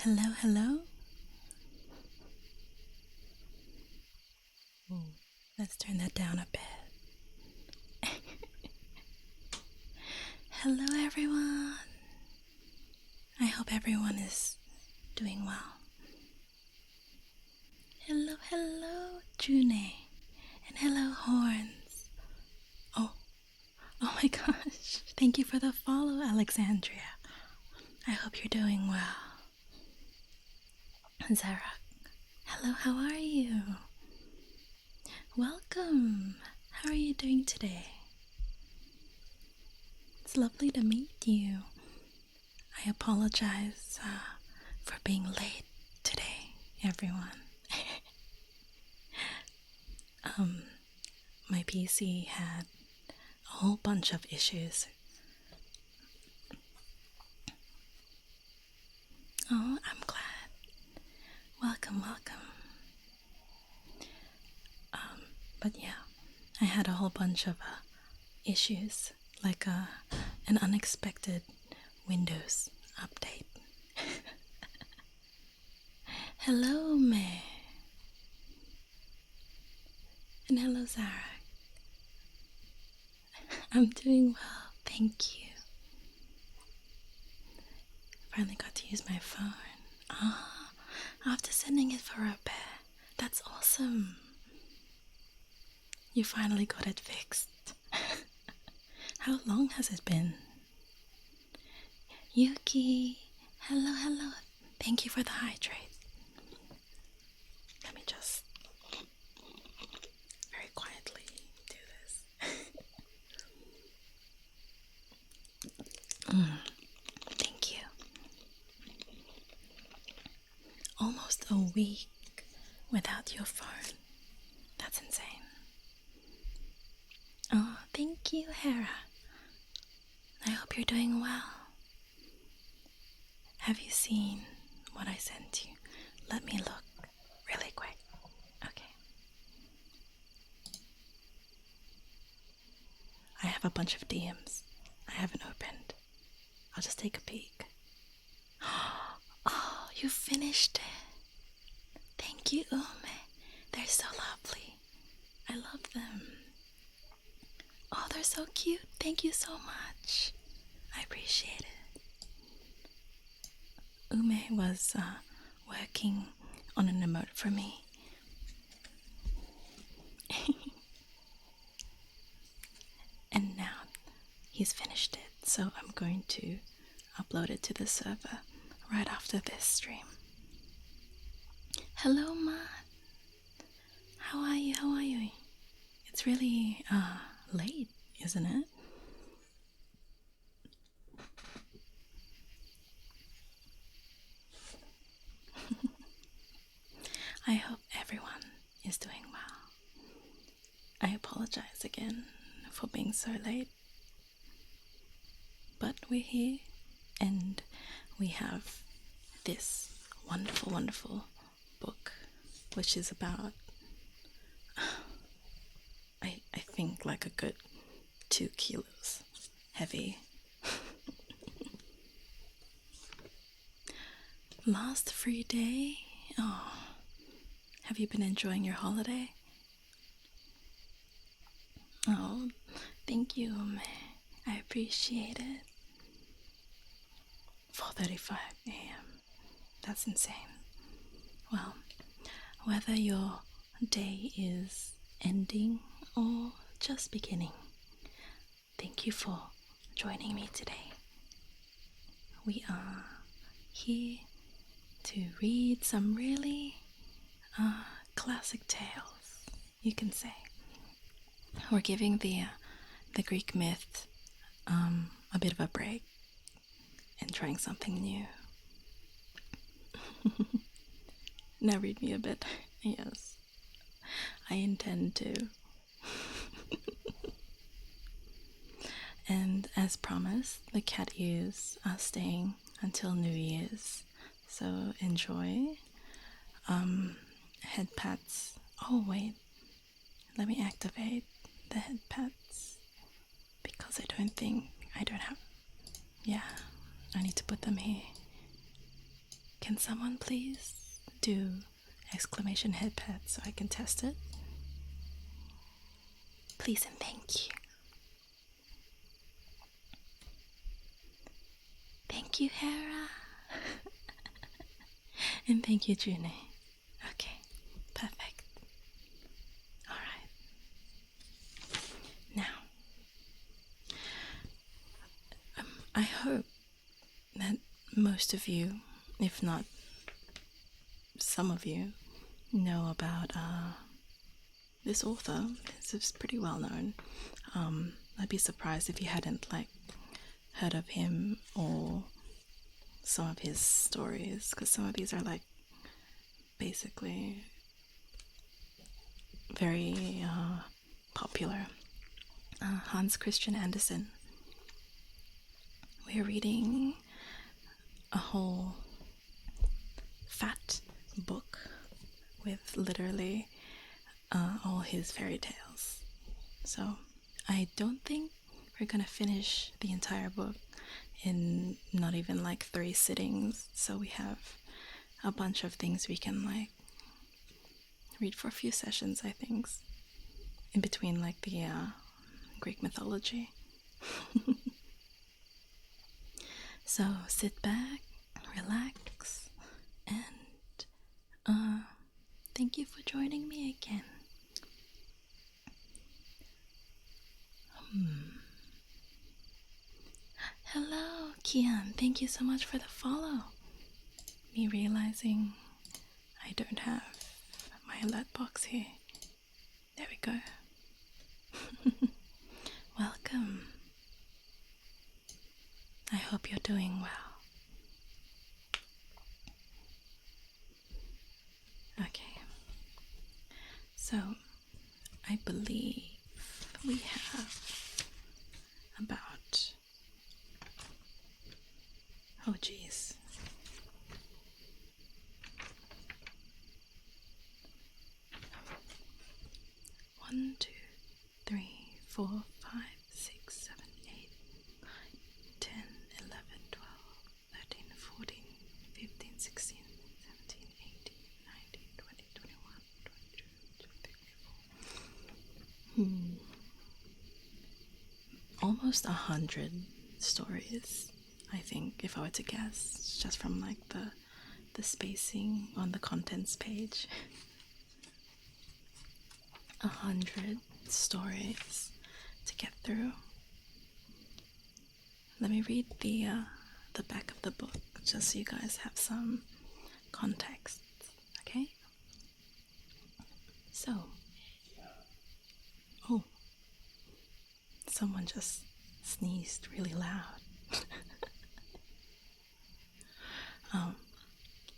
Hello, hello. Ooh, let's turn that down a bit. Hello, everyone. I hope everyone is doing well. Hello, hello, June. And hello, Horns. Oh my gosh. Thank you for the follow, Alexandria. I hope you're doing well. Zara, hello, how are you? Welcome. How are you doing today? It's lovely to meet you. I apologize for being late today, everyone. My PC had a whole bunch of issues. Oh, I'm glad. Welcome, welcome. But yeah, I had a whole bunch of issues, like an unexpected Windows update. Hello, May. And hello, Zara. I'm doing well, thank you. Finally got to use my phone. After sending it for a bit. That's awesome. You finally got it fixed. How long has it been? Yuki, hello, hello. Thank you for the hydrate. Let me just very quietly do this. Thank you. Almost a week without your phone. That's insane. Oh, thank you, Hera. I hope you're doing well. Have you seen what I sent you? Let me look really quick. Okay. I have a bunch of DMs I haven't opened. I'll just take a peek. Oh, you finished it. Thank you, Ume. They're so lovely. I love them. Oh, they're so cute. Thank you so much. I appreciate it. Ume was working on an emote for me. And now he's finished it, so I'm going to upload it to the server right after this stream. Hello, Ma. How are you? How are you? It's really late, isn't it? I hope everyone is doing well. I apologize again for being so late. But we're here and we have this wonderful, wonderful book, which is about, I think, like a good 2 kilos heavy. Last free day? Oh, have you been enjoying your holiday? Oh, thank you, Ume. I appreciate it. 4:35 a.m. That's insane. Well, whether your day is ending or just beginning, thank you for joining me today. We are here to read some really classic tales, you can say. We're giving the Greek myth a bit of a break and trying something new. Now read me a bit. Yes, I intend to. And as promised, the cat ears are staying until New Year's, so enjoy. Head pats. Oh wait, let me activate the head pats because I don't have. Yeah, I need to put them here. Can someone please do exclamation head pat so I can test it? Please and thank you. Thank you, Hera. And thank you, June. Okay, perfect. Alright. Now, I hope that most of you, if not some of you, know about this author. It's pretty well known. I'd be surprised if you hadn't heard of him or some of his stories, because some of these are basically very popular. Hans Christian Andersen. We're reading a whole fat book with literally all his fairy tales. So I don't think we're gonna finish the entire book in not even 3 sittings. So we have a bunch of things we can read for a few sessions, I think, in between the Greek mythology. So sit back, relax, and thank you for joining me again. Hello, Kian. Thank you so much for the follow. Me realizing I don't have my alert box here. There we go. Welcome. I hope you're doing well. Okay. So, I believe we have about... Oh, geez. 1, 2, 3, 4, 5, 6, 7, 8, 9, 10, 11, 12, 13, 14, 15, 16, 17, 18, 19, 20, 21, 22, 23, 24. Almost 100 stories, I think, if I were to guess, just from the spacing on the contents page. 100 stories to get through. Let me read the back of the book just so you guys have some context, okay? So, oh, someone just sneezed really loud.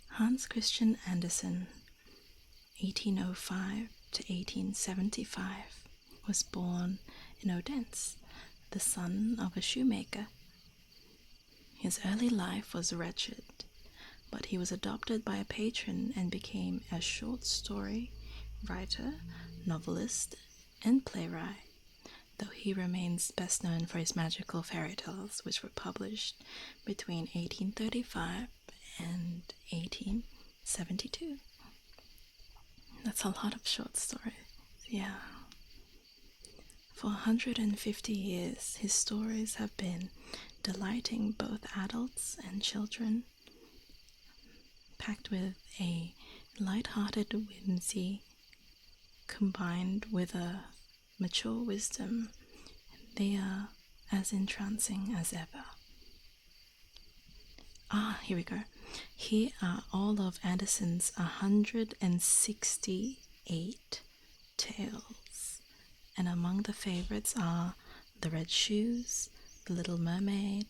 Hans Christian Andersen, 1805 to 1875, was born in Odense, the son of a shoemaker. His early life was wretched, but he was adopted by a patron and became a short story writer, novelist, and playwright, though he remains best known for his magical fairy tales, which were published between 1835 and 1872. That's a lot of short stories, yeah. For 150 years, his stories have been delighting both adults and children, packed with a light-hearted whimsy combined with a mature wisdom. They are as entrancing as ever. Here we go. Here are all of Andersen's 168 tales, and among the favorites are The Red Shoes, The Little Mermaid,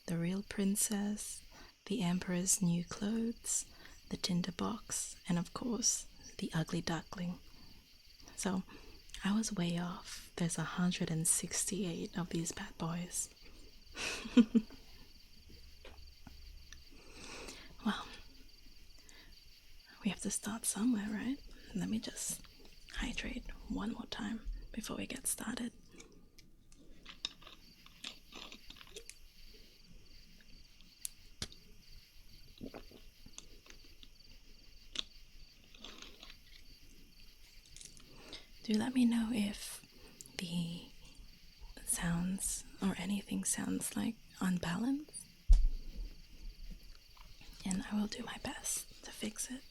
The Real Princess, The Emperor's New Clothes, The Tinder Box, and of course, The Ugly Duckling. So, I was way off. There's 168 of these bad boys. Well, we have to start somewhere, right? Let me just hydrate one more time before we get started. Do let me know if the sounds or anything sounds like unbalanced, and I will do my best to fix it.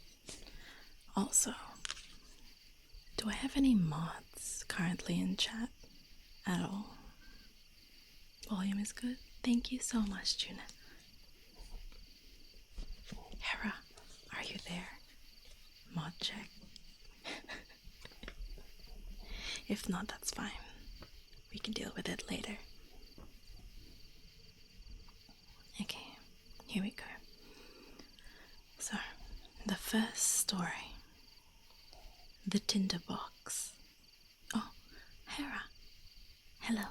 Also, do I have any mods currently in chat at all? Volume is good. Thank you so much, Juna. Hera, are you there? Mod check. If not, that's fine. We can deal with it later. Okay, here we go. So, the first story. The Tinderbox. Oh, Hera. Hello.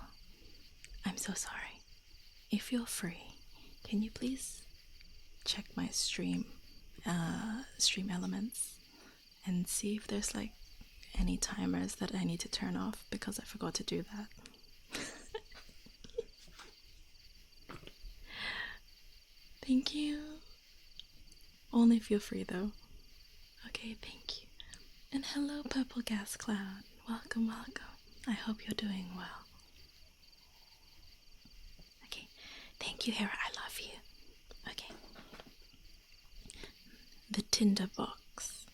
I'm so sorry. If you're free, can you please check my stream elements and see if there's like any timers that I need to turn off, because I forgot to do that. Thank you. Only if you're free though. Okay, thank you. And hello, Purple Gas Cloud. Welcome, welcome. I hope you're doing well. Okay, thank you, Hera. I love you. Okay. The Tinderbox.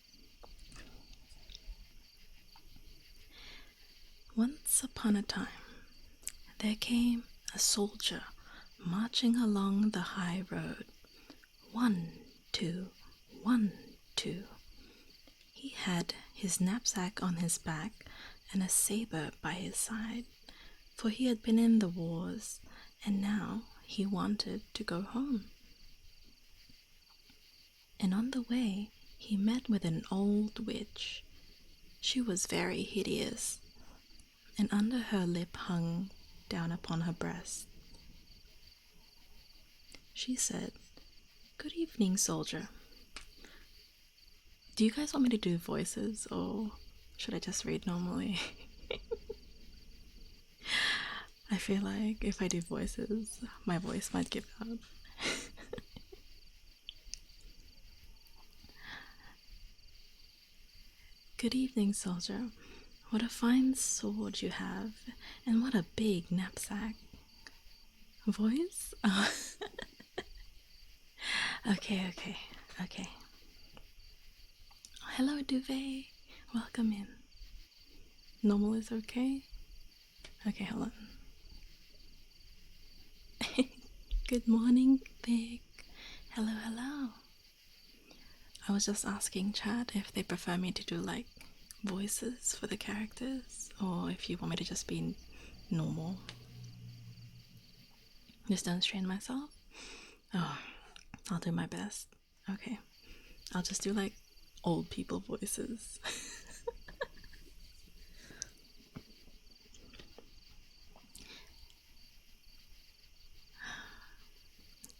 Once upon a time, there came a soldier marching along the high road. 1, 2, 1, 2. He had his knapsack on his back and a saber by his side, for he had been in the wars, and now he wanted to go home. And on the way, he met with an old witch. She was very hideous, and under her lip hung down upon her breast. She said, "Good evening, soldier." Do you guys want me to do voices, or should I just read normally? I feel like if I do voices, my voice might give out. Good evening, soldier. What a fine sword you have, and what a big knapsack. Voice? Oh. Okay. Hello, Duvet. Welcome in. Normal is okay? Okay, hold on. Good morning, Vic. Hello. I was just asking chat if they prefer me to do like voices for the characters, or if you want me to just be normal. Just don't strain myself? Oh, I'll do my best. Okay. I'll just do like old people voices.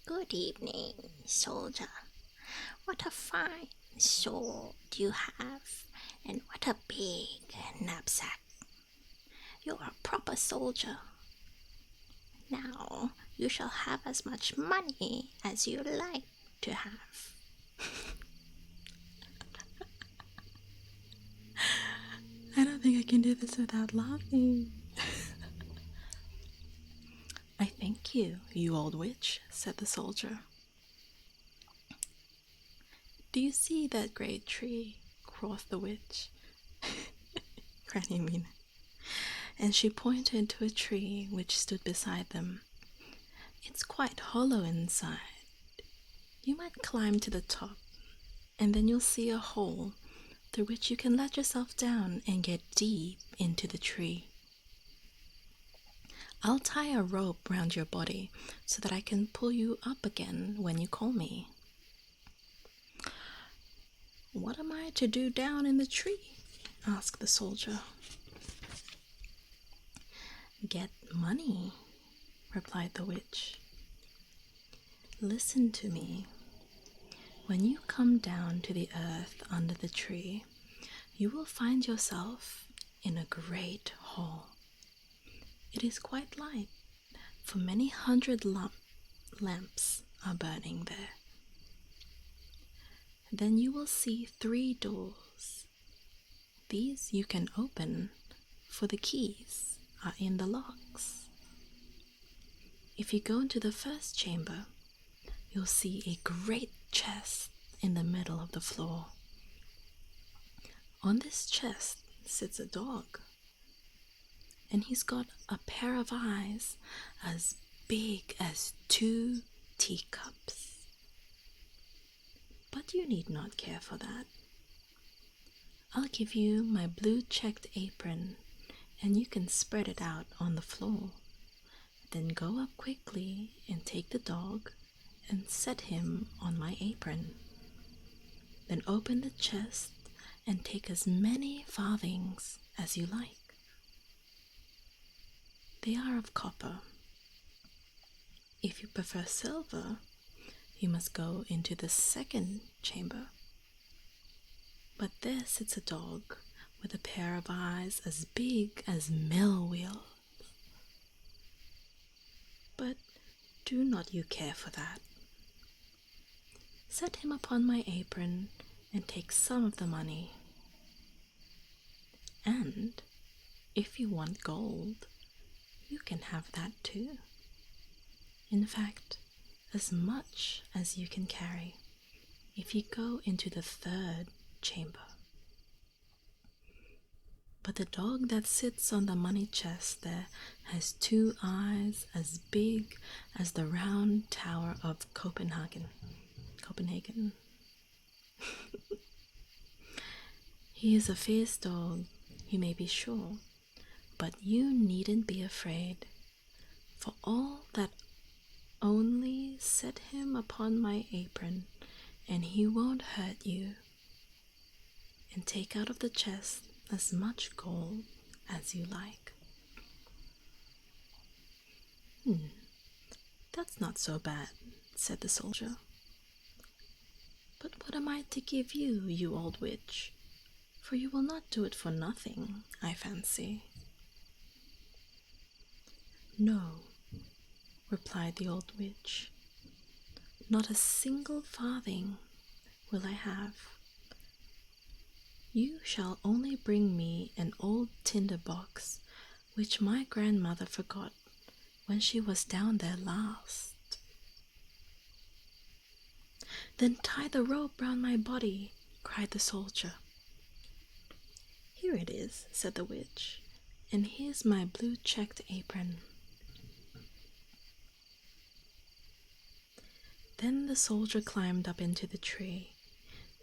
Good evening, soldier. What a fine sword you have, and what a big knapsack. You're a proper soldier. Now you shall have as much money as you like to have. I don't think I can do this without laughing. I thank you, you old witch, said the soldier. Do you see that great tree? Quoth the witch. Granny Mina. And she pointed to a tree which stood beside them. It's quite hollow inside. You might climb to the top, and then you'll see a hole through which you can let yourself down and get deep into the tree. I'll tie a rope round your body so that I can pull you up again when you call me. What am I to do down in the tree? Asked the soldier. Get money, replied the witch. Listen to me. When you come down to the earth under the tree, you will find yourself in a great hall. It is quite light, for many hundred lamps are burning there. Then you will see 3 doors. These you can open for the keys are in the locks. If you go into the first chamber, you'll see a great chest in the middle of the floor. On this chest sits a dog, and he's got a pair of eyes as big as 2 teacups. But you need not care for that. I'll give you my blue checked apron, and you can spread it out on the floor. Then go up quickly and take the dog and set him on my apron. Then open the chest and take as many farthings as you like. They are of copper. If you prefer silver, you must go into the second chamber. But there sits a dog with a pair of eyes as big as mill wheels. But do not you care for that. Set him upon my apron and take some of the money. And if you want gold, you can have that too. In fact, as much as you can carry if you go into the third chamber. But the dog that sits on the money chest there has 2 eyes as big as the round tower of Copenhagen. He is a fierce dog, you may be sure, but you needn't be afraid, for all that only set him upon my apron, and he won't hurt you. And take out of the chest as much gold as you like. That's not so bad, said the soldier. But what am I to give you, you old witch? For you will not do it for nothing, I fancy. No, replied the old witch. Not a single farthing will I have. You shall only bring me an old tinder box which my grandmother forgot when she was down there last. Then tie the rope round my body, cried the soldier. Here it is, said the witch, and here's my blue checked apron. Then the soldier climbed up into the tree,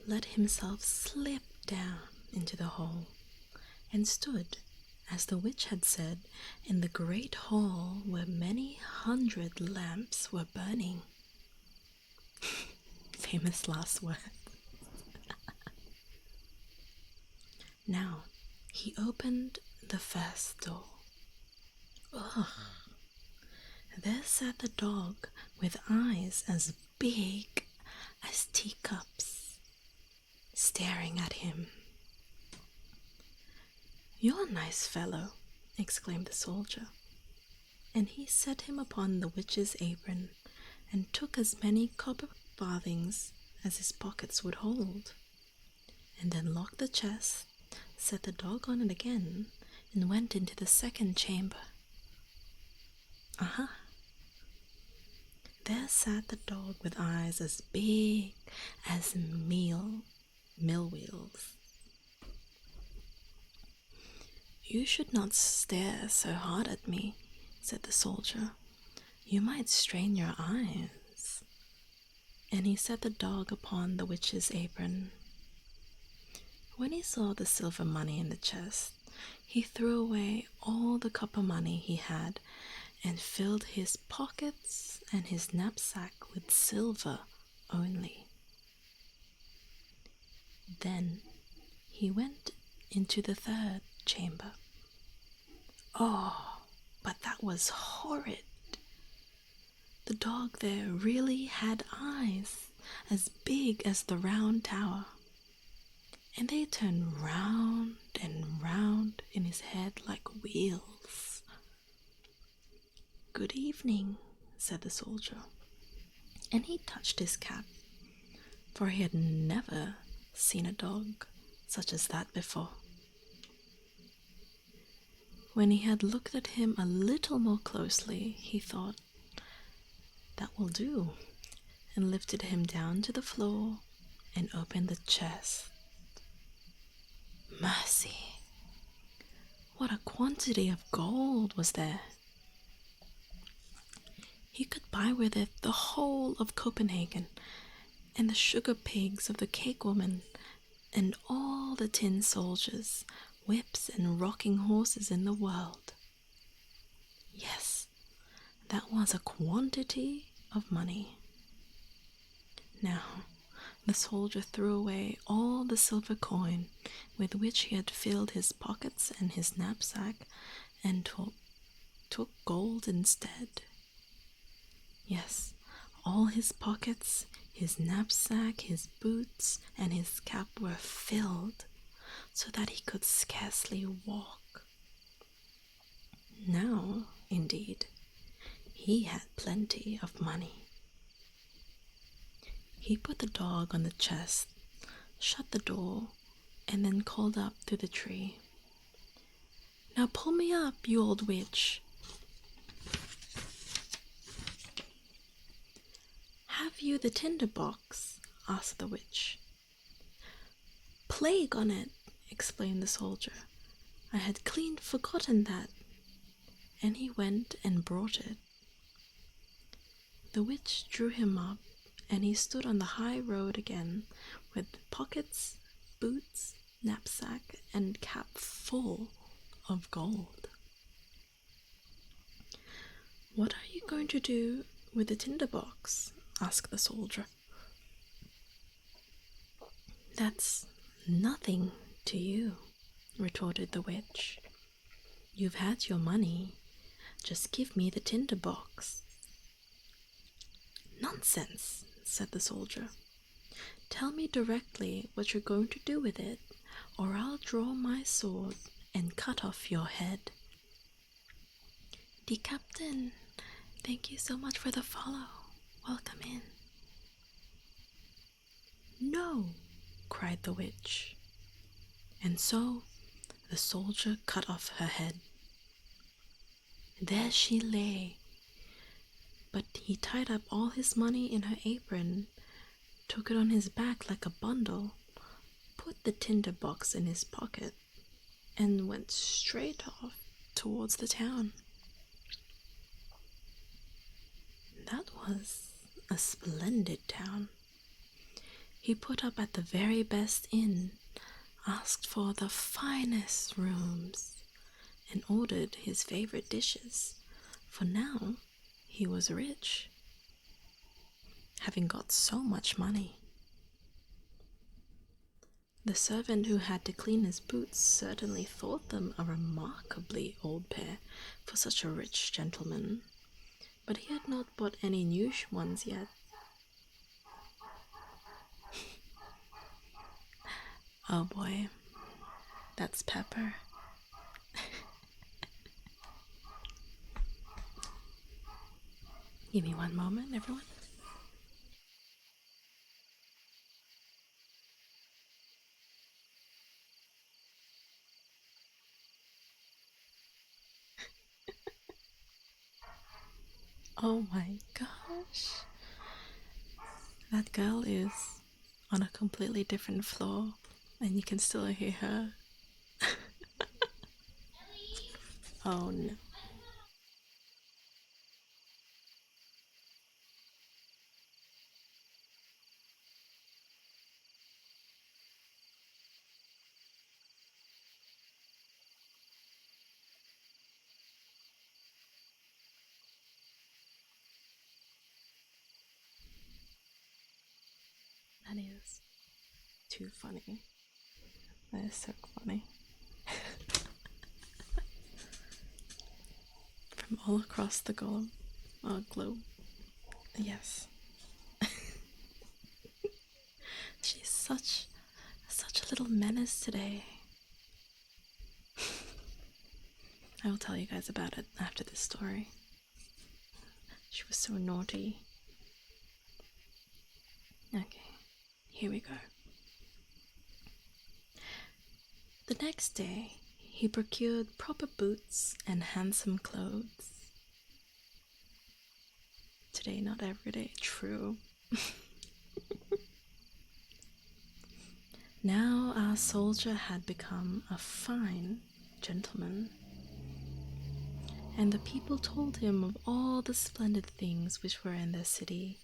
let himself slip down into the hole, and stood, as the witch had said, in the great hall where many 100 lamps were burning. Famous last word. Now he opened the first door. Ugh! There sat the dog with eyes as big as teacups, staring at him. You're a nice fellow, exclaimed the soldier, and he set him upon the witch's apron and took as many copper farthings as his pockets would hold, and then locked the chest, set the dog on it again, and went into the second chamber. Aha! There sat the dog with eyes as big as mill wheels. You should not stare so hard at me, said the soldier. You might strain your eyes. And he set the dog upon the witch's apron. When he saw the silver money in the chest, he threw away all the copper money he had and filled his pockets and his knapsack with silver only. Then he went into the third chamber. Oh, but that was horrid! The dog there really had eyes as big as the round tower, and they turned round and round in his head like wheels. Good evening, said the soldier, and he touched his cap, for he had never seen a dog such as that before. When he had looked at him a little more closely, he thought, "That will do," and lifted him down to the floor and opened the chest. Mercy! What a quantity of gold was there! He could buy with it the whole of Copenhagen, and the sugar pigs of the cake woman, and all the tin soldiers, whips, and rocking horses in the world. Yes, that was a quantity of money. Now, the soldier threw away all the silver coin with which he had filled his pockets and his knapsack, and took gold instead. Yes, all his pockets, his knapsack, his boots, and his cap were filled, so that he could scarcely walk. Now, indeed, he had plenty of money. He put the dog on the chest, shut the door, and then called up through the tree, "Now pull me up, you old witch." "Have you the tinder box?" asked the witch. "Plague on it," explained the soldier. "I had clean forgotten that." And he went and brought it. The witch drew him up, and he stood on the high road again, with pockets, boots, knapsack, and cap full of gold. "What are you going to do with the tinder box?" asked the soldier. "That's nothing to you," retorted the witch. "You've had your money. Just give me the tinder box." "Nonsense," said the soldier. "Tell me directly what you're going to do with it, or I'll draw my sword and cut off your head." "The captain, thank you so much for the follow. Welcome in." "No," cried the witch. And so the soldier cut off her head. There she lay, but he tied up all his money in her apron, took it on his back like a bundle, put the tinder box in his pocket, and went straight off towards the town. That was a splendid town. He put up at the very best inn, asked for the finest rooms, and ordered his favorite dishes, for now he was rich, having got so much money. The servant who had to clean his boots certainly thought them a remarkably old pair for such a rich gentleman, but he had not bought any new ones yet. Oh boy, that's Pepper. Give me one moment, everyone. Oh my gosh. That girl is on a completely different floor, and you can still hear her. Oh no. That is too funny. That is so funny. From all across the globe. Yes. She's such a little menace today. I will tell you guys about it after this story. She was so naughty. Okay, here we go. The next day, he procured proper boots and handsome clothes. Today, not every day, true. Now our soldier had become a fine gentleman, and the people told him of all the splendid things which were in their city,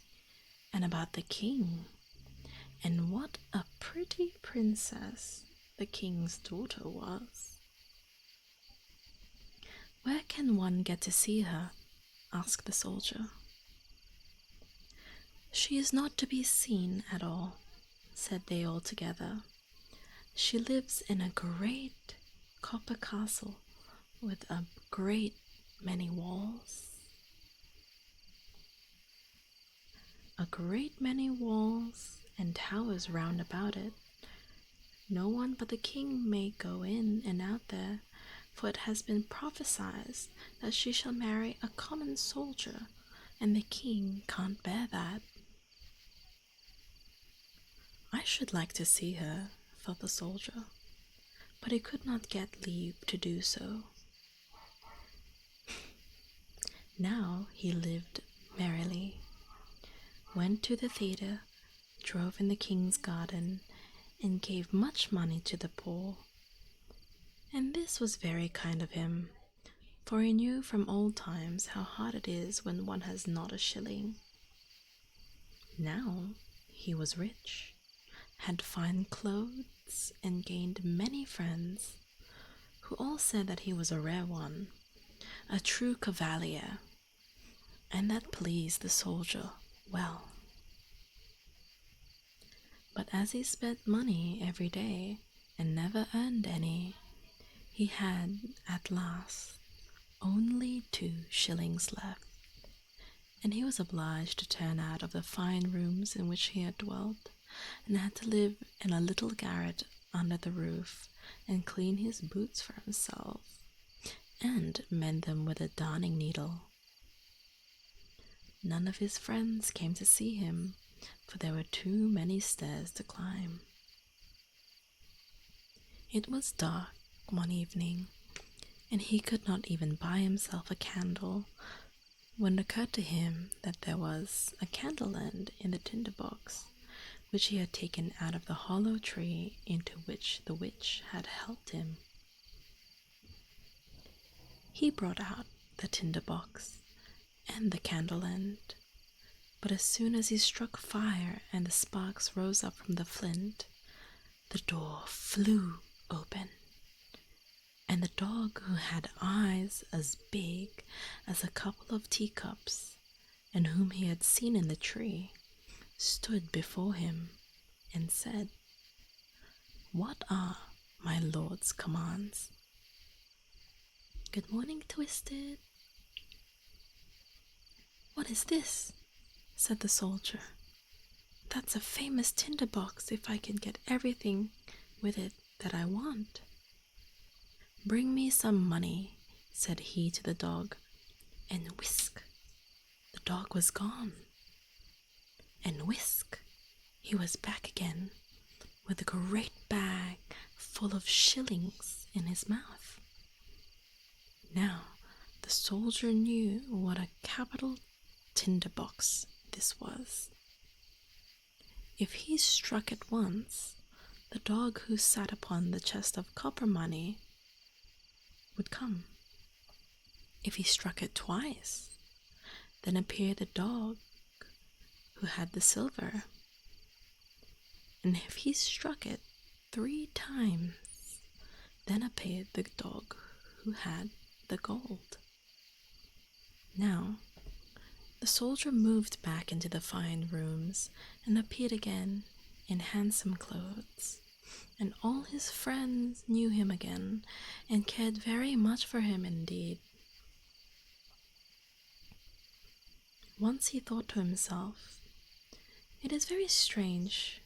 and about the king, and what a pretty princess the king's daughter was. "Where can one get to see her?" asked the soldier. "She is not to be seen at all," said they all together. "She lives in a great copper castle with a great many walls." "A great many walls and towers round about it. No one but the king may go in and out there, for it has been prophesied that she shall marry a common soldier, and the king can't bear that." "I should like to see her," thought the soldier, but he could not get leave to do so. Now he lived merrily, went to the theatre, drove in the king's garden, and gave much money to the poor. And this was very kind of him, for he knew from old times how hard it is when one has not a shilling. Now he was rich, had fine clothes, and gained many friends, who all said that he was a rare one, a true cavalier, and that pleased the soldier well. But as he spent money every day and never earned any, he had at last only 2 shillings left, and he was obliged to turn out of the fine rooms in which he had dwelt, and had to live in a little garret under the roof, and clean his boots for himself, and mend them with a darning needle. None of his friends came to see him, for there were too many stairs to climb. It was dark one evening, and he could not even buy himself a candle, when it occurred to him that there was a candle end in the tinder box, which he had taken out of the hollow tree into which the witch had helped him. He brought out the tinder box and the candle end, but as soon as he struck fire and the sparks rose up from the flint, the door flew open, and the dog, who had eyes as big as a couple of teacups, and whom he had seen in the tree, stood before him and said, "What are my lord's commands?" "Good morning, Twisted." "What is this?" said the soldier. "That's a famous tinder box if I can get everything with it that I want." "Bring me some money," said he to the dog, and whisk, the dog was gone, and whisk, he was back again with a great bag full of shillings in his mouth. Now the soldier knew what a capital tinder box this was. If he struck it once, the dog who sat upon the chest of copper money would come. If he struck it twice, then appeared the dog who had the silver. And if he struck it 3 times, then appeared the dog who had the gold. Now the soldier moved back into the fine rooms and appeared again in handsome clothes, and all his friends knew him again and cared very much for him indeed. Once he thought to himself, "It is very strange,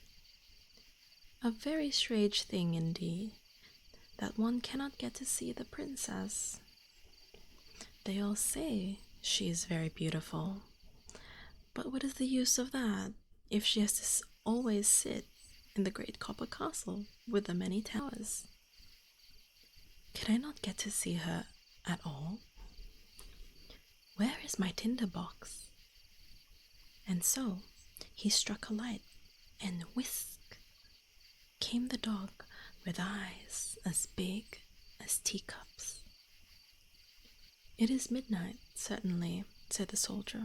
a very strange thing indeed, that one cannot get to see the princess. They all say she is very beautiful, but what is the use of that if she has to always sit in the great copper castle with the many towers? Could I not get to see her at all? Where is my tinder box? And so he struck a light, and whisk came the dog with eyes as big as teacups. It is midnight, certainly, said the soldier,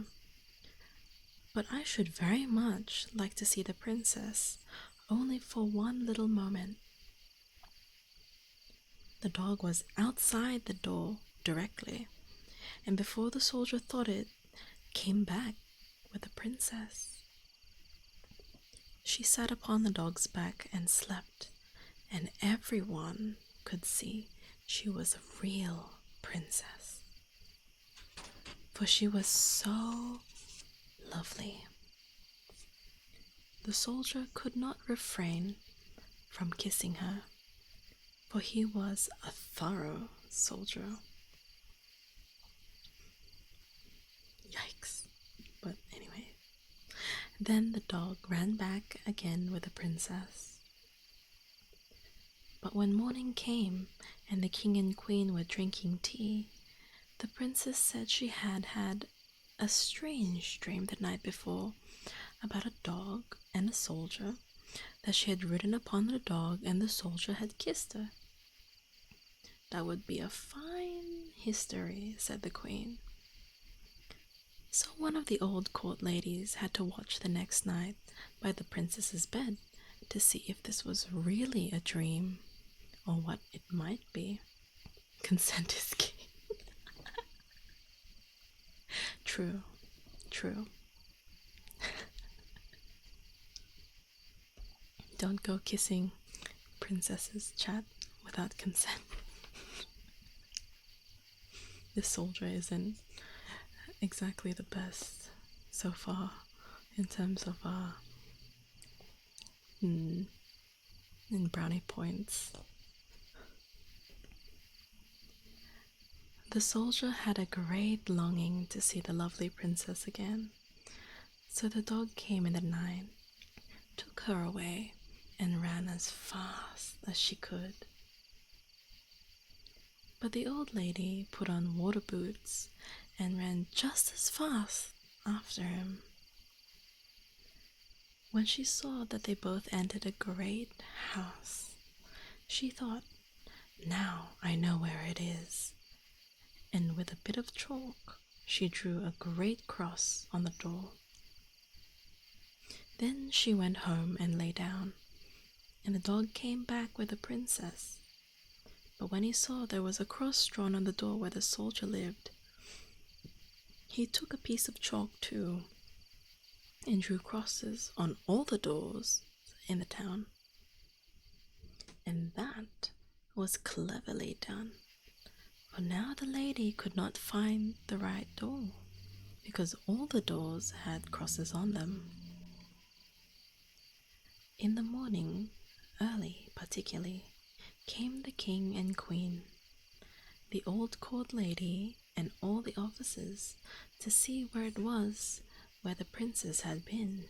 but I should very much like to see the princess, only for one little moment. The dog was outside the door directly, and before the soldier thought it, came back with the princess. She sat upon the dog's back and slept, and everyone could see she was a real princess, for she was so lovely. The soldier could not refrain from kissing her, for he was a thorough soldier. Yikes. But anyway, then the dog ran back again with the princess. But when morning came and the king and queen were drinking tea, the princess said she had had a strange dream the night before about a dog and a soldier, that she had ridden upon the dog and the soldier had kissed her. That would be a fine history, said the queen. So one of the old court ladies had to watch the next night by the princess's bed to see if this was really a dream or what it might be. Consent is king. True, true. Don't go kissing princesses, chat, without consent. This soldier isn't exactly the best so far in terms of in brownie points. The soldier had a great longing to see the lovely princess again, so the dog came in the night, took her away, and ran as fast as she could. But the old lady put on water boots and ran just as fast after him. When she saw that they both entered a great house, she thought, "Now I know where it is." And with a bit of chalk, she drew a great cross on the door. Then she went home and lay down, and the dog came back with the princess. But when he saw there was a cross drawn on the door where the soldier lived, he took a piece of chalk too, and drew crosses on all the doors in the town. And that was cleverly done, for now the lady could not find the right door, because all the doors had crosses on them. In the morning, early particularly, came the king and queen, the old court lady, and all the officers to see where it was where the princess had been.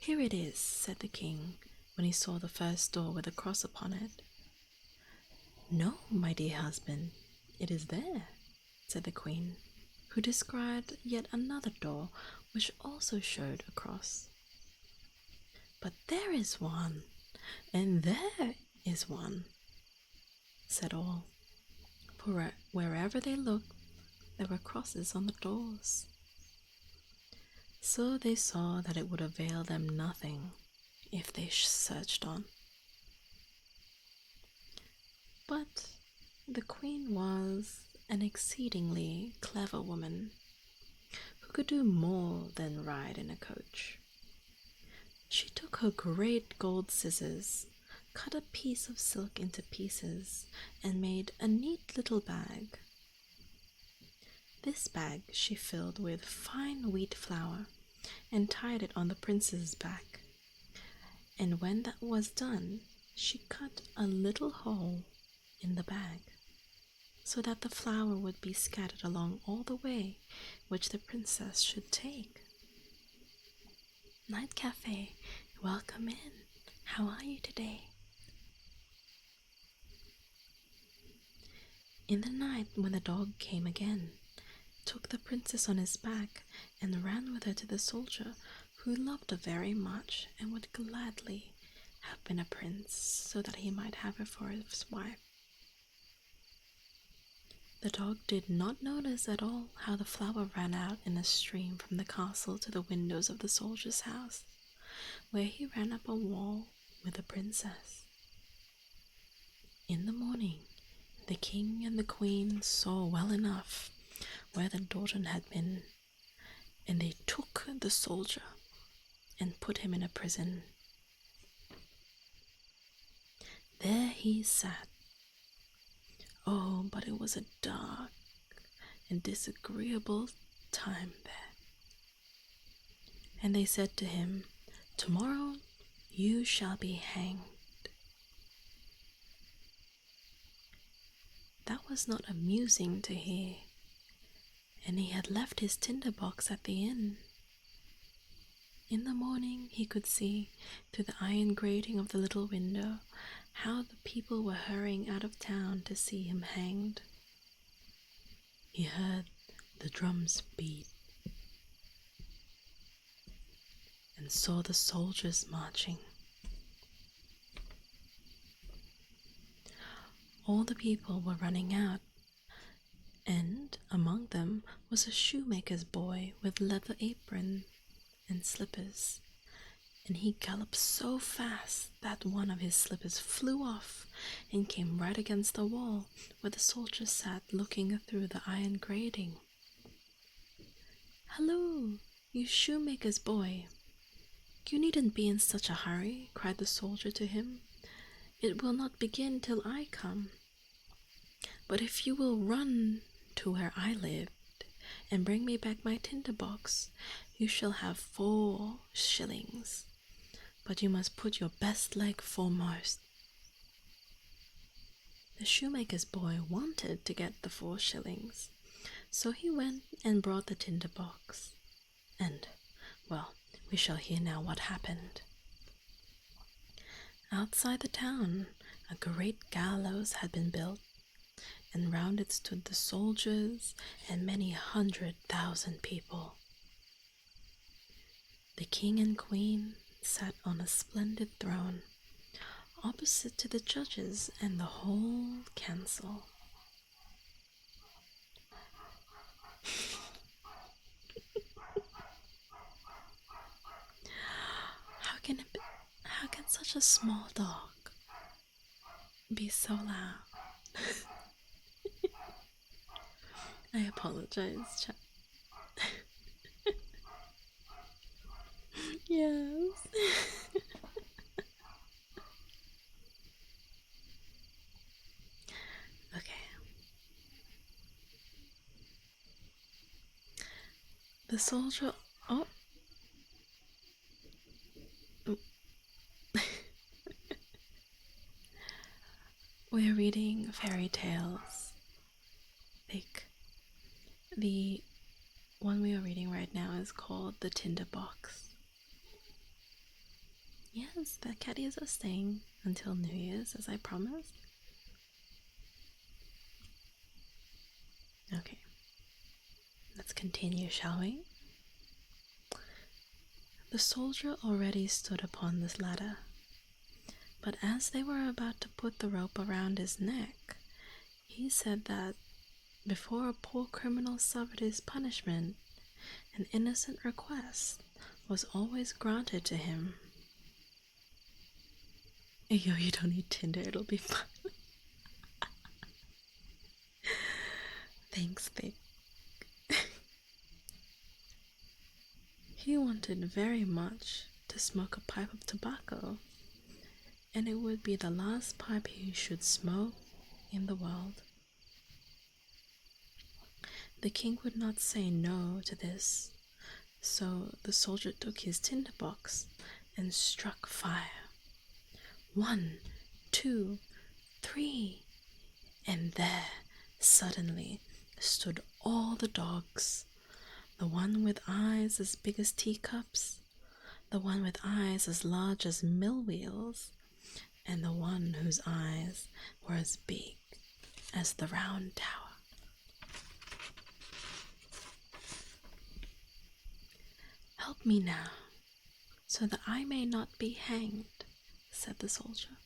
"Here it is," said the king, when he saw the first door with a cross upon it. "No, my dear husband, it is there," said the queen, who described yet another door which also showed a cross. "But there is one, and there is one," said all, for wherever they looked, there were crosses on the doors. So they saw that it would avail them nothing if they searched on. But the queen was an exceedingly clever woman, who could do more than ride in a coach. She took her great gold scissors, cut a piece of silk into pieces, and made a neat little bag. This bag she filled with fine wheat flour, and tied it on the prince's back. And when that was done, she cut a little hole in the bag, so that the flour would be scattered along all the way which the princess should take. "Night Cafe, welcome in. How are you today?" In the night, when the dog came again, took the princess on his back and ran with her to the soldier, who loved her very much and would gladly have been a prince so that he might have her for his wife. The dog did not notice at all how the flower ran out in a stream from the castle to the windows of the soldier's house, where he ran up a wall with the princess. In the morning, the king and the queen saw well enough where the daughter had been, and they took the soldier and put him in a prison. There he sat. Oh, but it was a dark and disagreeable time there. And they said to him, "Tomorrow you shall be hanged." That was not amusing to hear, and he had left his tinder box at the inn. In the morning he could see, through the iron grating of the little window, how the people were hurrying out of town to see him hanged. He heard the drums beat and saw the soldiers marching. All the people were running out, and among them was a shoemaker's boy with leather apron and slippers, and he galloped so fast that one of his slippers flew off and came right against the wall where the soldier sat looking through the iron grating. "Hello, you shoemaker's boy! You needn't be in such a hurry," cried the soldier to him. "It will not begin till I come. But if you will run to where I lived and bring me back my tinder box, you shall have 4 shillings. But you must put your best leg foremost." The shoemaker's boy wanted to get the 4 shillings, so he went and brought the tinder box. And, well, we shall hear now what happened. Outside the town, a great gallows had been built, and round it stood the soldiers and many 100,000 people. The king and queen sat on a splendid throne, opposite to the judges and the whole council. How can such a small dog be so loud? I apologize, chat. Yes. Okay. The soldier. Oh. We're reading fairy tales. Like, the one we are reading right now is called The Tinder Box. Yes, the caddies are staying until New Year's, as I promised. Okay, let's continue, shall we? The soldier already stood upon this ladder, but as they were about to put the rope around his neck, he said that before a poor criminal suffered his punishment, an innocent request was always granted to him. Yo, you don't need Tinder, it'll be fine. Thanks, babe. He wanted very much to smoke a pipe of tobacco, and it would be the last pipe he should smoke in the world. The king would not say no to this, so the soldier took his tinder box and struck fire. 1, 2, 3, and there suddenly stood all the dogs, the one with eyes as big as teacups, the one with eyes as large as mill wheels, and the one whose eyes were as big as the round tower. "Help me now, so that I may not be hanged," said the soldier.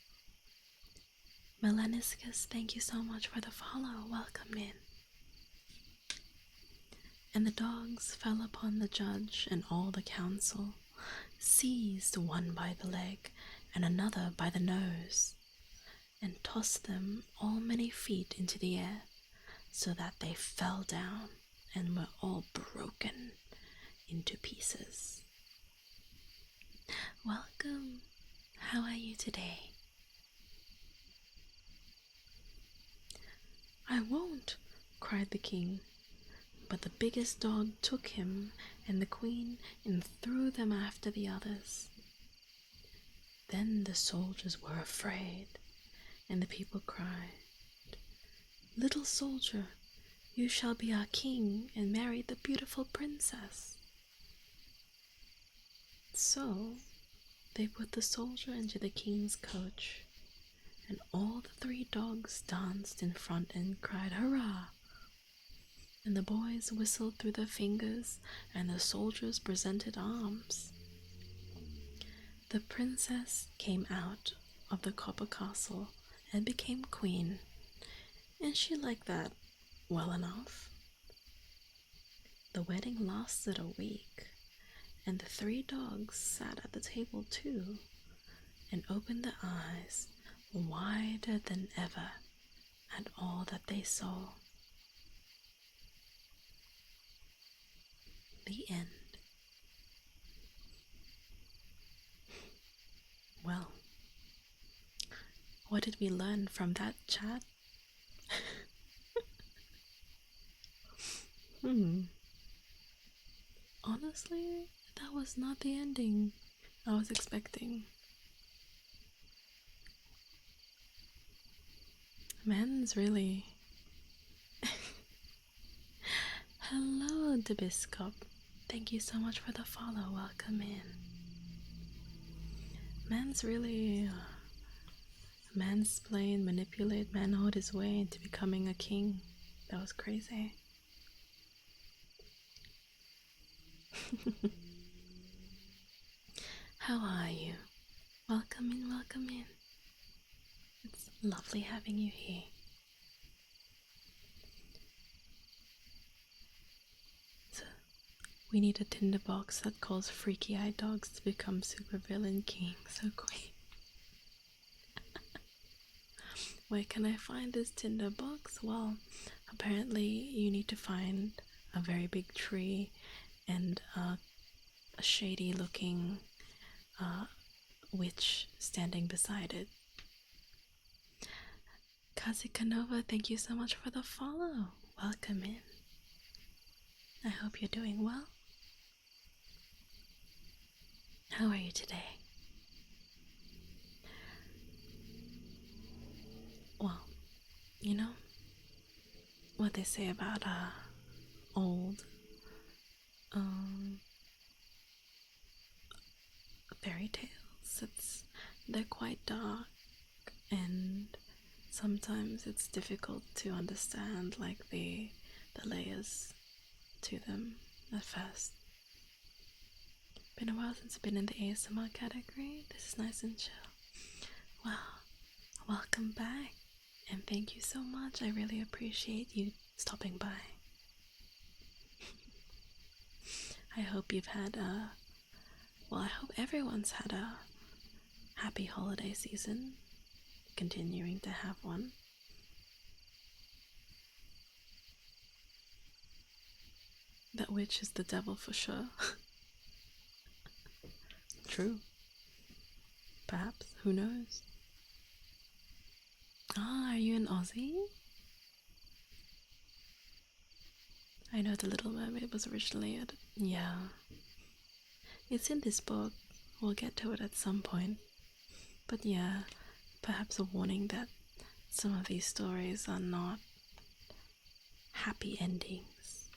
"Melaniscus, thank you so much for the follow. Welcome in." And the dogs fell upon the judge and all the council, seized one by the leg and another by the nose, and tossed them all many feet into the air, so that they fell down and were all broken into pieces. "Welcome. How are you today?" "I won't," cried the king. But the biggest dog took him and the queen and threw them after the others. Then the soldiers were afraid, and the people cried, "Little soldier, you shall be our king and marry the beautiful princess." So they put the soldier into the king's coach, and all the 3 dogs danced in front and cried, "Hurrah!" And the boys whistled through their fingers, and the soldiers presented arms. The princess came out of the copper castle and became queen, and she liked that well enough. The wedding lasted a week, and the 3 dogs sat at the table too, and opened their eyes wider than ever at all that they saw. The end. Well, what did we learn from that chat? Honestly, that was not the ending I was expecting. Men's really. Hello, Debiscop. Thank you so much for the follow. Welcome in. Men's really mansplain, manipulate manhood his way into becoming a king. That was crazy. How are you? Welcome in, welcome in. It's lovely having you here. So, we need a tinderbox that calls freaky-eyed dogs to become supervillain kings or queens. Where can I find this tinderbox? Well, apparently you need to find a very big tree and a shady looking witch standing beside it. Kazikanova, thank you so much for the follow. Welcome in. I hope you're doing well. How are you today? Well, you know what they say about old fairy tales. They're quite dark, and sometimes it's difficult to understand like the layers to them at first. Been a while since I've been in the ASMR category. This is nice and chill. Well, welcome back, and thank you so much. I really appreciate you stopping by. I hope you've had I hope everyone's had a happy holiday season, continuing to have one. That witch is the devil for sure. True. Perhaps. Who knows? Ah, are you an Aussie? I know The Little Mermaid was originally yeah. It's in this book. We'll get to it at some point. But yeah, perhaps a warning that some of these stories are not happy endings.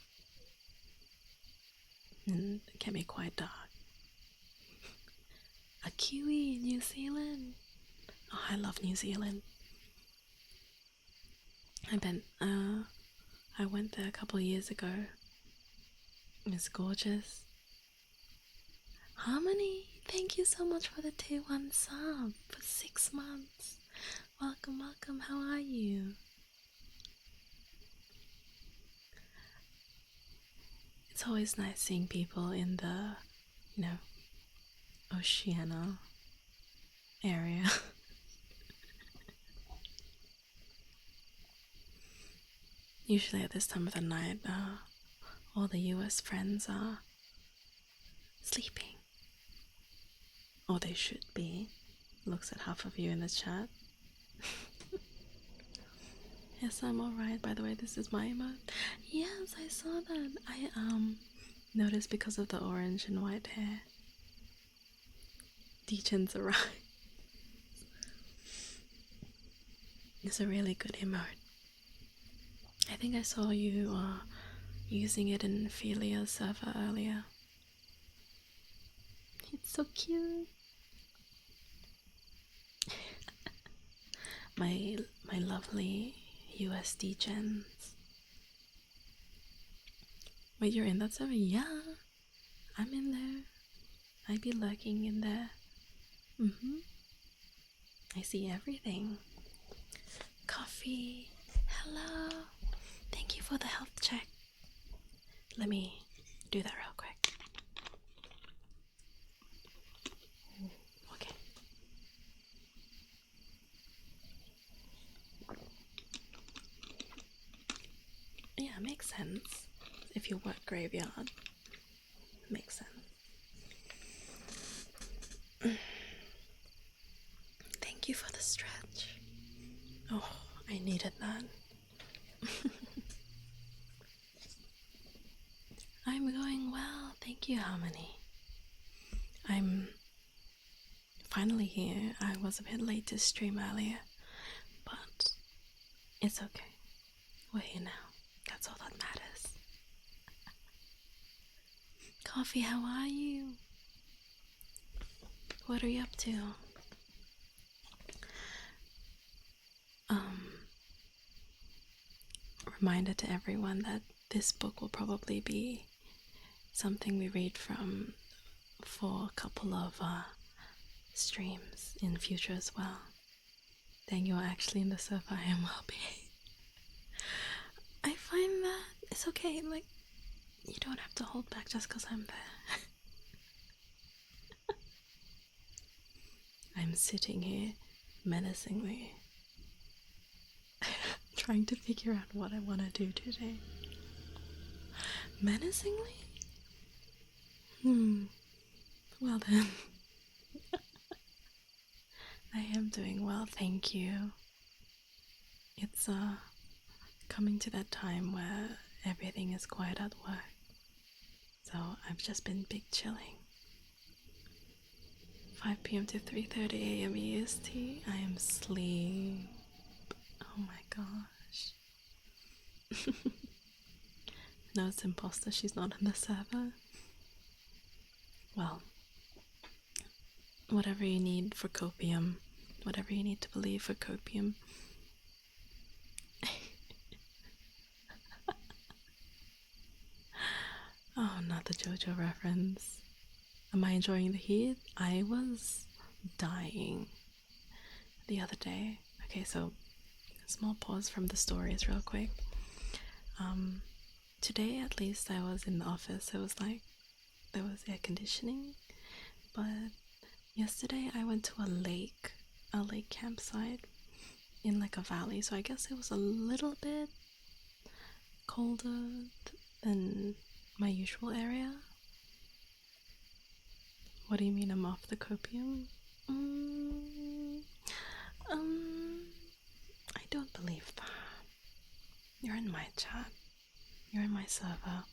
And it can be quite dark. A Kiwi in New Zealand. Oh, I love New Zealand. I went there a couple years ago. It's gorgeous. Harmony, thank you so much for the 2-1 sub for 6 months. Welcome, welcome. How are you? It's always nice seeing people in the, Oceania area. Usually at this time of the night, all the US friends are sleeping. Or they should be. Looks at half of you in the chat. Yes, I'm alright. By the way, this is my emote. Yes, I saw that. I noticed because of the orange and white hair. Deachen's arrived. It's a really good emote. I think I saw you using it in Philia's server earlier. It's so cute. my lovely USD gens. Wait, you're in that server? Yeah, I'm in there. I be lurking in there. I see everything. Coffee. Hello. Thank you for the health check. Let me do that real quick. Okay. Yeah, makes sense. If you work graveyard, makes sense. Thank you for the stretch. Oh, I needed that. I'm going well, thank you, Harmony. I'm finally here. I was a bit late to stream earlier, but it's okay. We're here now. That's all that matters. Coffee, how are you? What are you up to? Reminder to everyone that this book will probably be something we read from for a couple of streams in future as well. Then you're actually in the server. I am well behaved. I find that it's okay, like, you don't have to hold back just because I'm there. I'm sitting here menacingly trying to figure out what I want to do today. Menacingly? Well then. I am doing well, thank you. It's coming to that time where everything is quiet at work. So I've just been big chilling. 5 p.m. to 3:30 a.m. EST. I am asleep. Oh my gosh. No, it's imposter. She's not in the server. Well, whatever you need for copium. Whatever you need to believe for copium. Oh, not the JoJo reference. Am I enjoying the heat? I was dying the other day. Okay, so small pause from the stories real quick. Today at least I was in the office. It was like there was air conditioning, but yesterday I went to a lake campsite in like a valley, so I guess it was a little bit colder than my usual area. What do you mean I'm off the copium? I don't believe that. You're in my chat. You're in my server.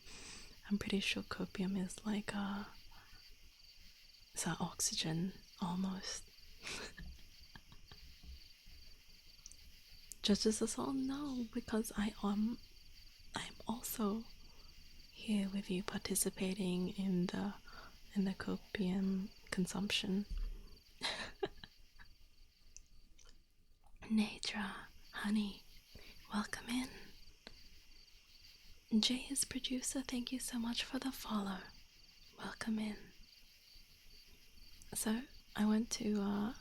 I'm pretty sure copium is like it's oxygen almost. Judges us all? No, because I'm also here with you participating in the copium consumption. Nadra, honey, welcome in. Jay is producer, thank you so much for the follow. Welcome in. So, I went to a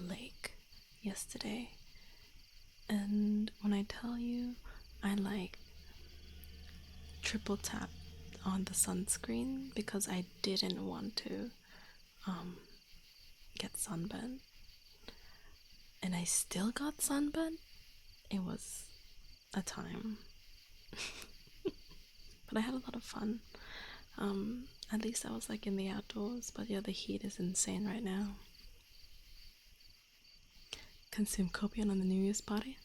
lake yesterday, and when I tell you I like triple tapped on the sunscreen because I didn't want to get sunburned, and I still got sunburned. It was a time. But I had a lot of fun. At least I was like in the outdoors, but yeah, the heat is insane right now. Consume copium on the New Year's party?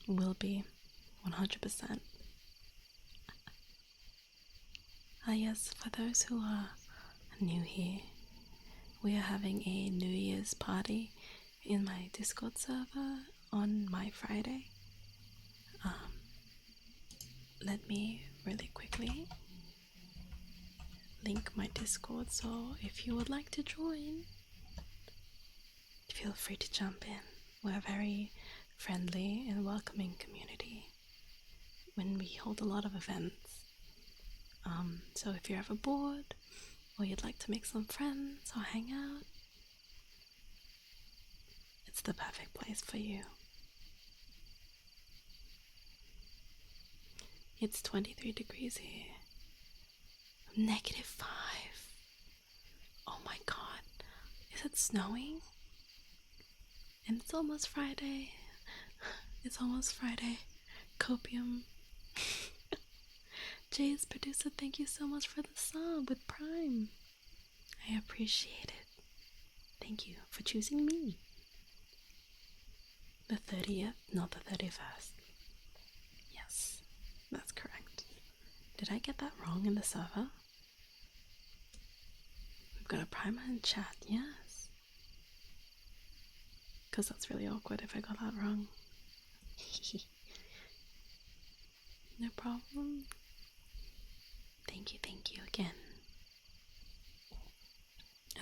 Will be 100%. Yes, for those who are new here, we are having a New Year's party in my Discord server on my Friday. Let me really quickly link my Discord, so if you would like to join, feel free to jump in. We're a very friendly and welcoming community when we hold a lot of events. So if you're ever bored or you'd like to make some friends or hang out, it's the perfect place for you. It's 23 degrees here. -5. Oh my god. Is it snowing? And it's almost Friday. It's almost Friday. Copium. Jay's producer, thank you so much for the sub with Prime. I appreciate it. Thank you for choosing me. The 30th, not the 31st. Yes, that's correct. Did I get that wrong in the server? We've got a primer in chat, yes. Because that's really awkward if I got that wrong. No problem. Thank you again.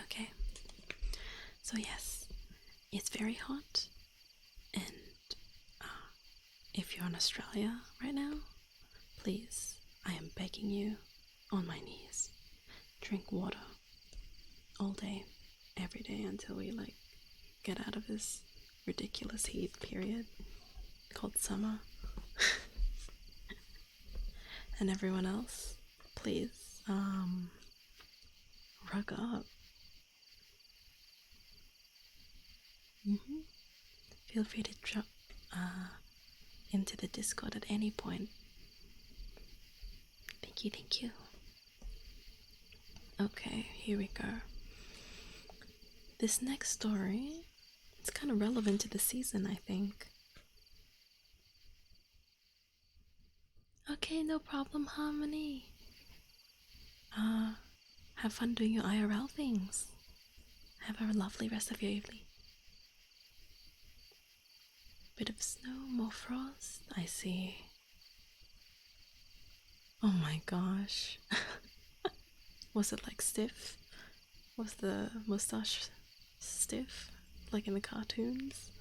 Okay. So yes, it's very hot, and if you're in Australia right now, please, I am begging you on my knees, drink water all day, every day until we get out of this ridiculous heat period called summer. And everyone else, please, rug up. Feel free to drop into the Discord at any point. Thank you. Okay, here we go. This next story, it's kind of relevant to the season, I think. Okay, no problem, Harmony. Have fun doing your IRL things. Have a lovely rest of your evening. Bit of snow, more frost, I see. Oh my gosh. Was it stiff? Was the mustache stiff, like in the cartoons?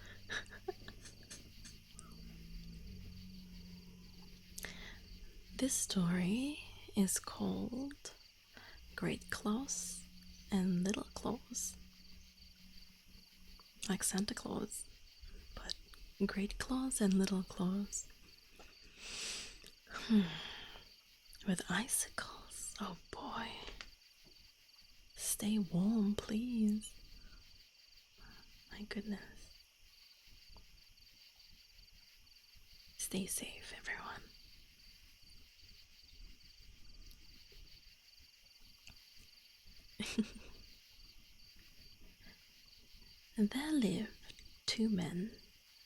This story is called Great Claus and Little Claus. Like Santa Claus, but Great Claus and Little Claus. With icicles. Oh boy. Stay warm, please. My goodness. Stay safe, everyone. There lived 2 men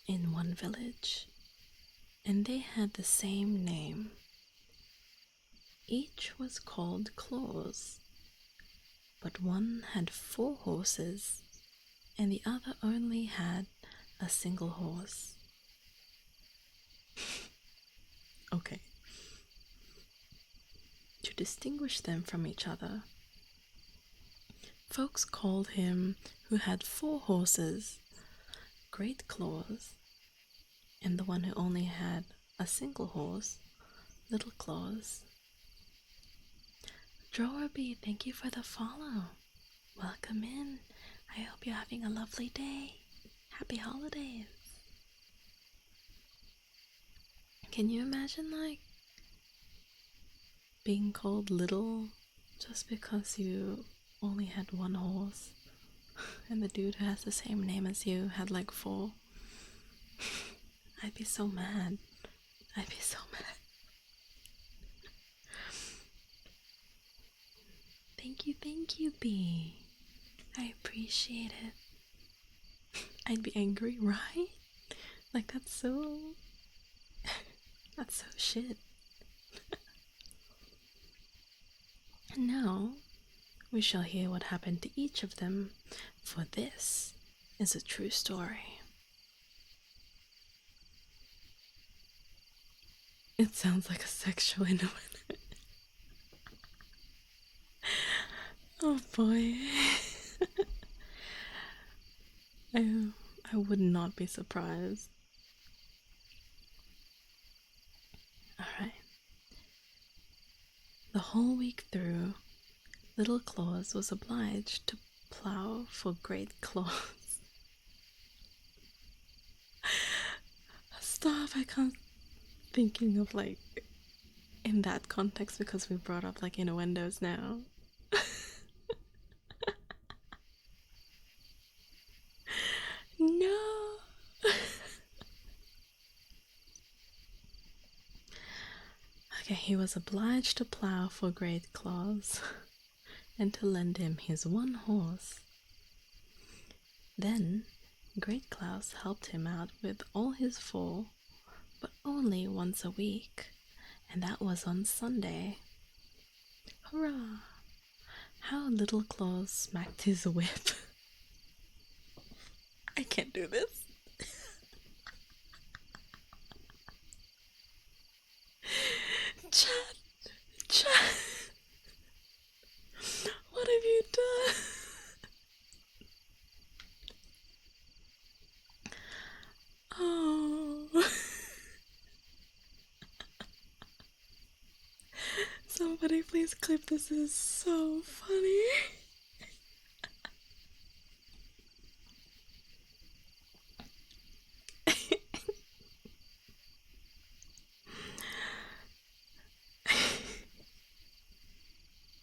in one village, and they had the same name. Each was called Claus, but one had 4 horses, and the other only had a single horse. Okay. To distinguish them from each other, folks called him who had 4 horses Great Claus, and the one who only had a single horse, Little Claus. Jorby, thank you for the follow. Welcome in. I hope you're having a lovely day. Happy holidays. Can you imagine, like, being called little just because you only had one horse and the dude who has the same name as you had like 4? I'd be so mad. I'd be so mad. Thank you, B. I appreciate it. I'd be angry, right? Like, that's so shit. And now we shall hear what happened to each of them, for this is a true story. It sounds like a sexual innuendo. Oh boy. I would not be surprised. Alright. The whole week through, Little Claus was obliged to plow for Great Claus. Stop, I can't thinking of like in that context because we brought up like innuendos now. No. Okay, he was obliged to plow for Great Claus and to lend him his one horse. Then Great Claus helped him out with all his 4, but only once a week, and that was on Sunday. Hurrah! How Little Claus smacked his whip. I can't do this. Chad, what have you done? Oh. Somebody please clip this. This is so funny.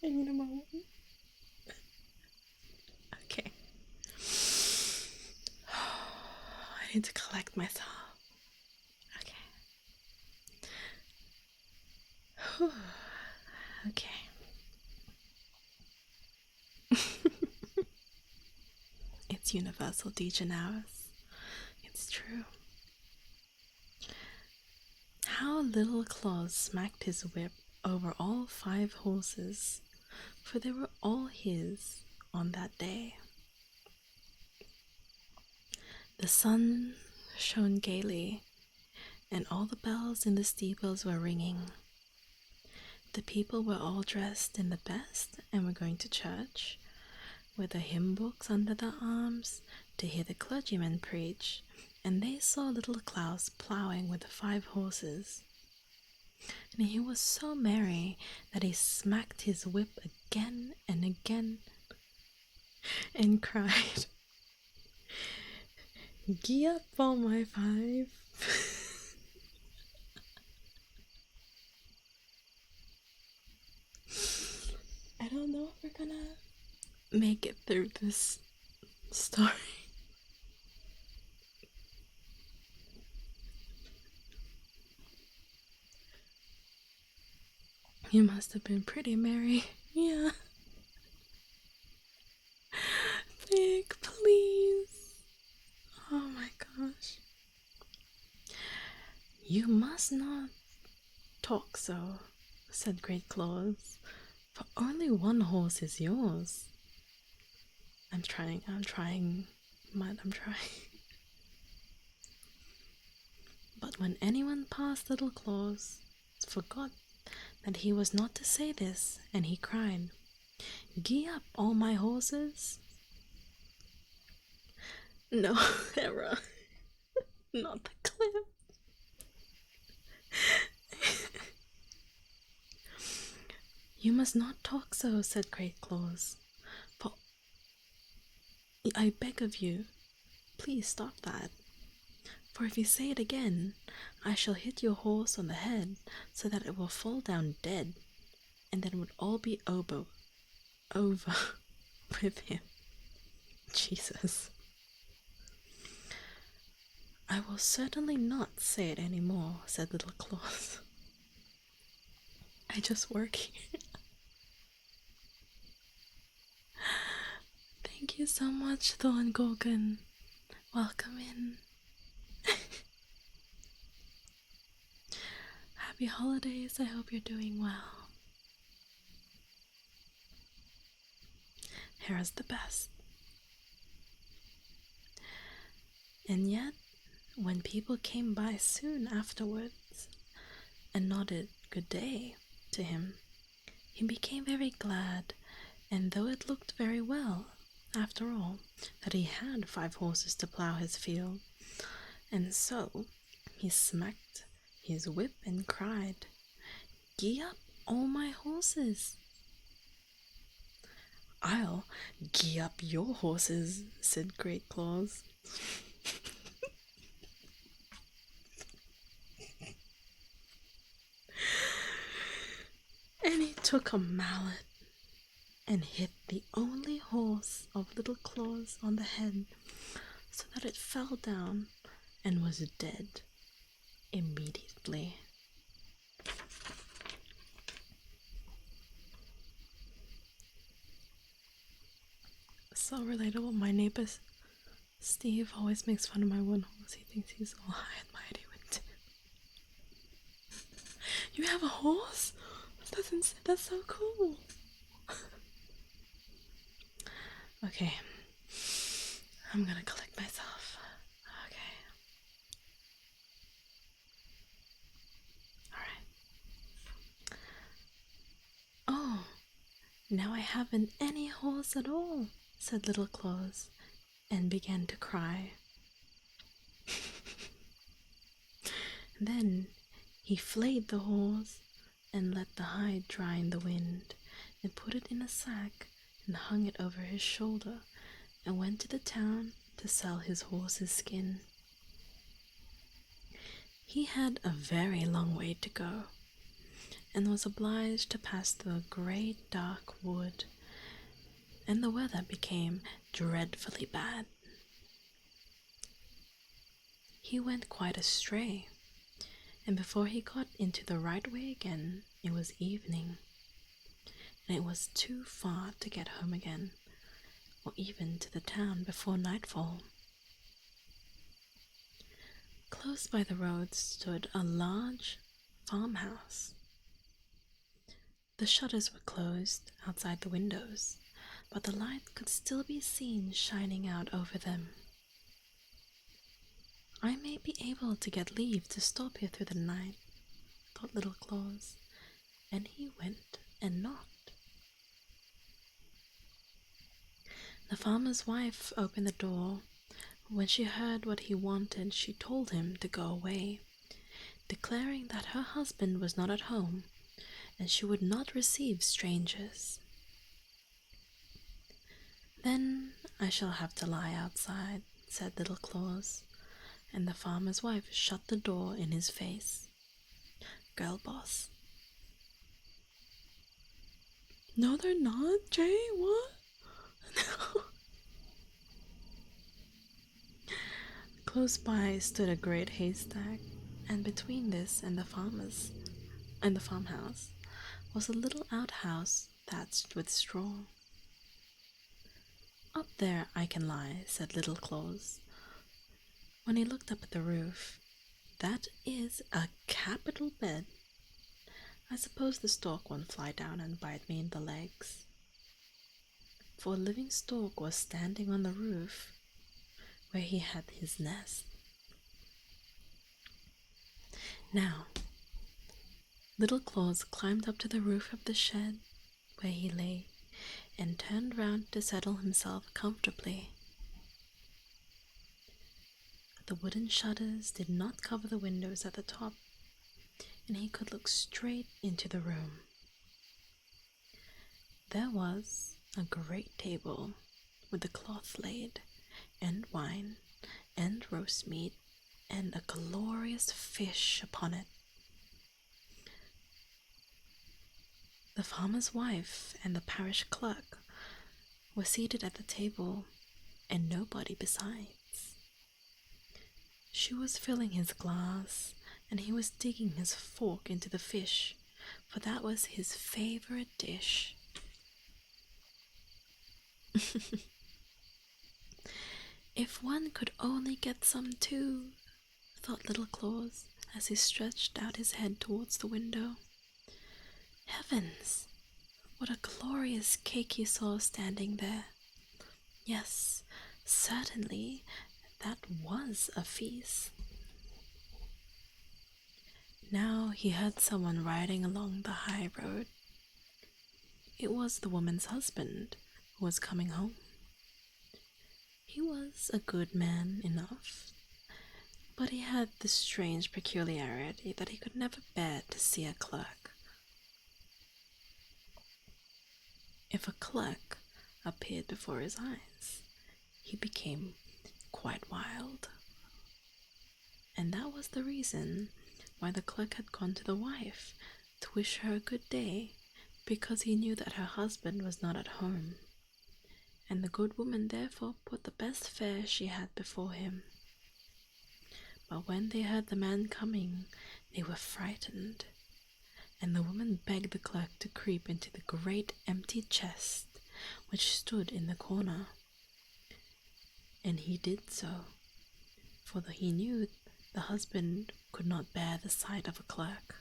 I need a moment. Okay. I need to collect myself. Okay. Okay. It's universal degeneracy. It's true. How Little Claus smacked his whip over all 5 horses, for they were all his on that day. The sun shone gaily, and all the bells in the steeples were ringing. The people were all dressed in the best and were going to church, with their hymn books under their arms, to hear the clergyman preach, and they saw Little Claus plowing with 5 horses. And he was so merry that he smacked his whip again and again and cried, "Gee up, all my 5." I don't know if we're gonna make it through this story. You must have been pretty merry. Yeah. Vic, please. Oh my gosh. You must not talk so, said Great Claus, for only one horse is yours. I'm trying. But when anyone passed Little Claus, forgot that he was not to say this, and he cried, "Gee up, all my horses." No, error. Not the clip. You must not talk so, said Great Claws. For I beg of you, please stop that. For if you say it again, I shall hit your horse on the head so that it will fall down dead, and then it would all be over with him. Jesus. I will certainly not say it any more, said Little Claus. I just work here. Thank you so much, Thorn Gorgon. Welcome in. Happy holidays. I hope you're doing well. Hera's the best. And yet, when people came by soon afterwards and nodded good day to him, he became very glad, and though it looked very well, after all, that he had 5 horses to plough his field, and so he smacked his whip and cried, "Gee up, all my horses!" "I'll gee up your horses," said Great Claws. And he took a mallet and hit the only horse of Little Claus on the head so that it fell down and was dead immediately. So relatable. My neighbor Steve always makes fun of my one horse. He thinks he's all high and mighty with 2. You have a horse? That's so cool. Okay, I'm gonna collect myself. Okay. Alright. Oh, now I haven't any horse at all, said Little Claus, and began to cry. Then he flayed the horse and let the hide dry in the wind, and put it in a sack and hung it over his shoulder, and went to the town to sell his horse's skin. He had a very long way to go, and was obliged to pass through a great dark wood, and the weather became dreadfully bad. He went quite astray, and before he got into the right way again, it was evening, and it was too far to get home again, or even to the town before nightfall. Close by the road stood a large farmhouse. The shutters were closed outside the windows, but the light could still be seen shining out over them. I may be able to get leave to stop here through the night, thought Little Claus, and he went and knocked. The farmer's wife opened the door. When she heard what he wanted, she told him to go away, declaring that her husband was not at home, and she would not receive strangers. "Then I shall have to lie outside," said Little Claus, and the farmer's wife shut the door in his face. Girl boss. No, they're not, Jay. What? No. Close by stood a great haystack, and between this and the farmhouse was a little outhouse thatched with straw. "Up there I can lie," said Little Claus. When he looked up at the roof, "That is a capital bed. I suppose the stork won't fly down and bite me in the legs." For a living stork was standing on the roof where he had his nest. Now, Little Claus climbed up to the roof of the shed where he lay and turned round to settle himself comfortably. The wooden shutters did not cover the windows at the top, and he could look straight into the room. There was a great table with a cloth laid, and wine, and roast meat, and a glorious fish upon it. The farmer's wife and the parish clerk were seated at the table, and nobody besides. She was filling his glass, and he was digging his fork into the fish, for that was his favorite dish. If one could only get some too, thought Little Claus as he stretched out his head towards the window. Heavens! What a glorious cake he saw standing there. Yes, certainly, that was a feast. Now he heard someone riding along the high road. It was the woman's husband who was coming home. He was a good man enough, but he had the strange peculiarity that he could never bear to see a clerk. If a clerk appeared before his eyes, he became quite wild. And that was the reason why the clerk had gone to the wife to wish her a good day, because he knew that her husband was not at home, and the good woman therefore put the best fare she had before him. But when they heard the man coming, they were frightened, and the woman begged the clerk to creep into the great empty chest which stood in the corner. And he did so, for he knew the husband could not bear the sight of a clerk.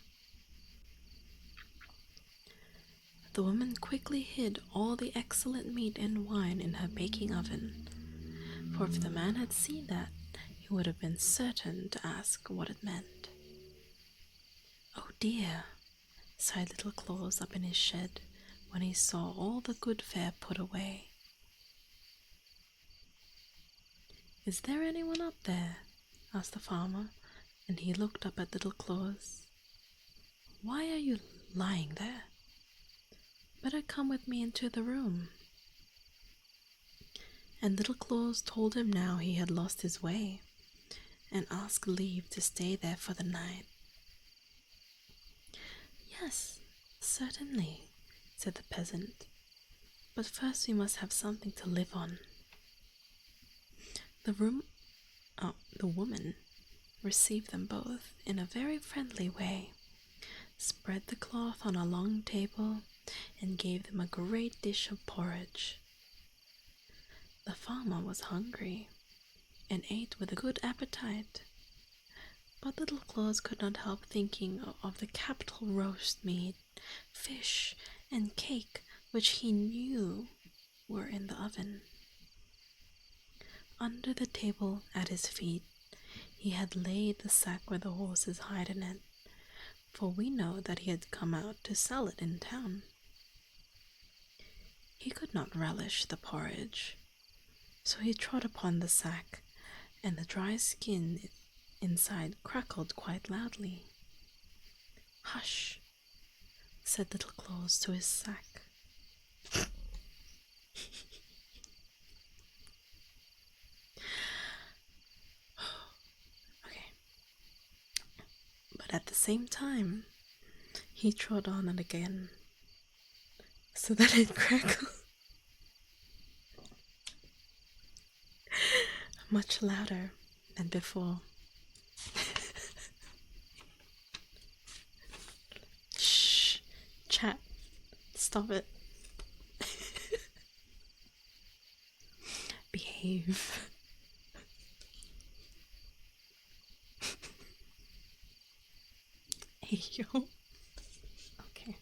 The woman quickly hid all the excellent meat and wine in her baking oven, for if the man had seen that, he would have been certain to ask what it meant. Oh dear, sighed Little Claus up in his shed when he saw all the good fare put away. Is there anyone up there? Asked the farmer, and he looked up at Little Claus. Why are you lying there? Better come with me into the room. And Little Claus told him now he had lost his way, and asked leave to stay there for the night. Yes, certainly, said the peasant, but first we must have something to live on. The woman received them both in a very friendly way, spread the cloth on a long table, and gave them a great dish of porridge. The farmer was hungry, and ate with a good appetite, but Little Claus could not help thinking of the capital roast meat, fish, and cake which he knew were in the oven. Under the table at his feet, he had laid the sack with the horses hide in it, for we know that he had come out to sell it in town. He could not relish the porridge, so he trod upon the sack, and the dry skin inside crackled quite loudly. Hush, said Little Claus to his sack. Okay. But at the same time, he trod on it again, so that it crackled much louder than before. Shh, chat, stop it. Behave. Hey, yo. Okay.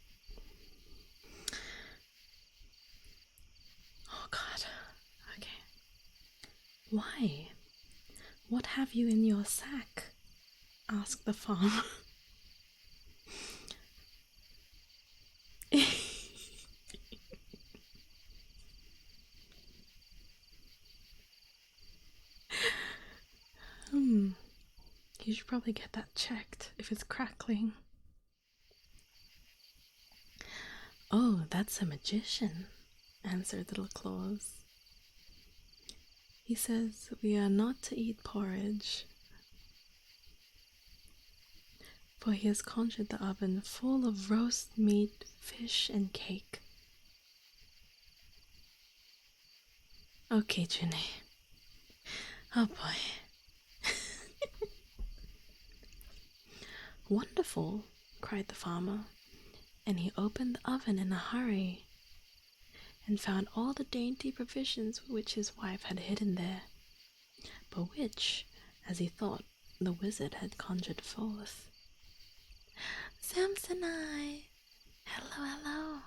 Oh, God. Okay. Why? What have you in your sack? Asked the farmer. You should probably get that checked if it's crackling. "Oh, that's a magician," answered Little Claus. "He says we are not to eat porridge, for he has conjured the oven full of roast meat, fish, and cake." "Okay, Junie. Oh boy." "Wonderful!" cried the farmer, and he opened the oven in a hurry and found all the dainty provisions which his wife had hidden there, but which, as he thought, the wizard had conjured forth. "Samsonite! Hello, hello!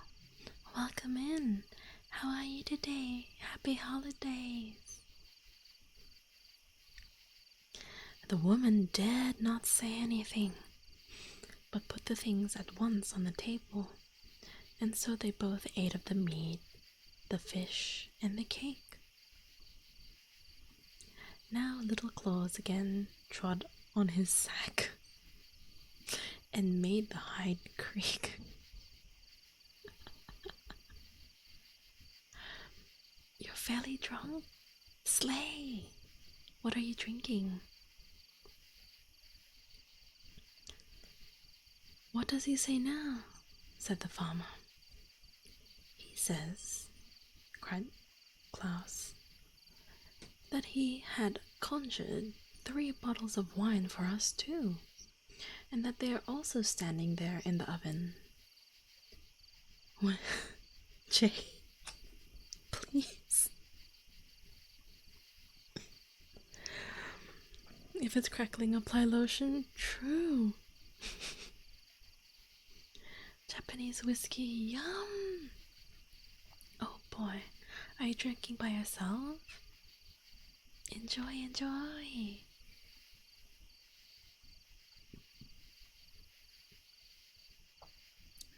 Welcome in! How are you today? Happy holidays!" The woman dared not say anything, but put the things at once on the table, and so they both ate of the meat, the fish, and the cake. Now Little Claus again trod on his sack and made the hide creak. "You're fairly drunk? Slay! What are you drinking?" "What does he say now?" said the farmer. "He says," cried Klaus, "that he had conjured 3 bottles of wine for us too, and that they are also standing there in the oven." "What? Jay, please. If it's crackling, apply lotion. True." "Japanese whiskey, yum!" "Oh boy, are you drinking by yourself? Enjoy, enjoy."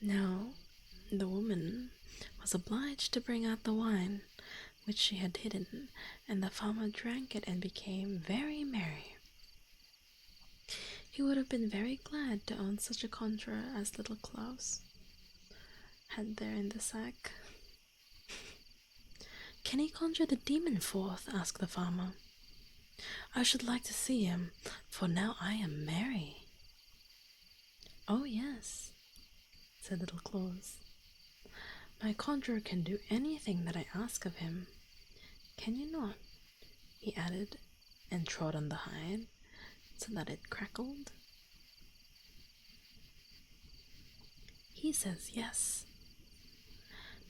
Now, the woman was obliged to bring out the wine which she had hidden, and the farmer drank it and became very merry. He would have been very glad to own such a conjurer as Little Klaus had there in the sack. "Can he conjure the demon forth?" asked the farmer. "I should like to see him, for now I am merry." "Oh yes," said Little Claus. "My conjurer can do anything that I ask of him. Can you not?" he added, and trod on the hide so that it crackled. "He says yes,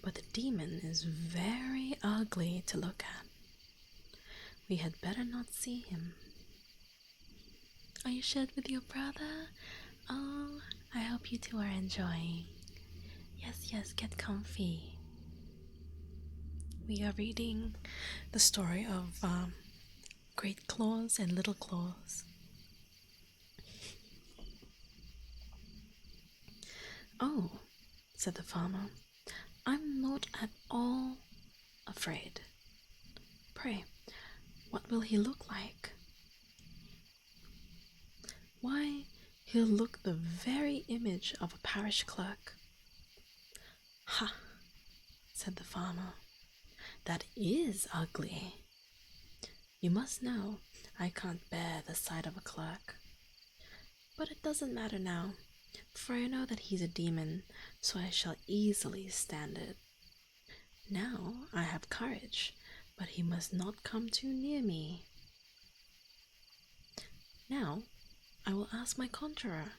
but the demon is very ugly to look at. We had better not see him." "Are you shared with your brother? Oh, I hope you two are enjoying. Yes, yes, get comfy." We are reading the story of Great Claus and Little Claus. "Oh," said the farmer, "I'm not at all afraid. Pray, what will he look like?" "Why, he'll look the very image of a parish clerk." "Ha!" said the farmer, "that is ugly. You must know I can't bear the sight of a clerk. But it doesn't matter now, for I know that he's a demon, so I shall easily stand it. Now I have courage, but he must not come too near me. Now I will ask my conjurer,"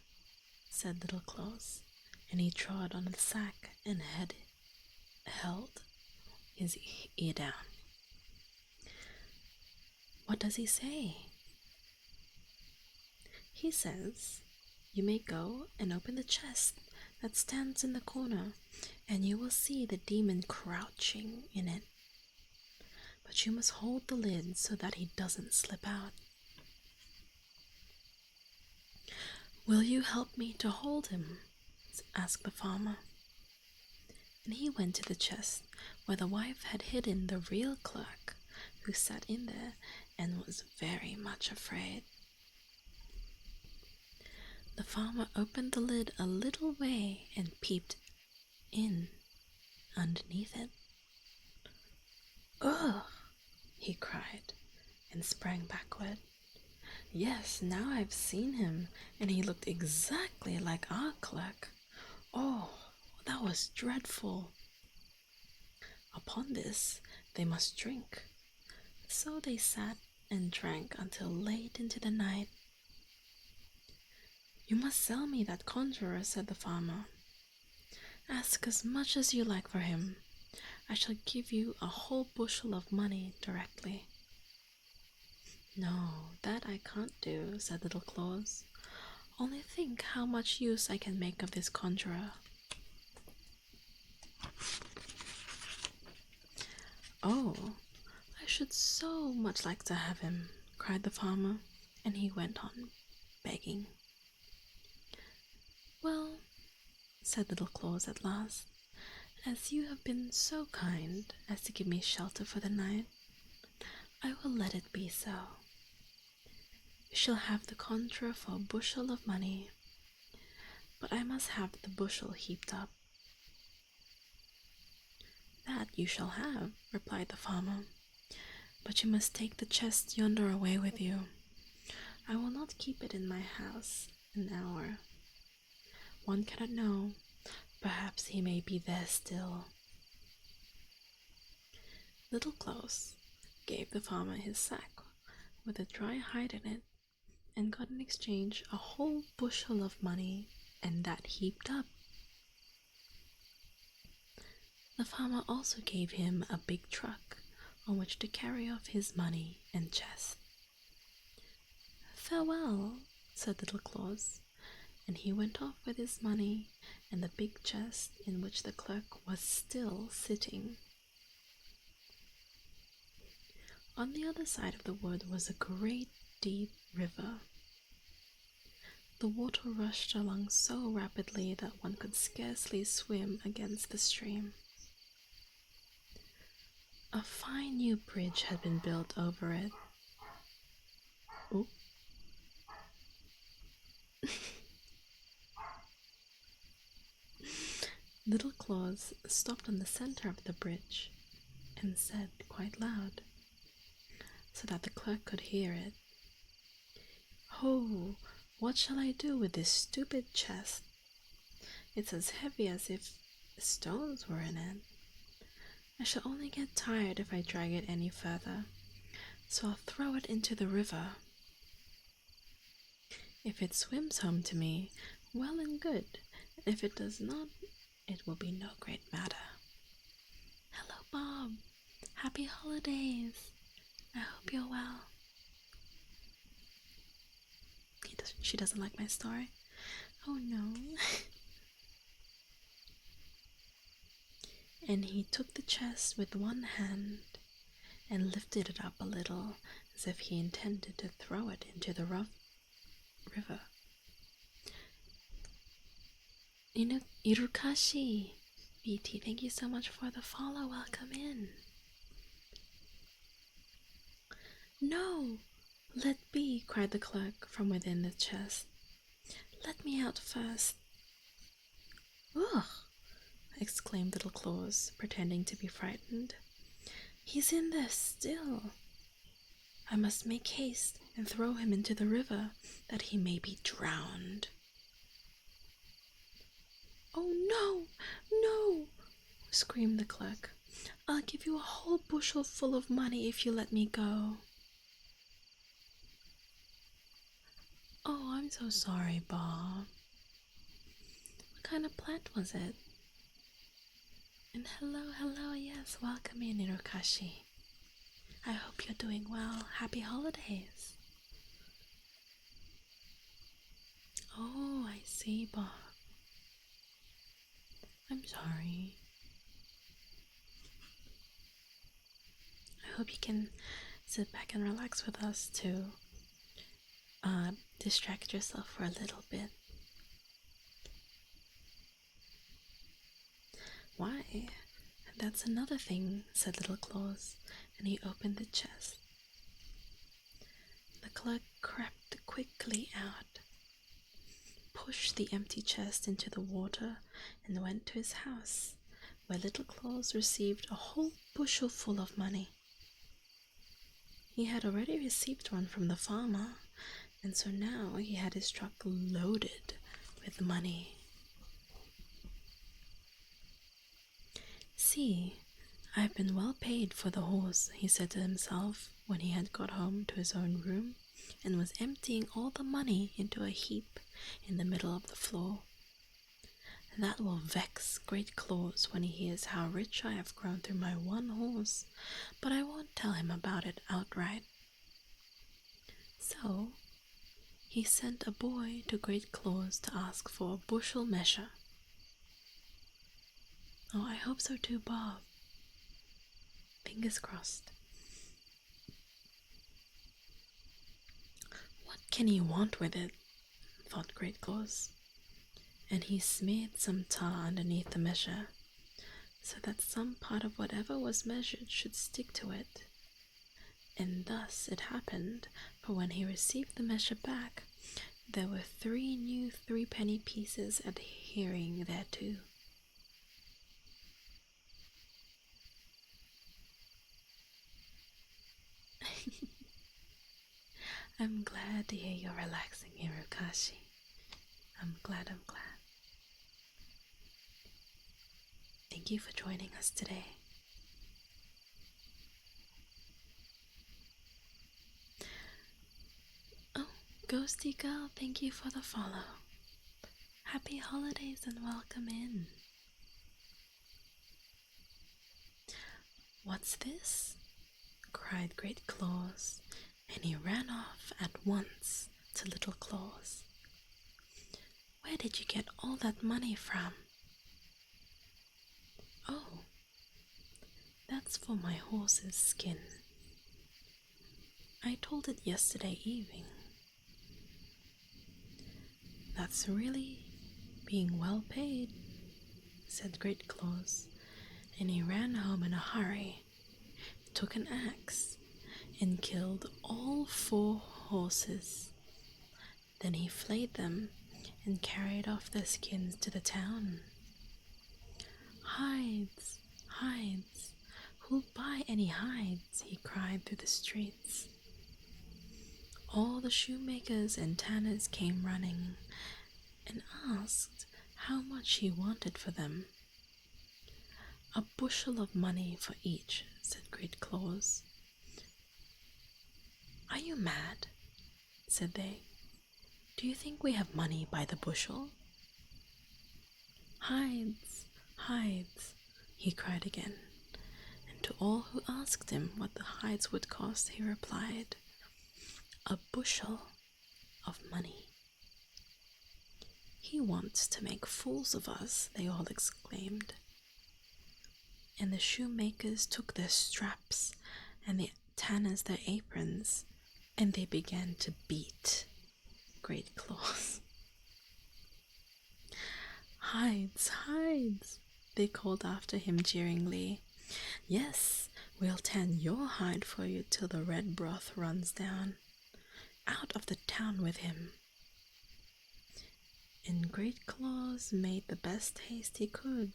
said Little Claus, and he trod on the sack and held his ear down. "What does he say?" "He says, you may go and open the chest that stands in the corner, and you will see the demon crouching in it. But you must hold the lid so that he doesn't slip out." "Will you help me to hold him?" asked the farmer. And he went to the chest where the wife had hidden the real clerk, who sat in there and was very much afraid. The farmer opened the lid a little way and peeped in, underneath it. Ugh! He cried and sprang backward. Yes, now I've seen him, and he looked exactly like our clerk. Oh, that was dreadful. Upon this, they must drink. So they sat and drank until late into the night. You must sell me that conjurer, said the farmer. Ask as much as you like for him. I shall give you a whole bushel of money directly. No, that I can't do, said Little Claus. Only think how much use I can make of this conjurer. Oh, I should so much like to have him, cried the farmer, and he went on begging. Well, said Little Claus at last, as you have been so kind as to give me shelter for the night, I will let it be so. You shall have the conjurer for a bushel of money, but I must have the bushel heaped up. That you shall have, replied the farmer, but you must take the chest yonder away with you. I will not keep it in my house an hour. One cannot know, perhaps he may be there still. Little Claus gave the farmer his sack with a dry hide in it, and got in exchange a whole bushel of money, and that heaped up. The farmer also gave him a big truck on which to carry off his money and chest. Farewell, said Little Claus, and he went off with his money and the big chest in which the clerk was still sitting. On the other side of the wood was a great deep river. The water rushed along so rapidly that one could scarcely swim against the stream. A fine new bridge had been built over it. Oh. Little Claus stopped on the center of the bridge and said quite loud, so that the clerk could hear it, "Ho, what shall I do with this stupid chest? It's as heavy as if stones were in it. I shall only get tired if I drag it any further, so I'll throw it into the river. If it swims home to me, well and good, and if it does not, it will be no great matter." Hello, Bob. Happy holidays. I hope you're well. She doesn't like my story. Oh no. And he took the chest with one hand and lifted it up a little, as if he intended to throw it into the river. Irukashi, BT, thank you so much for the follow. Welcome in. No, let be, cried the clerk from within the chest. Let me out first. Ugh! Exclaimed Little Claus, pretending to be frightened. He's in there still. I must make haste and throw him into the river, that he may be drowned. Oh no, no, screamed the clerk. I'll give you a whole bushel full of money if you let me go. Oh, I'm so sorry, Bob. What kind of plant was it? And hello, yes, welcome in, Hirokashi. I hope you're doing well. Happy holidays. Oh, I see, Bob. I'm sorry. I hope you can sit back and relax with us to distract yourself for a little bit. Why? That's another thing, said Little Claus, and he opened the chest. The clerk crept quickly out, pushed the empty chest into the water, and went to his house, where Little Claus received a whole bushel full of money. He had already received one from the farmer, and so now he had his truck loaded with money. "See, I've been well paid for the horse," he said to himself when he had got home to his own room and was emptying all the money into a heap in the middle of the floor. "That will vex Great Claus when he hears how rich I have grown through my one horse, but I won't tell him about it outright." So he sent a boy to Great Claus to ask for a bushel measure. Oh, I hope so too, Bob. Fingers crossed. "What can he want with it?" thought Great Claus, and he smeared some tar underneath the measure so that some part of whatever was measured should stick to it. And thus it happened, for when he received the measure back, there were 3 new 3-penny pieces adhering thereto. I'm glad to hear you're relaxing, Hirokashi. I'm glad. Thank you for joining us today. Oh, Ghosty Girl, thank you for the follow. Happy holidays and welcome in. "What's this?" cried Great Claus, and he ran off at once to Little Claus. "Where did you get all that money from?" "Oh, that's for my horse's skin. I told it yesterday evening." "That's really being well paid," said Great Claus, and he ran home in a hurry, took an axe, and killed all 4 horses. Then he flayed them and carried off their skins to the town. "Hides, hides! Who'll buy any hides?" he cried through the streets. All the shoemakers and tanners came running and asked how much he wanted for them. "A bushel of money for each," said Great Claus. "Are you mad?" said they. "Do you think we have money by the bushel?" "Hides, hides!" he cried again, and to all who asked him what the hides would cost, he replied, "A bushel of money." "He wants to make fools of us," they all exclaimed. And the shoemakers took their straps and the tanners their aprons, and they began to beat Great Claus. "Hides, hides!" they called after him jeeringly. "Yes, we'll tan your hide for you till the red broth runs down. Out of the town with him." And Great Claus made the best haste he could,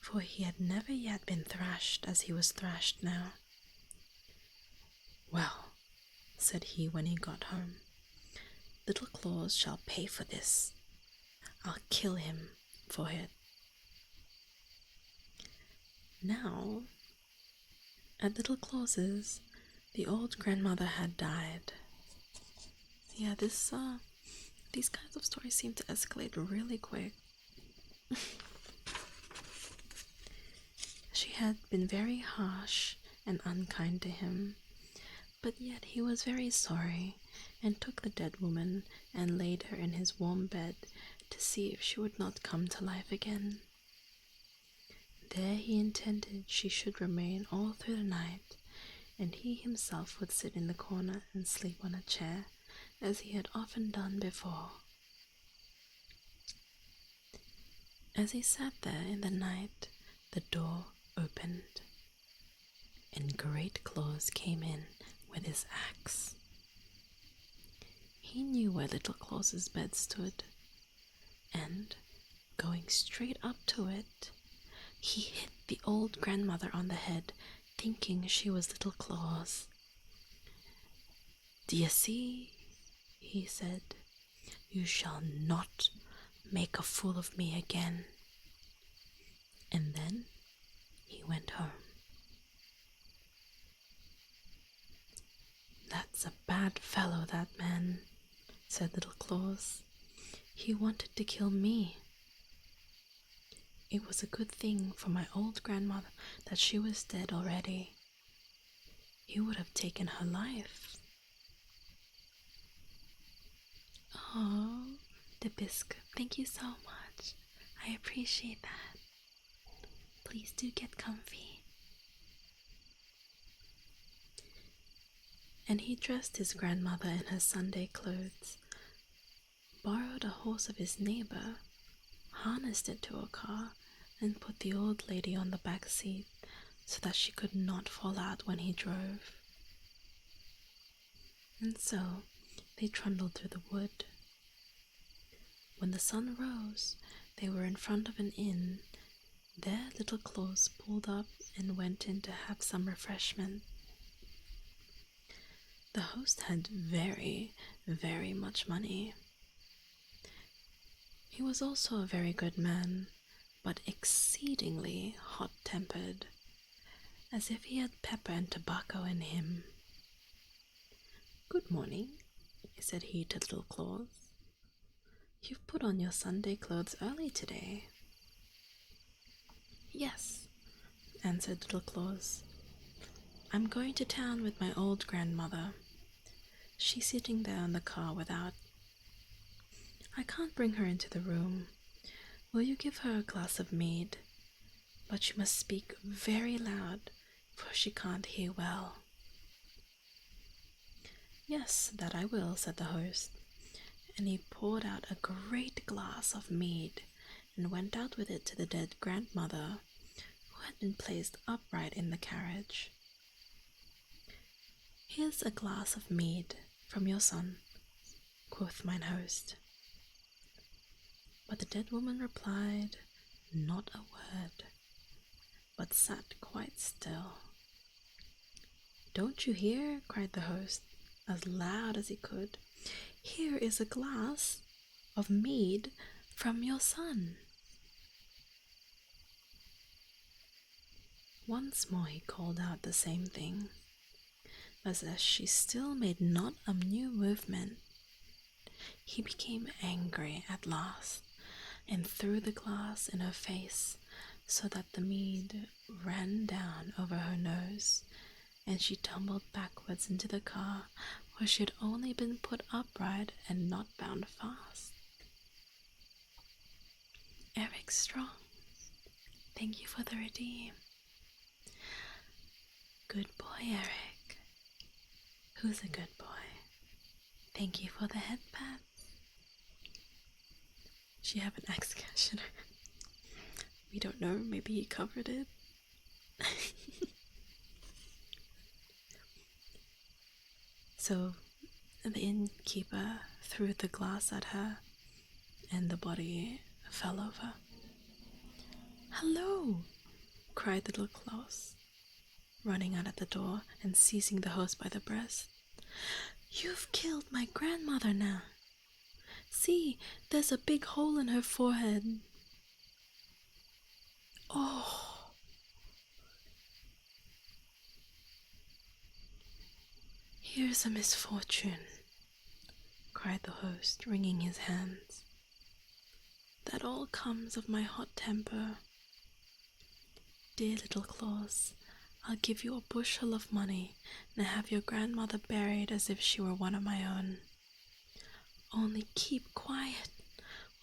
for he had never yet been thrashed as he was thrashed now. "Well," said he when he got home, "Little Claus shall pay for this. I'll kill him for it." Now, at Little Claus's, the old grandmother had died. Yeah, these kinds of stories seem to escalate really quick. She had been very harsh and unkind to him, but yet he was very sorry and took the dead woman and laid her in his warm bed to see if she would not come to life again. There he intended she should remain all through the night, and he himself would sit in the corner and sleep on a chair, as he had often done before. As he sat there in the night, the door opened, and Great Claus came in with his axe. He knew where Little Claus's bed stood, and, going straight up to it, he hit the old grandmother on the head, thinking she was Little Claus. "Do you see?" he said. "You shall not make a fool of me again." And then he went home. "That's a bad fellow, that man," said Little Claus. "He wanted to kill me. It was a good thing for my old grandmother that she was dead already. He would have taken her life." Oh, the biscuit. Thank you so much. I appreciate that. Please do get comfy. And he dressed his grandmother in her Sunday clothes, borrowed a horse of his neighbor, harnessed it to a car, and put the old lady on the back seat so that she could not fall out when he drove. And so they trundled through the wood. When the sun rose, they were in front of an inn. There Little Claus pulled up and went in to have some refreshment. The host had very, very much money. He was also a very good man, but exceedingly hot-tempered, as if he had pepper and tobacco in him. "Good morning," said he to Little Claus. "You've put on your Sunday clothes early today." "Yes," answered Little Claus. "I'm going to town with my old grandmother. She's sitting there in the car without. I can't bring her into the room. Will you give her a glass of mead? But you must speak very loud, for she can't hear well." "Yes, that I will," said the host, and he poured out a great glass of mead and went out with it to the dead grandmother, who had been placed upright in the carriage. "Here's a glass of mead from your son," quoth mine host. But the dead woman replied not a word, but sat quite still. "Don't you hear?" cried the host, as loud as he could. "Here is a glass of mead from your son." Once more he called out the same thing, but as she still made not a new movement, he became angry at last and threw the glass in her face so that the mead ran down over her nose, and she tumbled backwards into the car where she had only been put upright and not bound fast. Eric Strong, thank you for the redeem. Good boy, Eric. Who's a good boy? Thank you for the headband. She have an executioner. We don't know, maybe he covered it. So the innkeeper threw the glass at her and the body fell over. "Hello!" cried Little Claus, running out at the door and seizing the host by the breast. "You've killed my grandmother now. See, there's a big hole in her forehead." "Oh!" "Here's a misfortune," cried the host, wringing his hands. "That all comes of my hot temper. Dear Little Claus, I'll give you a bushel of money and have your grandmother buried as if she were one of my own. Only keep quiet,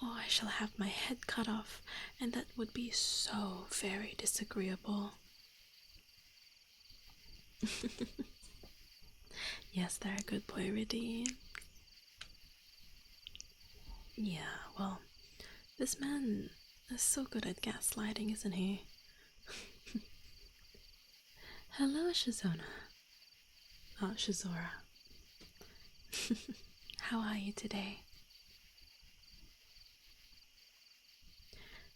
or I shall have my head cut off, and that would be so very disagreeable." Yes, they're a good boy, Redeem. Yeah, well, this man is so good at gaslighting, isn't he? Hello, Shizona. Oh, Shizora. How are you today?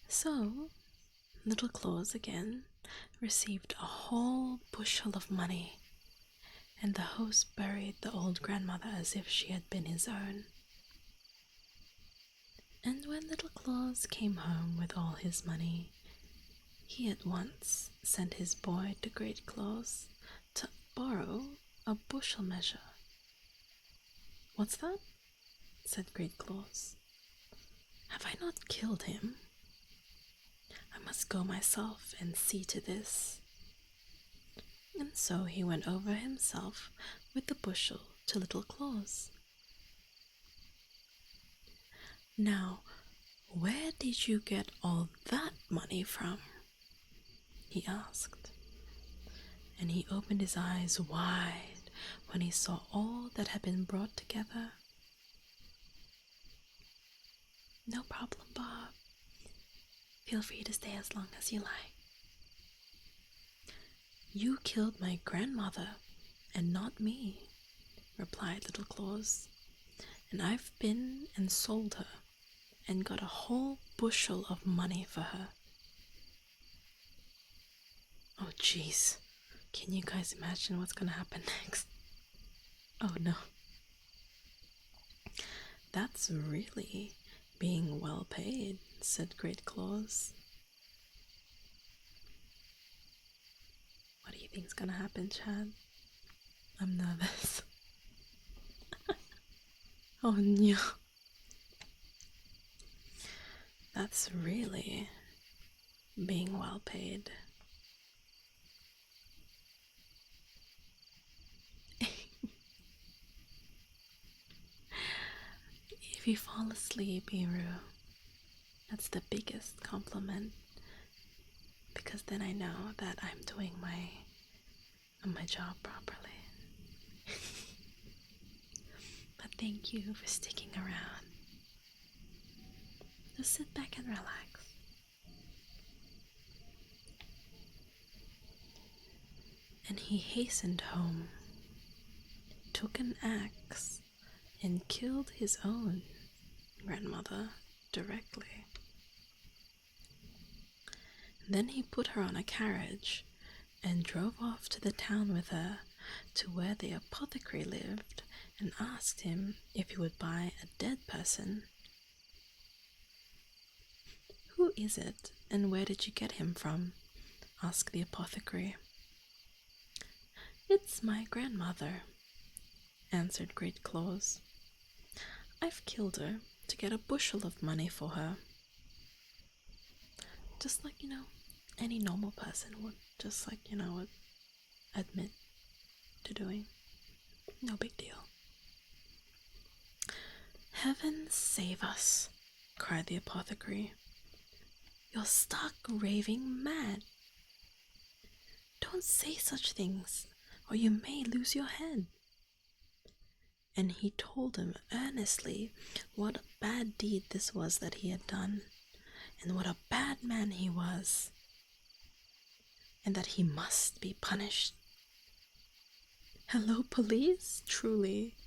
So, Little Claus again received a whole bushel of money, and the host buried the old grandmother as if she had been his own. And when Little Claus came home with all his money, he at once sent his boy to Great Claus to borrow a bushel measure. "What's that?" said Great Claus. "Have I not killed him? I must go myself and see to this." And so he went over himself with the bushel to Little Claus. "Now, where did you get all that money from?" he asked. And he opened his eyes wide when he saw all that had been brought together. "No problem, Bob. Feel free to stay as long as you like." "You killed my grandmother, and not me," replied Little Claus. "And I've been and sold her, and got a whole bushel of money for her." Oh jeez, can you guys imagine what's gonna happen next? Oh no. "That's really being well paid," said Great Claus. What do you think's gonna happen, Chad? I'm nervous. Oh no. "That's really being well paid." If you fall asleep, Iru, that's the biggest compliment, because then I know that I'm doing my job properly. But thank you for sticking around. Just sit back and relax. And he hastened home, took an axe, and killed his own grandmother directly. Then he put her on a carriage and drove off to the town with her to where the apothecary lived, and asked him if he would buy a dead person. "Who is it, and where did you get him from?" asked the apothecary. "It's my grandmother," answered Great Claus. "I've killed her to get a bushel of money for her. Just like, any normal person would, just like, would admit to doing. No big deal." "Heaven save us," cried the apothecary. "You're stark raving mad. Don't say such things, or you may lose your head." And he told him earnestly what a bad deed this was that he had done, and what a bad man he was, and that he must be punished. "Hello, police, truly."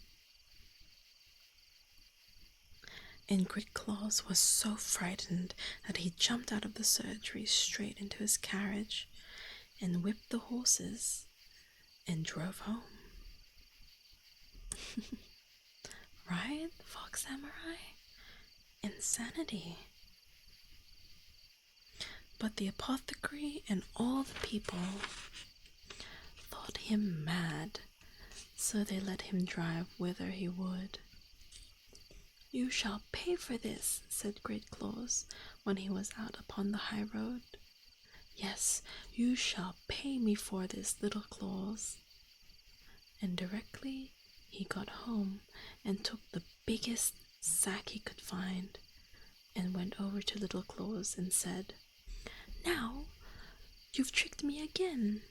And Great Claus was so frightened that he jumped out of the surgery straight into his carriage and whipped the horses and drove home. Right, Fox Samurai? Insanity. But the apothecary and all the people thought him mad, so they let him drive whither he would. "You shall pay for this," said Great Claus when he was out upon the high road. "Yes, you shall pay me for this, Little Claus." And directly he got home and took the biggest sack he could find and went over to Little Claus and said, "Now you've tricked me again.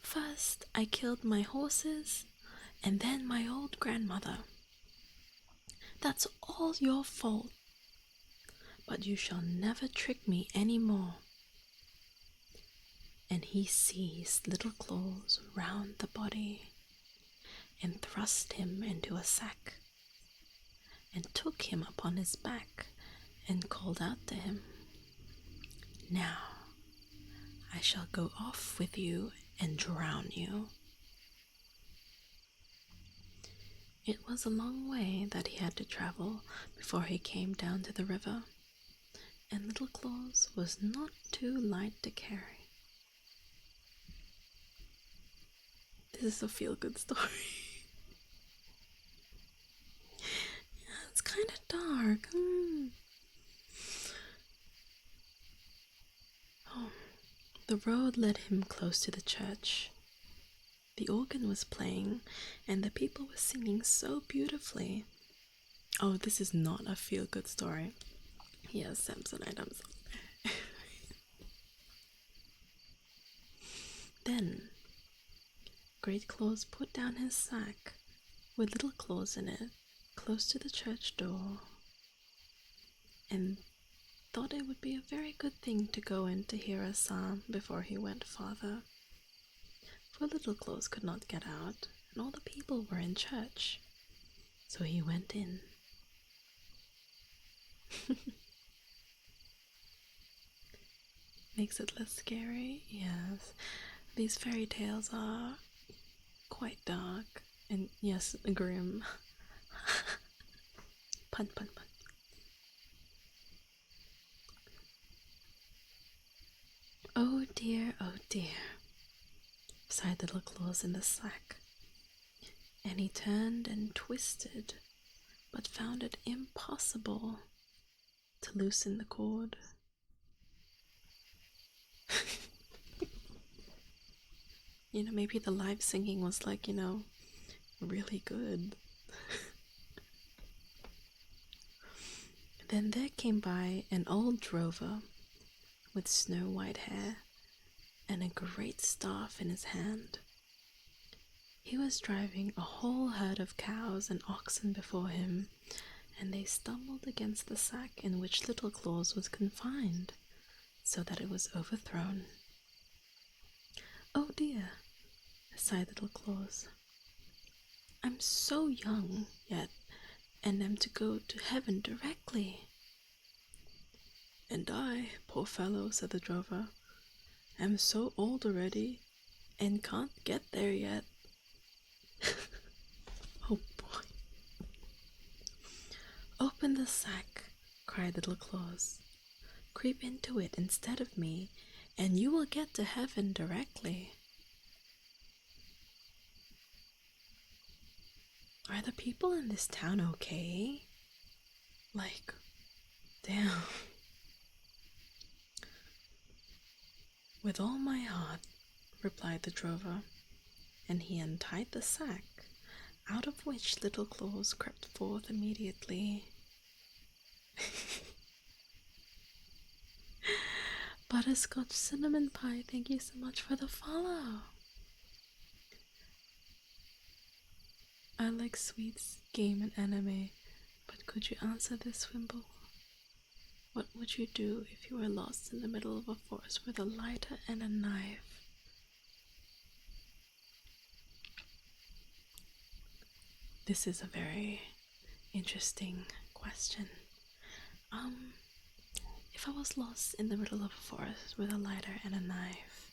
First I killed my horses, and then my old grandmother. That's all your fault. But you shall never trick me any more." And he seized Little Claus round the body and thrust him into a sack and took him upon his back and called out to him, Now, I shall go off with you and drown you." It was a long way that he had to travel before he came down to the river, and Little Claus was not too light to carry. This is a feel-good story. Yeah, it's kind of dark. Oh, the road led him close to the church. The organ was playing, and the people were singing so beautifully. Oh, this is not a feel-good story. Yes, Samsonite, I'm sorry. Then, Great Claus put down his sack with Little Claus in it close to the church door, and thought it would be a very good thing to go in to hear a psalm before he went farther. For Little Claus could not get out, and all the people were in church. So he went in. Makes it less scary? Yes. These fairy tales are quite dark and, yes, grim. Pun, pun, pun. Oh dear, sighed Little Claus in the sack. And he turned and twisted, but found it impossible to loosen the cord. Maybe the live singing was like, really good. Then there came by an old drover with snow-white hair and a great staff in his hand. He was driving a whole herd of cows and oxen before him, and they stumbled against the sack in which Little Claus was confined, so that it was overthrown. "Oh dear," sighed Little Claus. "I'm so young yet, and am to go to heaven directly." "And I, poor fellow," said the drover, "am so old already, and can't get there yet." Oh boy. "Open the sack," cried Little Claus. "Creep into it instead of me, and you will get to heaven directly." Are the people in this town okay? Like, damn. "With all my heart," replied the drover, and he untied the sack, out of which Little Claus crept forth immediately. Butterscotch cinnamon pie, thank you so much for the follow. I like sweets, game, and anime, but could you answer this, Wimble? What would you do if you were lost in the middle of a forest with a lighter and a knife? This is a very interesting question. If I was lost in the middle of a forest with a lighter and a knife,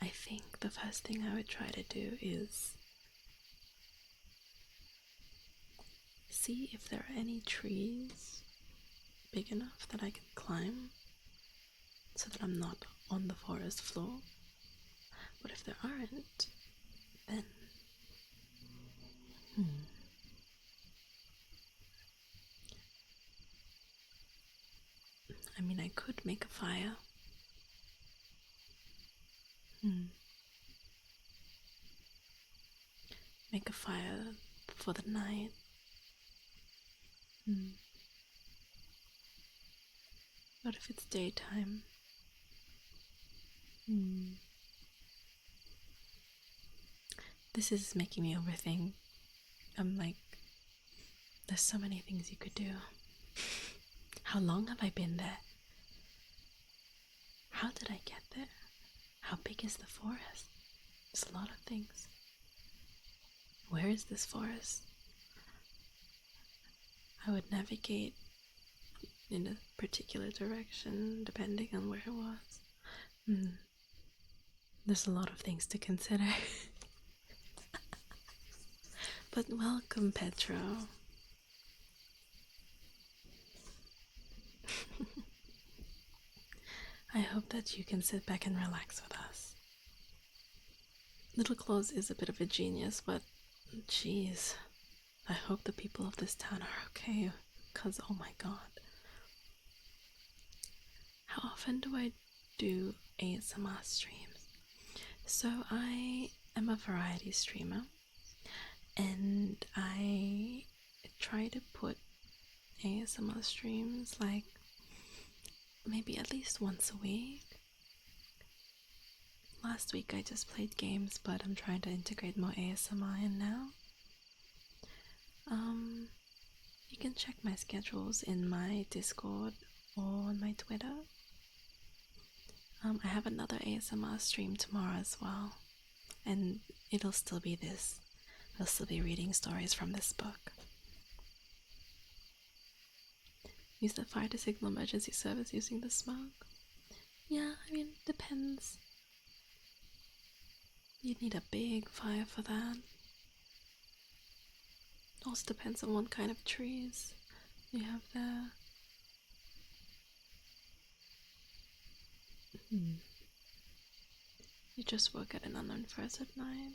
I think the first thing I would try to do is see if there are any trees big enough that I can climb so that I'm not on the forest floor. But if there aren't, then I could make a fire. Make a fire for the night. What if it's daytime? This is making me overthink. I'm like, there's so many things you could do. How long have I been there? How did I get there? How big is the forest? There's a lot of things. Where is this forest? I would navigate in a particular direction, depending on where it was. There's a lot of things to consider. But welcome, Petro. I hope that you can sit back and relax with us. Little Claus is a bit of a genius, but jeez, I hope the people of this town are okay, because oh my god. How often do I do ASMR streams? So I am a variety streamer, and I try to put ASMR streams like maybe at least once a week. Last week I just played games, but I'm trying to integrate more ASMR in now. You can check my schedules in my Discord or on my Twitter. I have another ASMR stream tomorrow as well, and it'll still be this. I'll still be reading stories from this book. Use the fire to signal emergency service using the smoke? Yeah, I mean, depends. You'd need a big fire for that. Also depends on what kind of trees you have there. You just work at an unknown forest at night.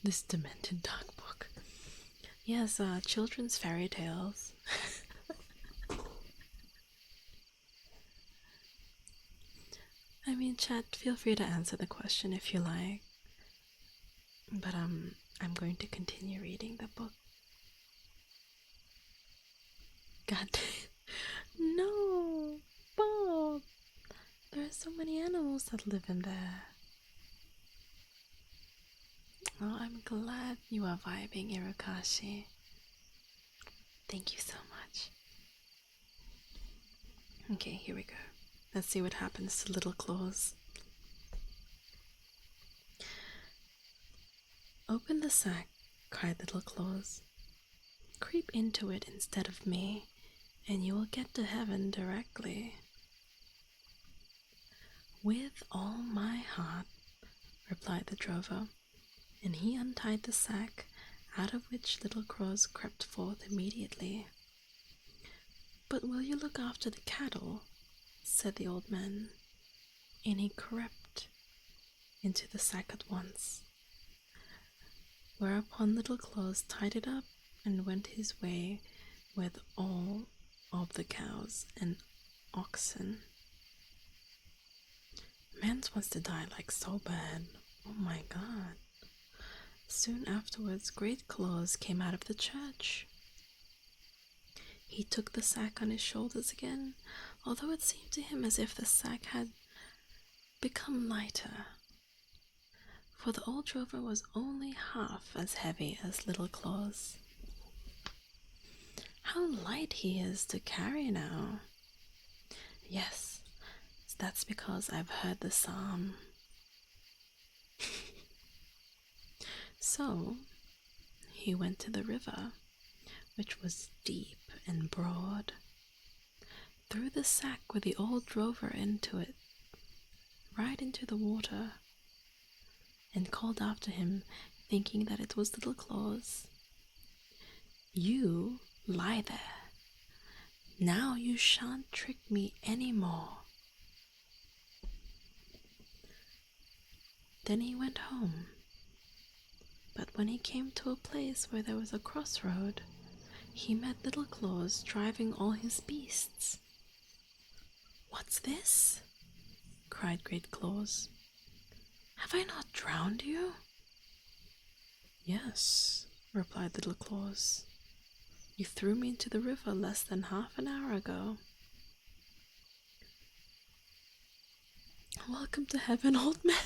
This demented dark book. Yes, children's fairy tales. I mean, chat, feel free to answer the question if you like. But I'm going to continue reading the book. God damn. No! Bob! There are so many animals that live in there. Oh, I'm glad you are vibing, Irokashi. Thank you so much. Okay, here we go. Let's see what happens to Little Claus. Open the sack, cried Little Claus. Creep into it instead of me, and you will get to heaven directly. With all my heart, replied the drover, and he untied the sack, out of which Little Claus crept forth immediately. But will you look after the cattle? Said the old man, and he crept into the sack at once. Whereupon Little Claus tied it up and went his way with all of the cows and oxen. Mans wants to die like so bad. Oh my god. Soon afterwards, Great Claus came out of the church. He took the sack on his shoulders again, although it seemed to him as if the sack had become lighter. For the old drover was only half as heavy as Little Claus. How light he is to carry now. Yes, that's because I've heard the psalm. So, he went to the river, which was deep and broad, threw the sack with the old drover into it, right into the water, and called after him, thinking that it was Little Claus. You lie there. Now you shan't trick me any more. Then he went home. But when he came to a place where there was a crossroad, he met Little Claus driving all his beasts. What's this? Cried Great Claus. Have I not drowned you? Yes, replied Little Claus. You threw me into the river less than half an hour ago. Welcome to heaven, old man.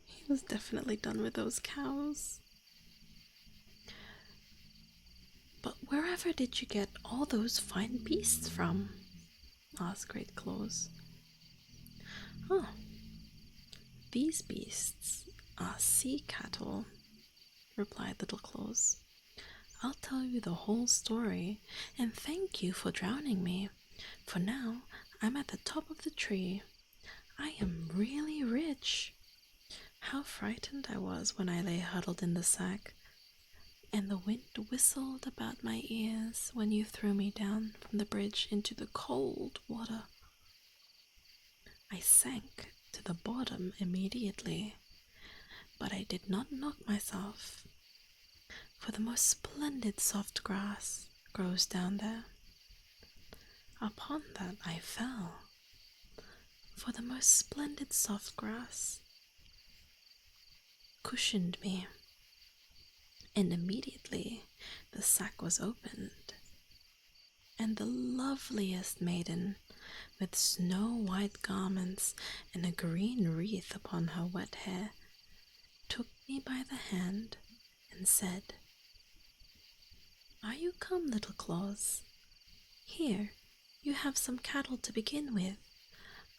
He was definitely done with those cows. But wherever did you get all those fine beasts from? Asked Great Claus. Oh, these beasts Sea cattle, replied Little Claus. I'll tell you the whole story, and thank you for drowning me, for now I'm at the top of the tree. I am really rich. How frightened I was when I lay huddled in the sack, and the wind whistled about my ears when you threw me down from the bridge into the cold water. I sank to the bottom immediately, but I did not knock myself, for the most splendid soft grass grows down there. Upon that I fell, for the most splendid soft grass cushioned me, and immediately the sack was opened, and the loveliest maiden, with snow-white garments and a green wreath upon her wet hair, took me by the hand and said, "Are you come, Little Claus? Here, you have some cattle to begin with.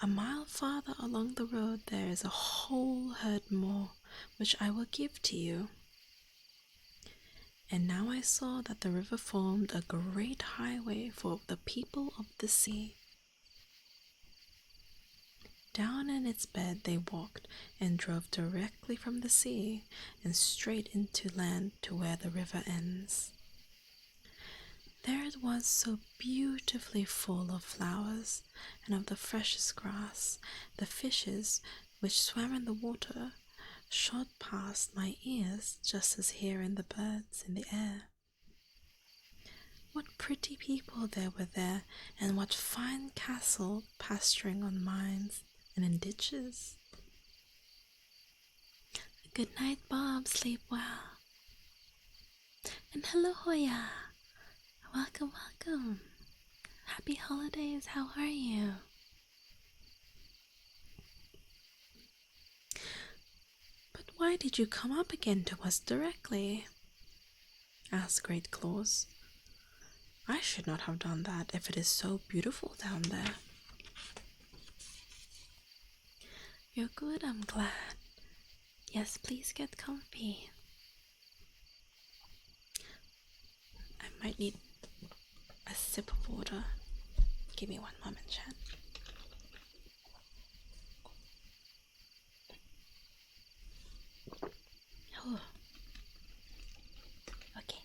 A mile farther along the road there is a whole herd more, which I will give to you." And now I saw that the river formed a great highway for the people of the sea. Down in its bed they walked and drove directly from the sea and straight into land to where the river ends. There it was so beautifully full of flowers and of the freshest grass. The fishes which swam in the water shot past my ears just as hearing the birds in the air. What pretty people there were there, and what fine cattle pasturing on mines and in ditches. Good night, Bob. Sleep well. And hello, Hoya. Welcome, welcome. Happy holidays. How are you? But why did you come up again to us directly? Asked Great Claus. I should not have done that if it is so beautiful down there. You're good, I'm glad. Yes, please get comfy. I might need a sip of water. Give me one moment, Chan. Oh. Okay.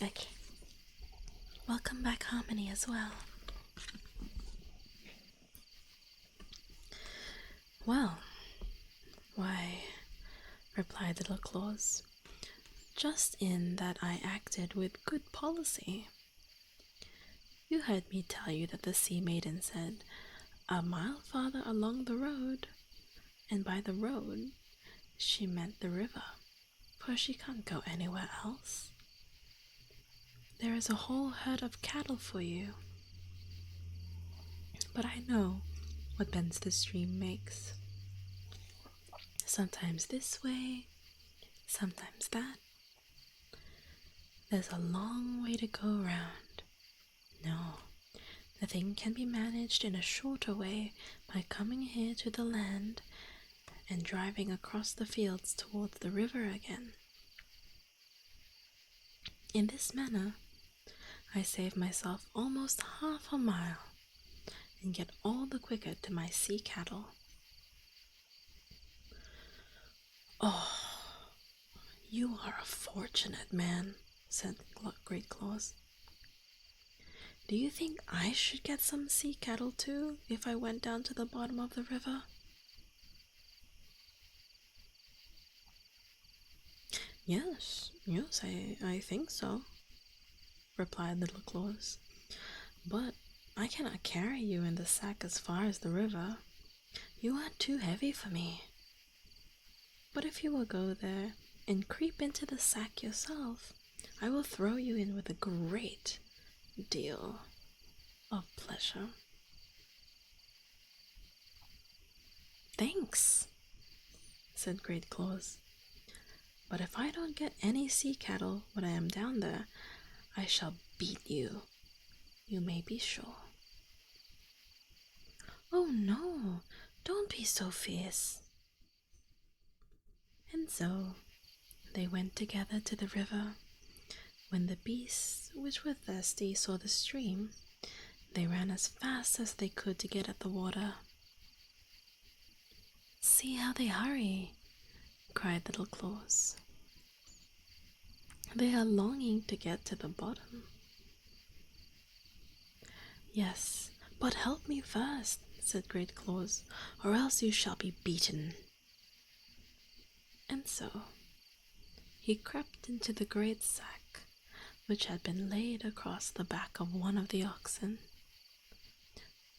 Okay. Welcome back, Harmony, as well. Well, why, replied Little Claus, just in that I acted with good policy. You heard me tell you that the sea maiden said, "A mile farther along the road," and by the road she meant the river, for she can't go anywhere else. There is a whole herd of cattle for you. But I know what bends the stream makes. Sometimes this way, sometimes that. There's a long way to go round. No, the thing can be managed in a shorter way by coming here to the land and driving across the fields towards the river again. In this manner, I save myself almost half a mile and get all the quicker to my sea cattle. Oh, you are a fortunate man, said Great Claus. Do you think I should get some sea cattle too if I went down to the bottom of the river? Yes, I think so, replied Little Claus. But I cannot carry you in the sack as far as the river. You are too heavy for me. But if you will go there and creep into the sack yourself, I will throw you in with a great deal of pleasure. Thanks, said Great Claus. But if I don't get any sea cattle when I am down there, I shall beat you, you may be sure. Oh no, don't be so fierce. And so they went together to the river. When the beasts, which were thirsty, saw the stream, they ran as fast as they could to get at the water. See how they hurry, cried Little Claus. They are longing to get to the bottom. Yes, but help me first, said Great Claus, or else you shall be beaten. And so he crept into the great sack, which had been laid across the back of one of the oxen.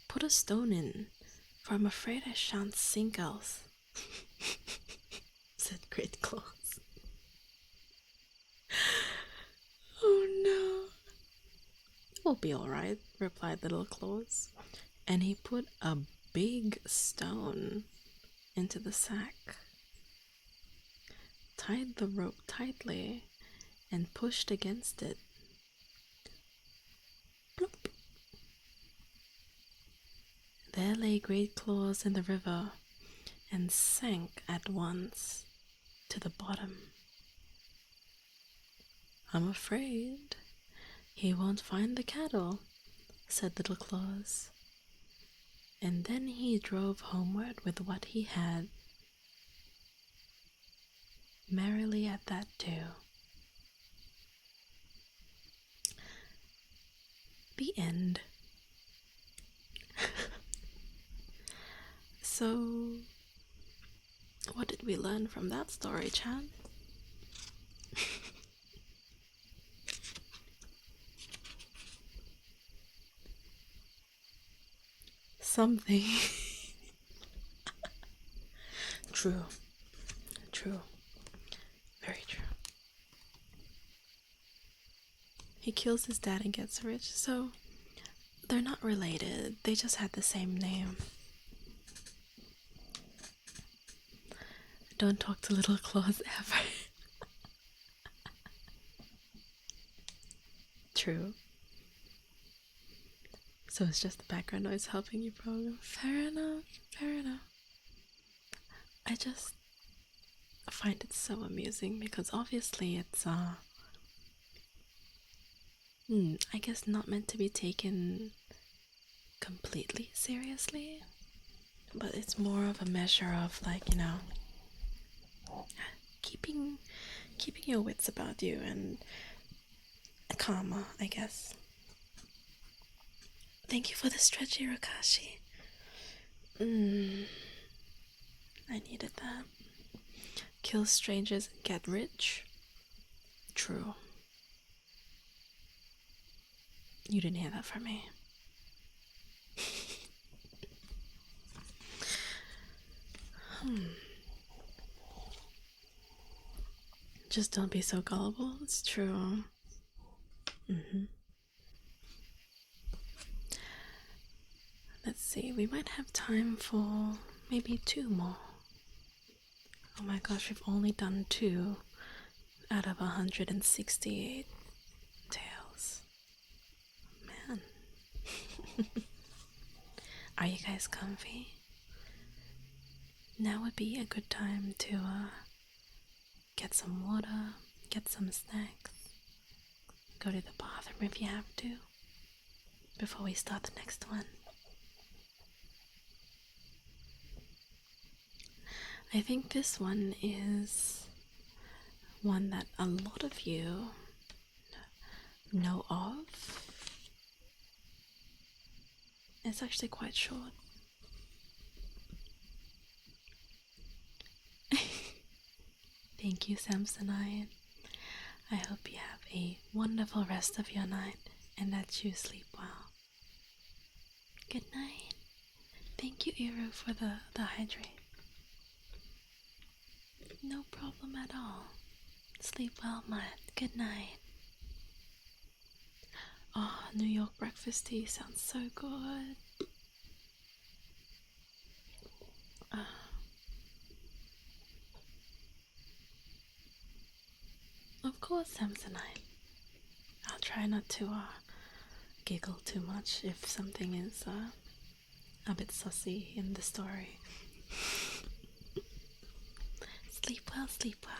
Put a stone in, for I'm afraid I shan't sink else, said Great Claus. Oh no. We'll be all right, replied Little Claus, and he put a big stone into the sack, tied the rope tightly, and pushed against it. Plop. There lay Great Claus in the river, and sank at once to the bottom. I'm afraid he won't find the cattle, said Little Claus. And then he drove homeward with what he had. Merrily at that too. The end. So, what did we learn from that story, Chan? Something. True. True. Very true. He kills his dad and gets rich, so they're not related. They just had the same name. Don't talk to Little Claus ever. True. So it's just the background noise helping you program. Fair enough, fair enough. I just find it so amusing because obviously it's I guess not meant to be taken completely seriously, but it's more of a measure of, like, you know, keeping your wits about you and karma, I guess. Thank you for the stretchy Rakashi. I needed that. Kill strangers and get rich. True. You didn't hear that from me. Just don't be so gullible. It's true. Let's see, we might have time for maybe 2 more. Oh my gosh, we've only done 2 out of 168 tales. Man. Are you guys comfy? Now would be a good time to get some water, get some snacks, go to the bathroom if you have to, before we start the next one. I think this one is one that a lot of you know of. It's actually quite short. Thank you, Samsonite. I hope you have a wonderful rest of your night and that you sleep well. Good night. Thank you, Iru, for the hydrate. No problem at all. Sleep well, Matt. Good night. Oh, New York breakfast tea sounds so good. Of course, Samsonite. I'll try not to giggle too much if something is a bit sussy in the story. Sleep well, sleep well.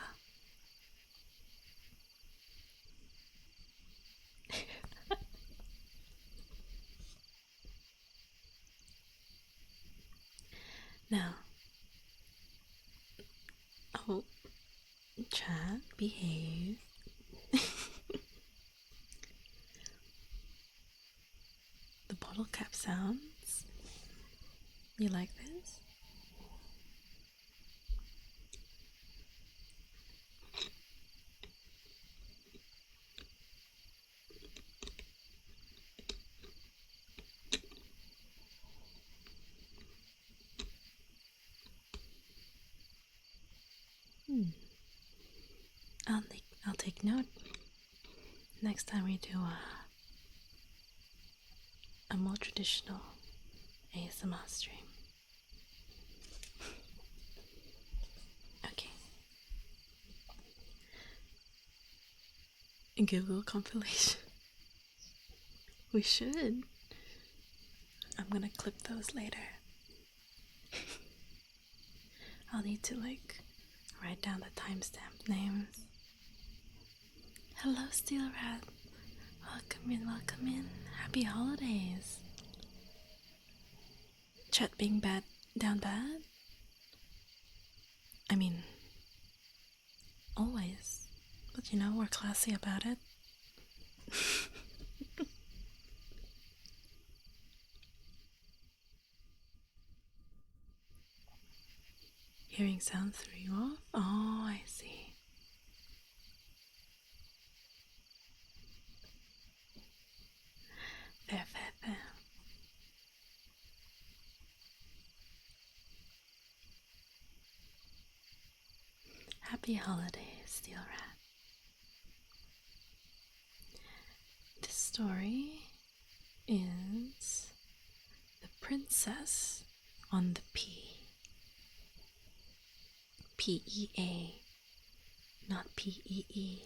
Now, oh, chat, behave. The bottle cap sounds. You like this? I'll take note. Next time we do a more traditional ASMR stream. Okay. A Google compilation. We should. I'm gonna clip those later. I'll need to write down the timestamp names. Hello, Steel Rat. Welcome in, welcome in. Happy holidays. Chat being down bad? I mean, always. But you know, we're classy about it. Hearing sounds threw you off? Oh, I see. Fair, fair, fair. Happy holidays, Steel Rat. This story is The Princess on the P. P-E-A, not P-E-E.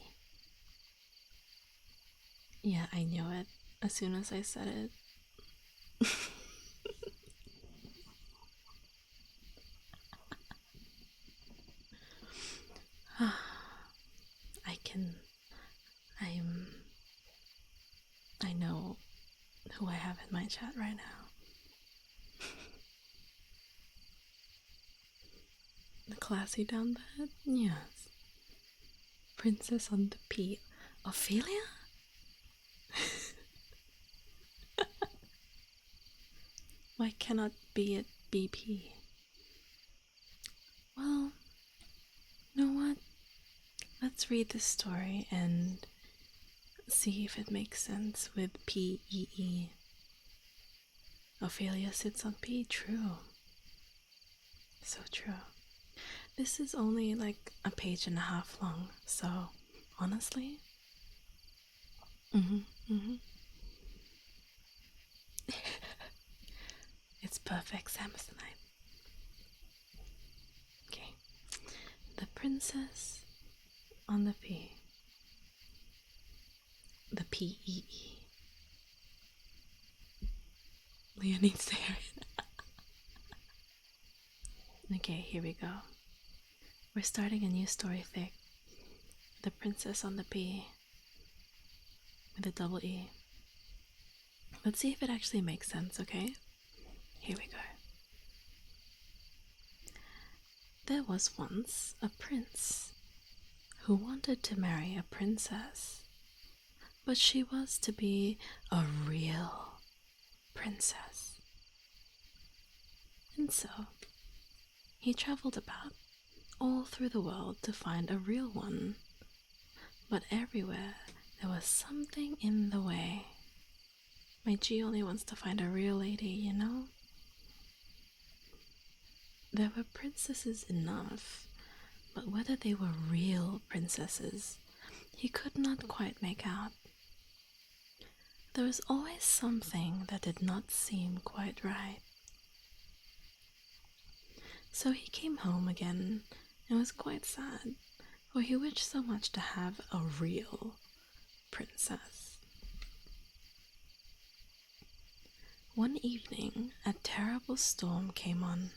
Yeah, I knew it as soon as I said it. I know who I have in my chat right now. The classy down bad? Yes. Princess on the P. Ophelia? Why cannot be it BP? Well, you know what? Let's read this story and see if it makes sense with P-E-E. Ophelia sits on P. True. So true. This is only like a page and a half long, so honestly, it's perfect Samsonite. Okay, the princess on the P. The P-E-E. Leah needs to hear it. Okay, here we go. We're starting a new story fic. The Princess on the P. With a double E. Let's see if it actually makes sense, okay? Here we go. There was once a prince who wanted to marry a princess, but she was to be a real princess. And so, he traveled about all through the world to find a real one, but everywhere there was something in the way. My G only wants to find a real lady, you know? There were princesses enough, but whether they were real princesses, he could not quite make out. There was always something that did not seem quite right. So he came home again and was quite sad, for he wished so much to have a real princess. One evening, a terrible storm came on.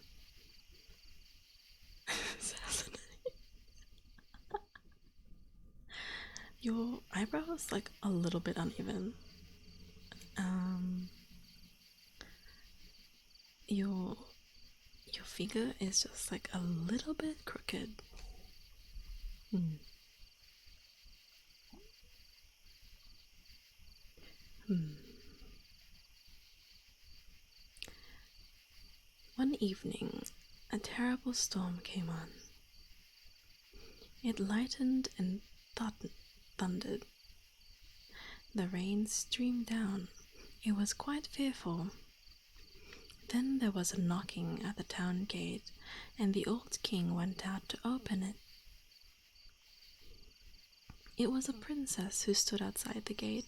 Your eyebrow is like a little bit uneven. Your finger is just like a little bit crooked. One evening, a terrible storm came on. It lightened and thundered. The rain streamed down. It was quite fearful. Then there was a knocking at the town gate, and the old king went out to open it. It was a princess who stood outside the gate.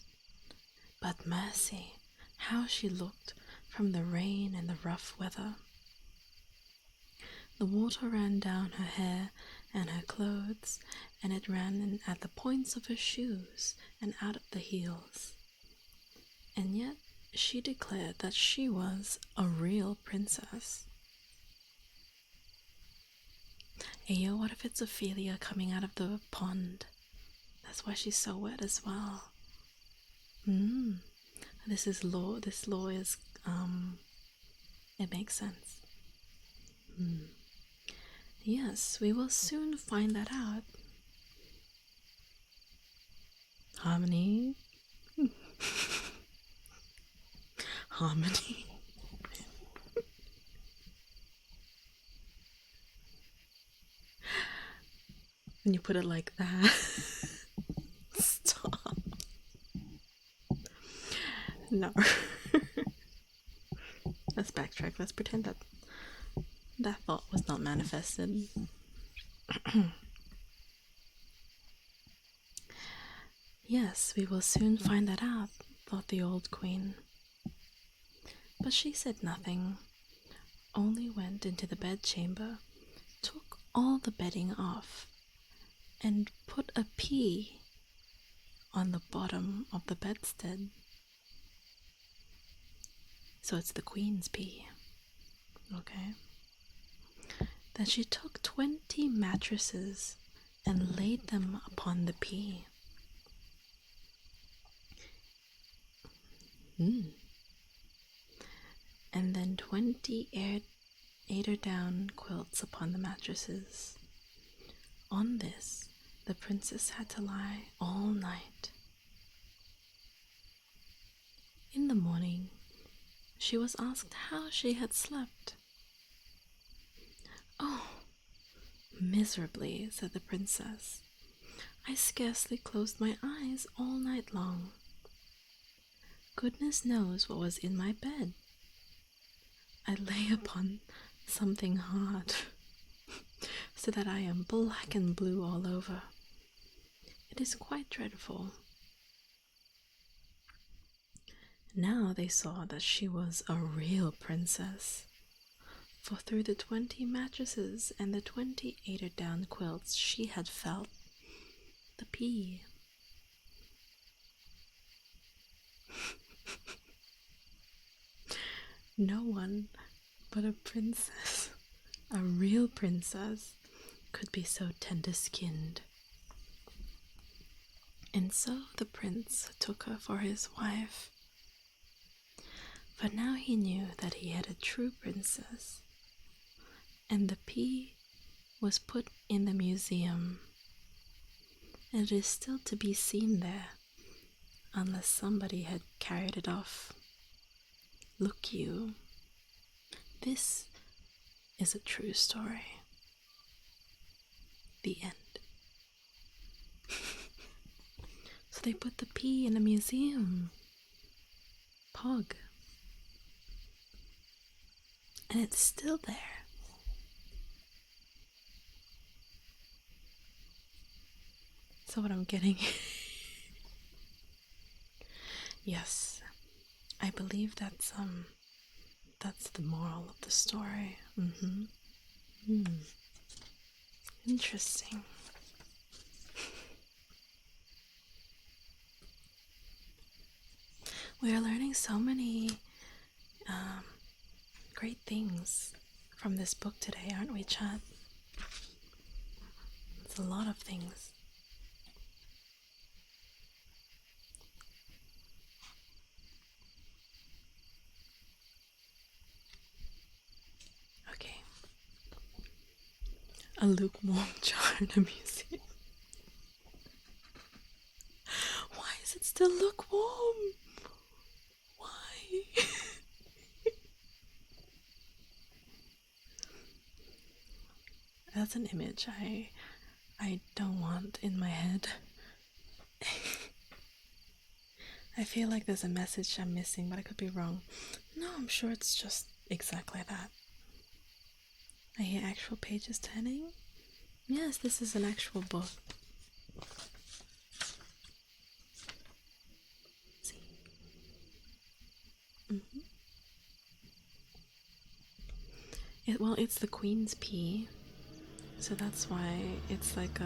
But mercy, how she looked from the rain and the rough weather. The water ran down her hair and her clothes, and it ran in at the points of her shoes and out at the heels. And yet she declared that she was a real princess. Ayo, what if it's Ophelia coming out of the pond? That's why she's so wet as well. This law is, it makes sense. Yes, we will soon find that out. Harmony. Harmony. When you put it like that. Stop. No. Let's backtrack. Let's pretend that that thought was not manifested. Yes, we will soon find that out, thought the old queen. But she said nothing, only went into the bedchamber, took all the bedding off, and put a pea on the bottom of the bedstead. So it's the queen's pea. Okay. Then she took 20 mattresses and laid them upon the pea. And then 20 eider-down quilts upon the mattresses. On this, the princess had to lie all night. In the morning, she was asked how she had slept. "Oh, miserably," said the princess. "I scarcely closed my eyes all night long. Goodness knows what was in my bed. I lay upon something hard, so that I am black and blue all over. It is quite dreadful." Now they saw that she was a real princess, for through the 20 mattresses and the 20 eider-down quilts she had felt the pea. No one but a princess, a real princess, could be so tender-skinned. And so the prince took her for his wife. But now he knew that he had a true princess, and the pea was put in the museum, and it is still to be seen there, unless somebody had carried it off. Look you, this is a true story. The end. So they put the pea in a museum. Pog. And it's still there. So what I'm getting... Yes, I believe that's the moral of the story. Interesting. We are learning so many great things from this book today, aren't we, Chad? It's a lot of things. Okay. A lukewarm jar in a museum. Why is it still lukewarm? Why? That's an image I don't want in my head. I feel like there's a message I'm missing, but I could be wrong. No, I'm sure it's just exactly that. I hear actual pages turning. Yes, this is an actual book. See? Well, it's the Queen's Pea, so that's why it's like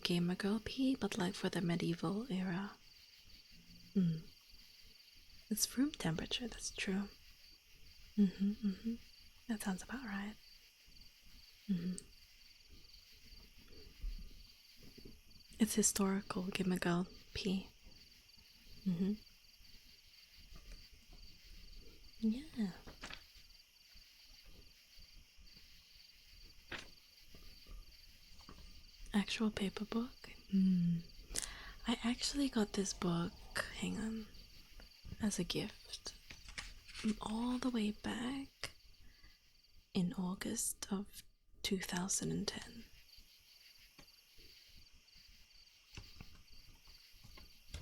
Gamer Girl Pea, but like for the medieval era. It's room temperature. That's true. That sounds about right. It's historical Gamer Girl Pea. Yeah. Actual paper book. I actually got this book, hang on, as a gift all the way back in August of 2010.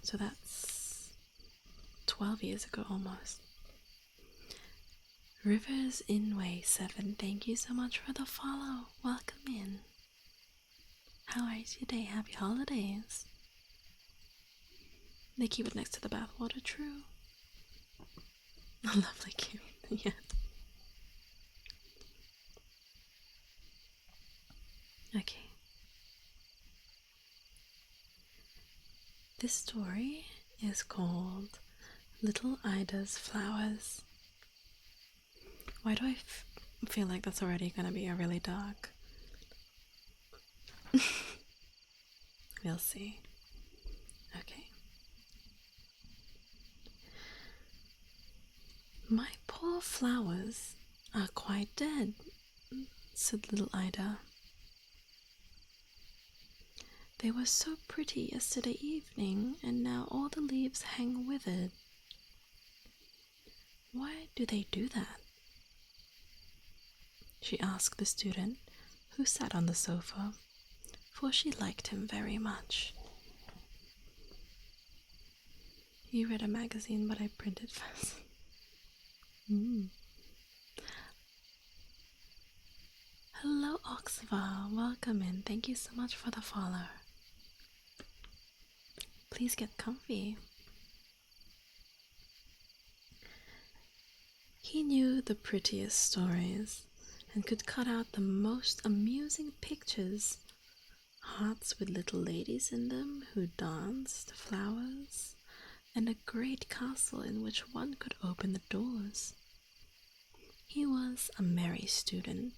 So that's 12 years ago almost. Rivers in Way 7, thank you so much for the follow. Welcome in. How are you today? Happy holidays. They keep it next to the bathwater, true. Lovely cute, yeah. Okay. This story is called Little Ida's Flowers. Why do I feel like that's already gonna be a really dark? We'll see. Okay. My poor flowers are quite dead, said little Ida. They were so pretty yesterday evening, and now all the leaves hang withered. Why do they do that? She asked the student, who sat on the sofa, for she liked him very much. You read a magazine, but I printed fast. Hello, Oxva. Welcome in. Thank you so much for the follow. Please get comfy. He knew the prettiest stories and could cut out the most amusing pictures. Hearts with little ladies in them who danced, flowers, and a great castle in which one could open the doors. He was a merry student.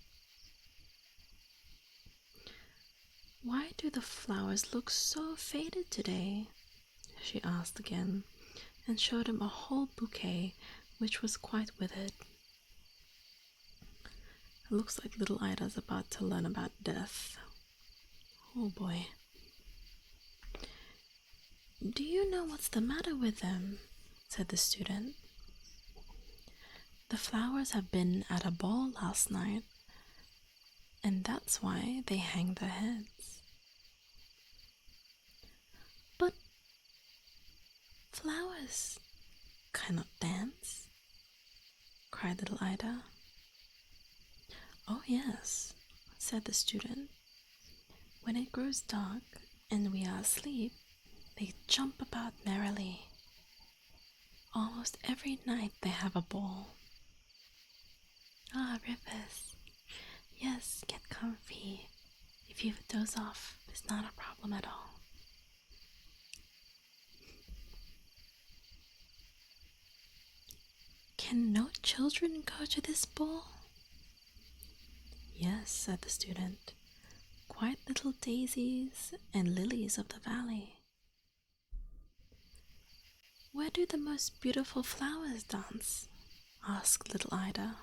Why do the flowers look so faded today? She asked again, and showed him a whole bouquet which was quite withered. It looks like little Ida's about to learn about death. Oh boy. Do you know what's the matter with them? Said the student. The flowers have been at a ball last night, and that's why they hang their heads. But flowers cannot dance, cried little Ida. Oh yes, said the student. When it grows dark and we are asleep, they jump about merrily. Almost every night they have a ball. Ah, Rivers. Yes, get comfy. If you doze off, it's not a problem at all. Can no children go to this ball? Yes, said the student. Quite little daisies and lilies of the valley. Where do the most beautiful flowers dance? Asked little Ida.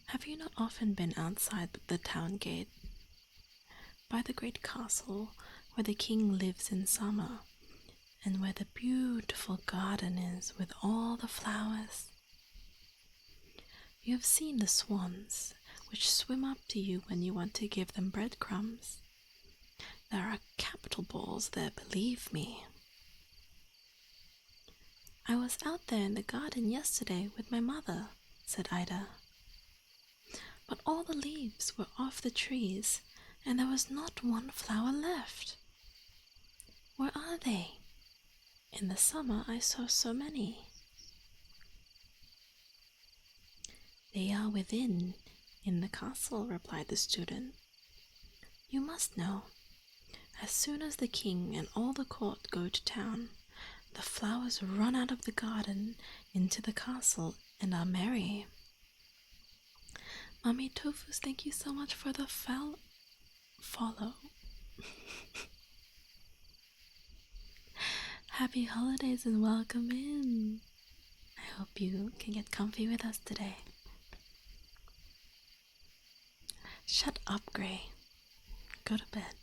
Have you not often been outside the town gate, by the great castle where the king lives in summer, and where the beautiful garden is with all the flowers? You have seen the swans, which swim up to you when you want to give them breadcrumbs. There are capital balls there, believe me. I was out there in the garden yesterday with my mother, said Ida. But all the leaves were off the trees, and there was not one flower left. Where are they? In the summer I saw so many. They are within, in the castle, replied the student. You must know, as soon as the king and all the court go to town, the flowers run out of the garden into the castle and are merry. Mummy Tofu's, thank you so much for the follow. Happy holidays and welcome in. I hope you can get comfy with us today. Shut up, Gray. Go to bed.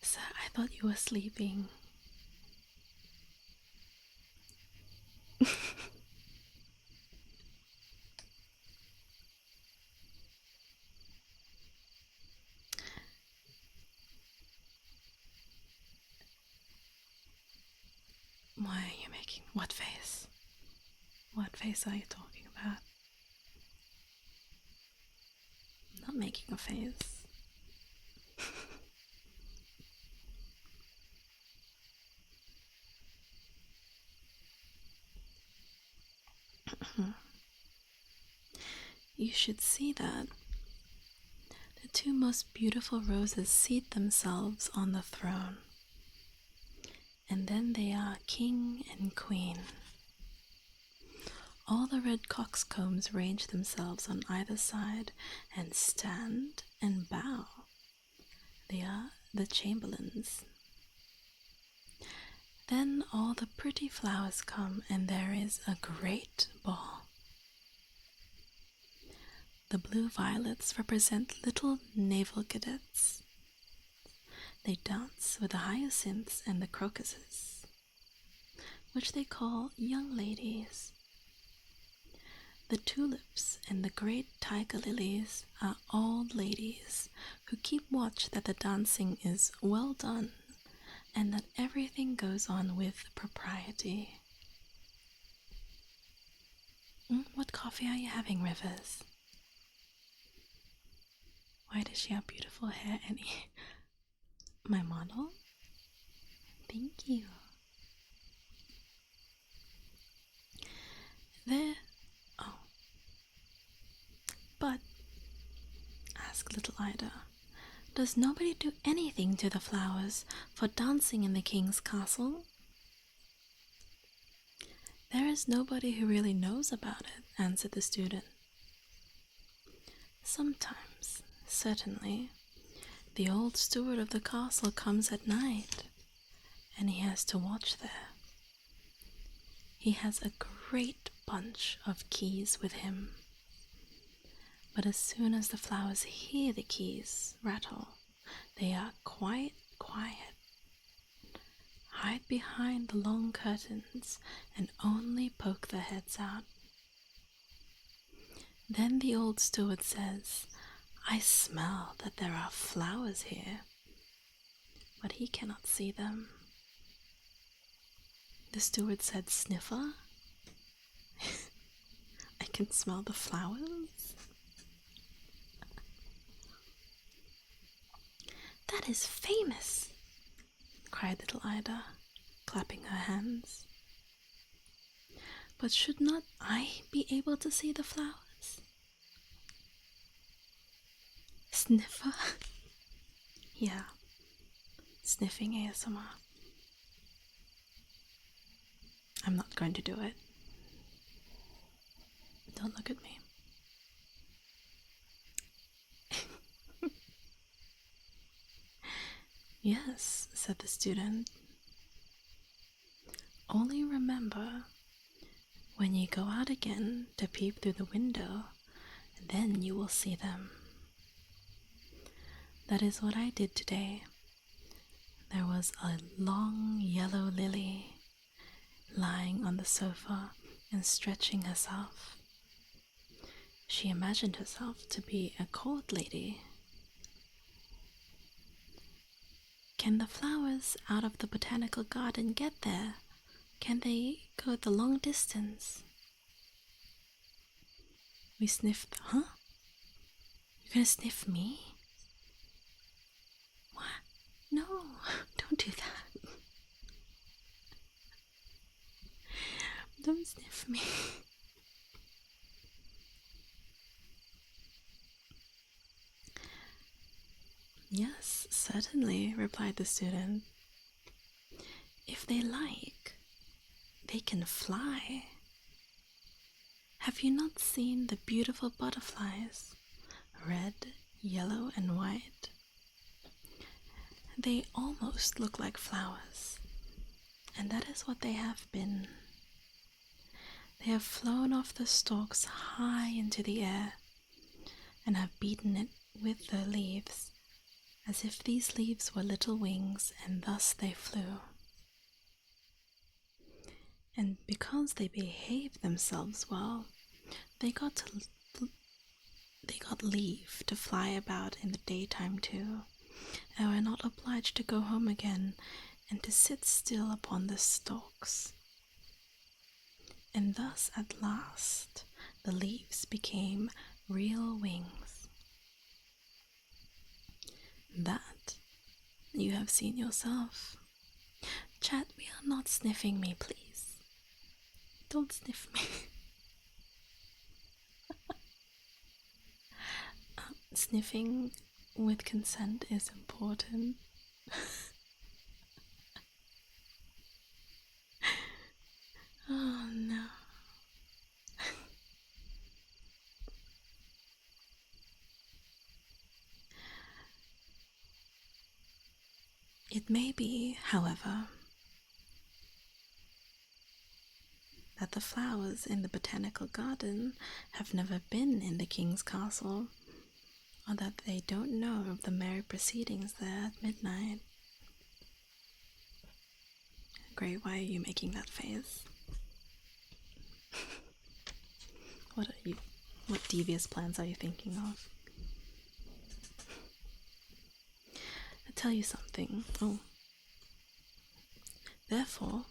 So I thought you were sleeping. Why are you making what face? What face are you talking about? I'm not making a face. You should see that. The two most beautiful roses seat themselves on the throne. And then they are king and queen. All the red coxcombs range themselves on either side and stand and bow. They are the chamberlains. Then all the pretty flowers come, and there is a great ball. The blue violets represent little naval cadets. They dance with the hyacinths and the crocuses, which they call young ladies. The tulips and the great tiger lilies are old ladies who keep watch that the dancing is well done and that everything goes on with propriety. What coffee are you having, Rivers? Why does she have beautiful hair, Annie? My model? Thank you. There. Oh. But, asked little Ida, does nobody do anything to the flowers for dancing in the king's castle? There is nobody who really knows about it, answered the student. Sometimes, certainly, the old steward of the castle comes at night, and he has to watch there. He has a great bunch of keys with him. But as soon as the flowers hear the keys rattle, they are quite quiet, hide behind the long curtains, and only poke their heads out. Then the old steward says, I smell that there are flowers here, but he cannot see them. The steward said, Sniffer? I can smell the flowers? That is famous, cried little Ida, clapping her hands. But should not I be able to see the flowers? Sniffer? Yeah, sniffing ASMR. I'm not going to do it. Don't look at me. Yes, said the student. Only remember, when you go out again to peep through the window, then you will see them. That is what I did today. There was a long yellow lily lying on the sofa and stretching herself. She imagined herself to be a court lady. Can the flowers out of the botanical garden get there? Can they go the long distance? We sniffed. Huh? You're gonna sniff me? What? No, don't do that. Don't sniff me. Yes, certainly, replied the student. If they like, they can fly. Have you not seen the beautiful butterflies? Red, yellow, and white. They almost look like flowers, and that is what they have been. They have flown off the stalks high into the air and have beaten it with their leaves, as if these leaves were little wings, and thus they flew. And because they behaved themselves well, they got leave to fly about in the daytime too, and were not obliged to go home again and to sit still upon the stalks. And thus at last the leaves became real wings. That you have seen yourself. Chat, we are not sniffing me, please. Don't sniff me. Sniffing with consent is important. Oh no. It may be, however, that the flowers in the botanical garden have never been in the king's castle, or that they don't know of the merry proceedings there at midnight. Great, why are you making that face? What devious plans are you thinking of? I'll tell you something. Oh. Therefore,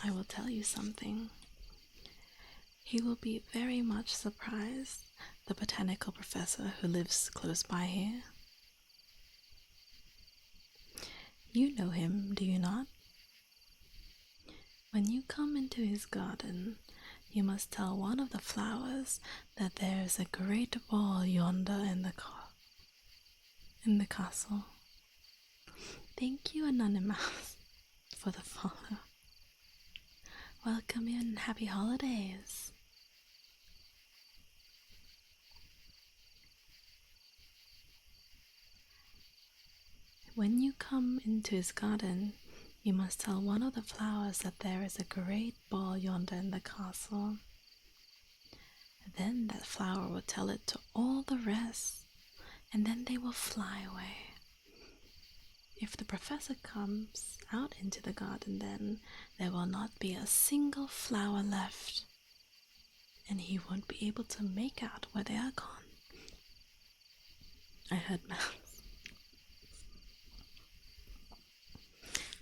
I will tell you something. He will be very much surprised, the botanical professor who lives close by here. You know him, do you not? When you come into his garden, you must tell one of the flowers that there is a great ball yonder in the castle. Thank you, Anonymous, for the follow. Welcome and happy holidays. When you come into his garden, you must tell one of the flowers that there is a great ball yonder in the castle. Then that flower will tell it to all the rest, and then they will fly away. If the professor comes out into the garden, then there will not be a single flower left, and he won't be able to make out where they are gone. I heard mouse.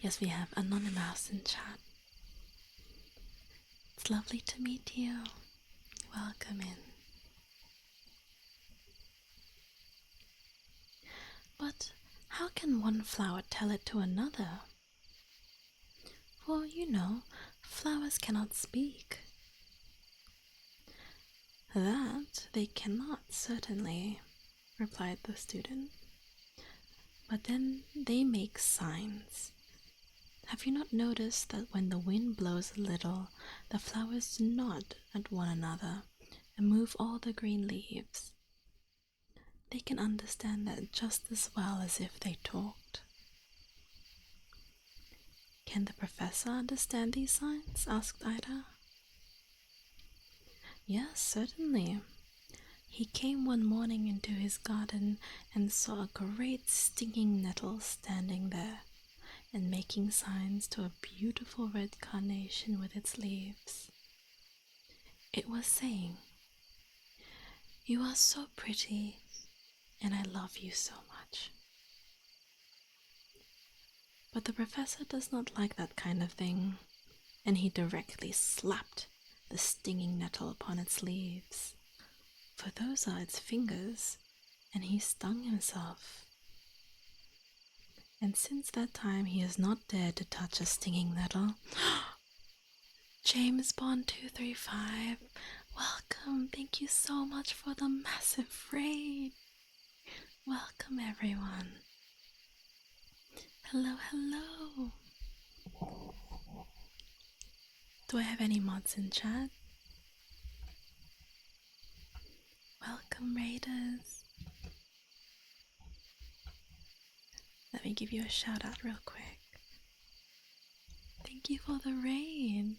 Yes, we have Anonymous in chat. It's lovely to meet you. Welcome in. But how can one flower tell it to another? For, you know, flowers cannot speak. That they cannot, certainly, replied the student. but then they make signs. Have you not noticed that when the wind blows a little, the flowers nod at one another and move all the green leaves? They can understand that just as well as if they talked. Can the professor understand these signs? Asked Ida. Yes, certainly. He came one morning into his garden and saw a great stinging nettle standing there and making signs to a beautiful red carnation with its leaves. It was saying, "You are so pretty, and I love you so much." But the professor does not like that kind of thing, and he directly slapped the stinging nettle upon its leaves, for those are its fingers, and he stung himself. And since that time he has not dared to touch a stinging nettle. James Bond 235, welcome. Thank you so much for the massive raid. Welcome everyone. Hello, hello. Do I have any mods in chat? Welcome raiders. Let me give you a shout out real quick. Thank you for the raid.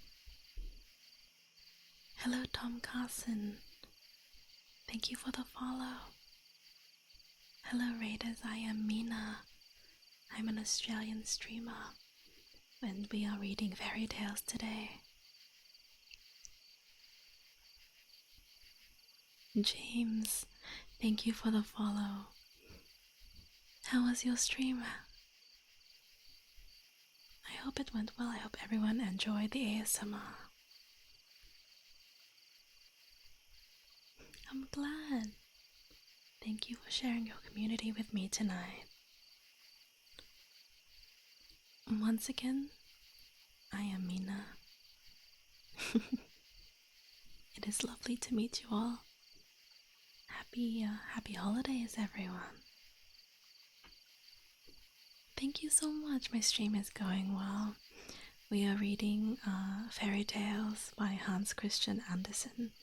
Hello Tom Carson. Thank you for the follow. Hello raiders, I am Mina. I'm an Australian streamer and we are reading fairy tales today. James, thank you for the follow. How was your stream? I hope it went well. I hope everyone enjoyed the ASMR. I'm glad. Thank you for sharing your community with me tonight. Once again, I am Mina. It is lovely to meet you all. Happy holidays, everyone. Thank you so much. My stream is going well. We are reading Fairy Tales by Hans Christian Andersen.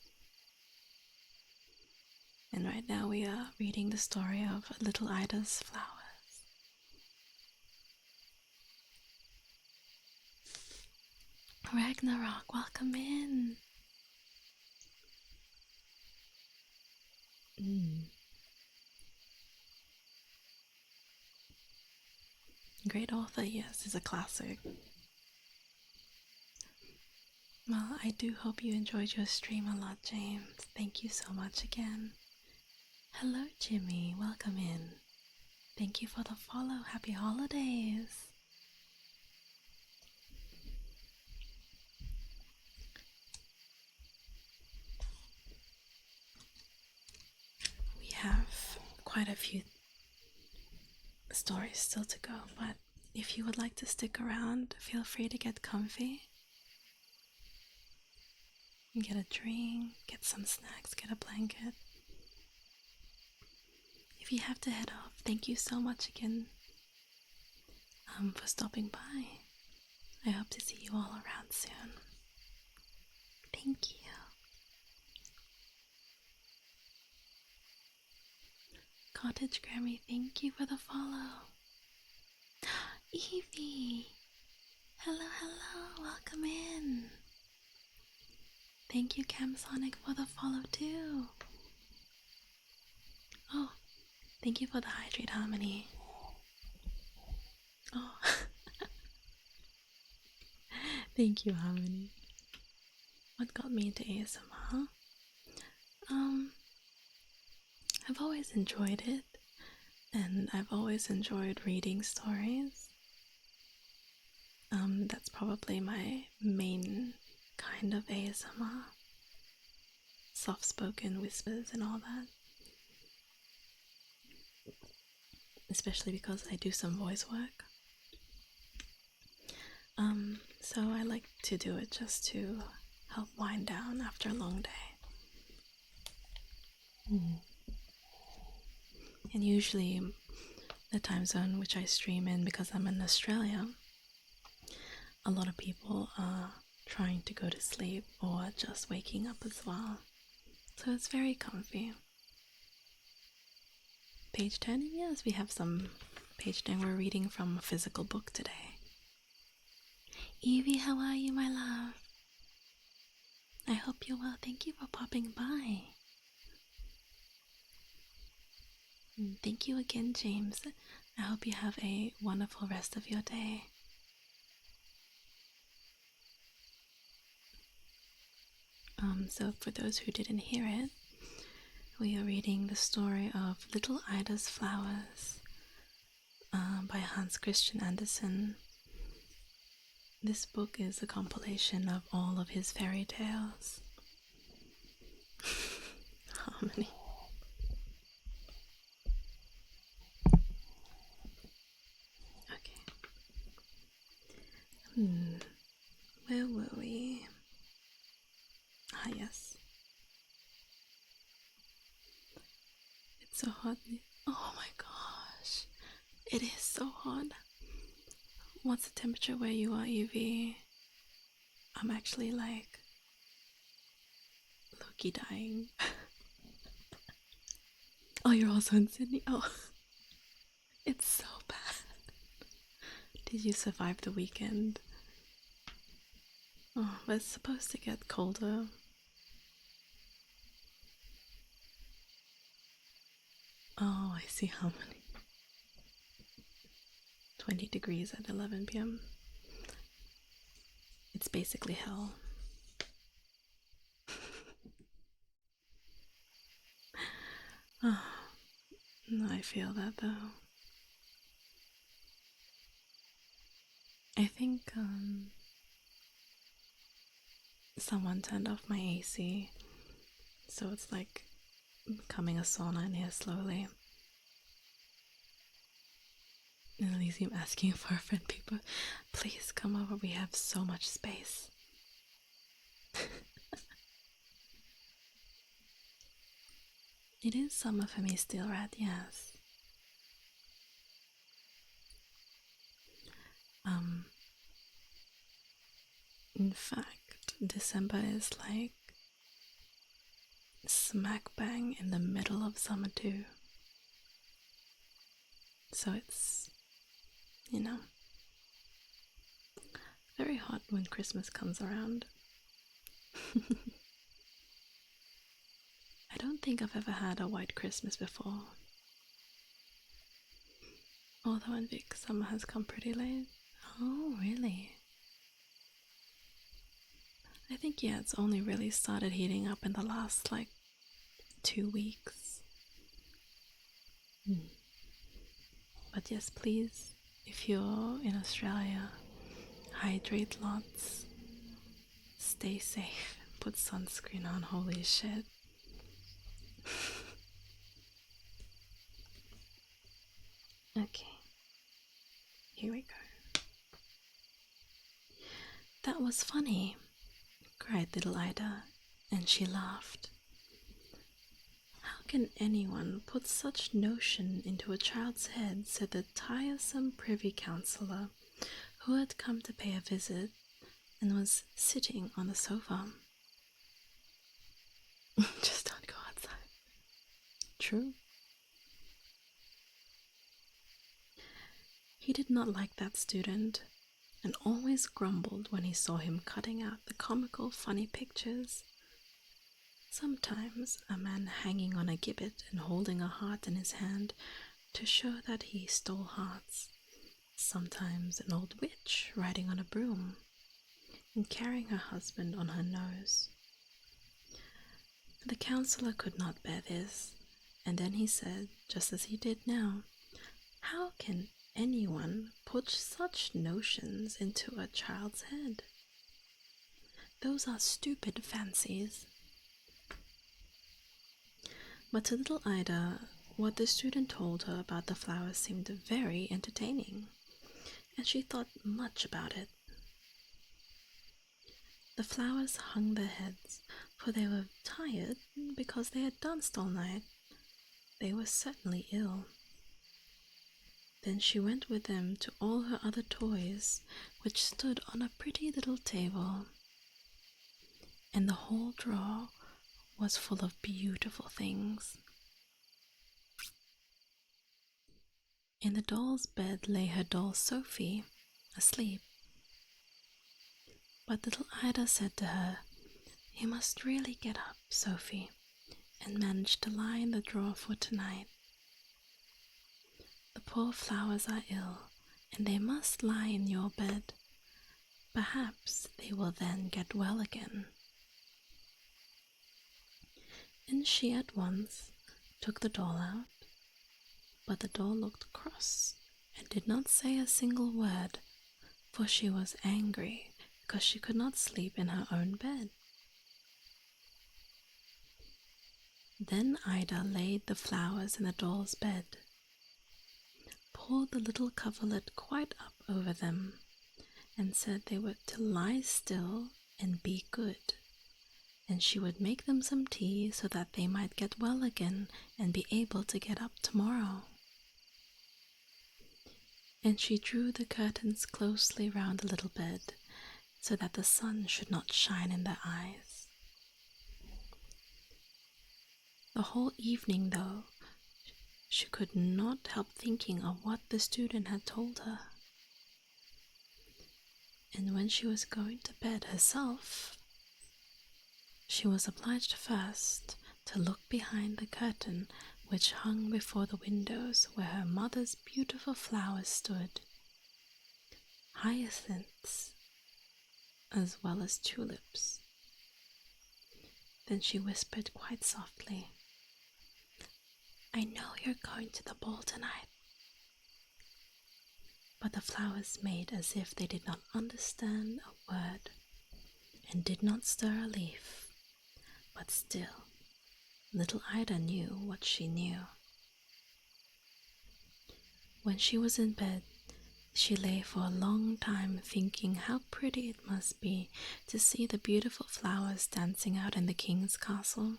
And right now we are reading the story of Little Ida's Flowers. Ragnarok, welcome in. Great author, yes, is a classic. Well, I do hope you enjoyed your stream a lot, James. Thank you so much again. Hello, Jimmy. Welcome in. Thank you for the follow. Happy holidays. We have quite a few stories still to go, but if you would like to stick around, feel free to get comfy. Get a drink, get some snacks, get a blanket. If you have to head off, thank you so much again for stopping by. I hope to see you all around soon. Thank you. Cottage Grammy, thank you for the follow. Evie! Hello, hello, welcome in. Thank you, Camsonic, for the follow too. Oh, thank you for the Hydrate Harmony. Oh, thank you, Harmony. What got me into ASMR? I've always enjoyed it, and I've always enjoyed reading stories. That's probably my main kind of ASMR. Soft-spoken whispers and all that. Especially because I do some voice work. So I like to do it just to help wind down after a long day. And usually the time zone which I stream in, because I'm in Australia, a lot of people are trying to go to sleep or just waking up as well. So it's very comfy. Page turning, yes, we have some page turning. We're reading from a physical book today. Evie, how are you, my love? I hope you're well. Thank you for popping by. And thank you again, James. I hope you have a wonderful rest of your day. So for those who didn't hear it, we are reading the story of Little Ida's Flowers by Hans Christian Andersen. This book is a compilation of all of his fairy tales. Harmony. Okay. Where were we? Ah, yes. It's so hot. Oh my gosh. It is so hot. What's the temperature where you are, Evie? I'm actually like low-key dying. Oh, you're also in Sydney? Oh, it's so bad. Did you survive the weekend? Oh, but it's supposed to get colder. Oh, I see how many. 20 degrees at 11 p.m. It's basically hell. Oh, I feel that though. I think someone turned off my AC, so it's like becoming a sauna in here slowly. And Elysium asking for a friend, people, please come over, we have so much space. It is summer for me still, Rat, yes. In fact, December is like smack bang in the middle of summer too. So it's, you know, very hot when Christmas comes around. I don't think I've ever had a white Christmas before. Although in Vic, summer has come pretty late. Oh, really? I think, yeah, it's only really started heating up in the last, like, 2 weeks. But yes, please, if you're in Australia, hydrate lots, stay safe, put sunscreen on, holy shit. Okay, here we go. That was funny, cried little Ida, and she laughed. How can anyone put such notion into a child's head, said the tiresome privy councillor, who had come to pay a visit and was sitting on the sofa. Just don't go outside. True. He did not like that student, and always grumbled when he saw him cutting out the comical, funny pictures. Sometimes a man hanging on a gibbet and holding a heart in his hand to show that he stole hearts. Sometimes an old witch riding on a broom and carrying her husband on her nose. The councillor could not bear this, and then he said, just as he did now, "How can anyone put such notions into a child's head? Those are stupid fancies." But to little Ida, what the student told her about the flowers seemed very entertaining, and she thought much about it. The flowers hung their heads, for they were tired because they had danced all night. They were certainly ill. Then she went with them to all her other toys, which stood on a pretty little table, and the whole drawer was full of beautiful things. In the doll's bed lay her doll Sophie, asleep. But little Ida said to her, "You must really get up, Sophie, and manage to lie in the drawer for tonight. The poor flowers are ill, and they must lie in your bed. Perhaps they will then get well again." And she at once took the doll out, but the doll looked cross and did not say a single word, for she was angry because she could not sleep in her own bed. Then Ida laid the flowers in the doll's bed, pulled the little coverlet quite up over them, and said they were to lie still and be good, and she would make them some tea so that they might get well again and be able to get up tomorrow. And she drew the curtains closely round the little bed so that the sun should not shine in their eyes. The whole evening, though, she could not help thinking of what the student had told her. And when she was going to bed herself, she was obliged first to look behind the curtain which hung before the windows where her mother's beautiful flowers stood, hyacinths as well as tulips. Then she whispered quite softly, "I know you're going to the ball tonight." But the flowers made as if they did not understand a word, and did not stir a leaf. But still, little Ida knew what she knew. When she was in bed, she lay for a long time thinking how pretty it must be to see the beautiful flowers dancing out in the king's castle.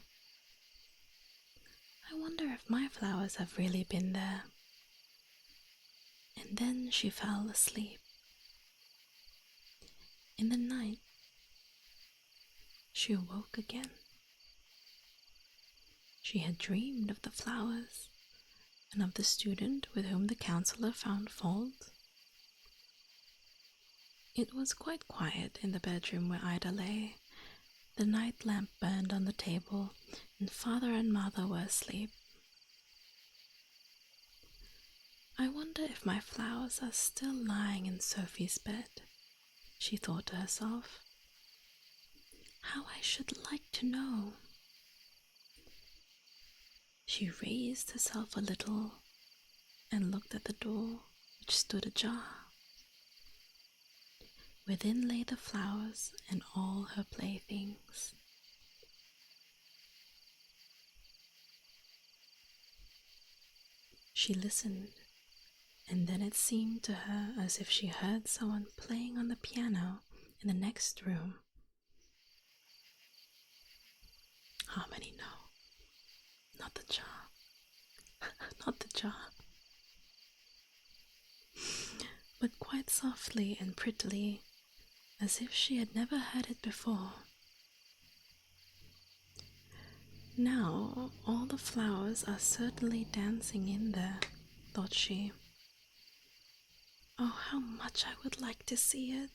I wonder if my flowers have really been there. And then she fell asleep. In the night, she awoke again. She had dreamed of the flowers and of the student with whom the counselor found fault. It was quite quiet in the bedroom where Ida lay. The night lamp burned on the table, and father and mother were asleep. I wonder if my flowers are still lying in Sophie's bed, she thought to herself. How I should like to know. She raised herself a little and looked at the door, which stood ajar. Within lay the flowers and all her playthings. She listened, and then it seemed to her as if she heard someone playing on the piano in the next room. Harmony, no. Not the jar. Not the jar. But quite softly and prettily, as if she had never heard it before. Now all the flowers are certainly dancing in there, thought she. Oh, how much I would like to see it.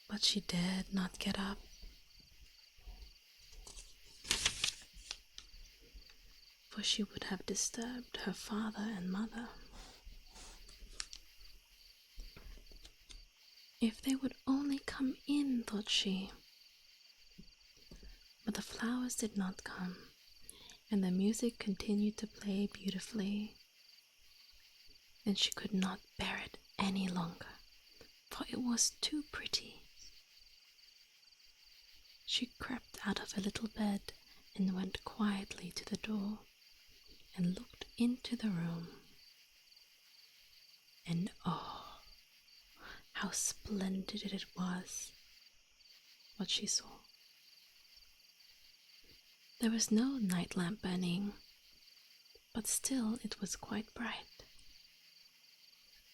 But she dared not get up. For she would have disturbed her father and mother. If they would only come in, thought she. But the flowers did not come, and the music continued to play beautifully. And she could not bear it any longer, for it was too pretty. She crept out of her little bed and went quietly to the door and looked into the room. And oh, how splendid it was, what she saw. There was no night lamp burning, but still it was quite bright.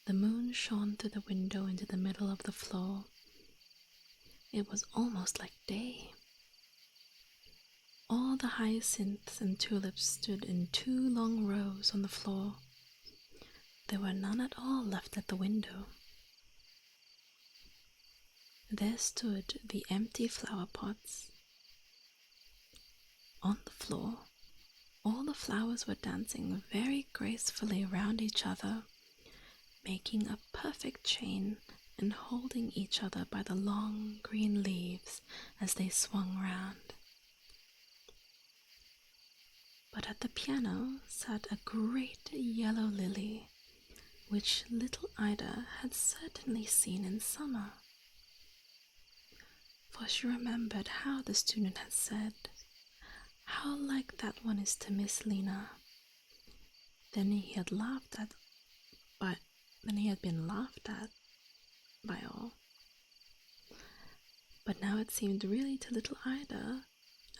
The moon shone through the window into the middle of the floor. It was almost like day. All the hyacinths and tulips stood in 2 long rows on the floor. There were none at all left at the window. There stood the empty flower pots. On the floor, all the flowers were dancing very gracefully around each other, making a perfect chain and holding each other by the long green leaves as they swung round. But at the piano sat a great yellow lily, which little Ida had certainly seen in summer. For she remembered how the student had said, "How like that one is to Miss Lena." Then he had been laughed at by all. But now it seemed really to little Ida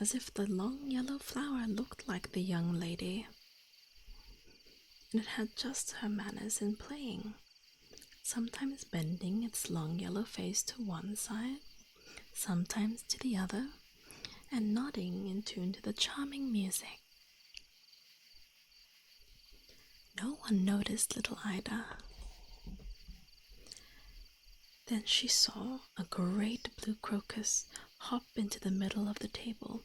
as if the long yellow flower looked like the young lady. And it had just her manners in playing, sometimes bending its long yellow face to one side, sometimes to the other, and nodding in tune to the charming music. No one noticed little Ida. Then she saw a great blue crocus hop into the middle of the table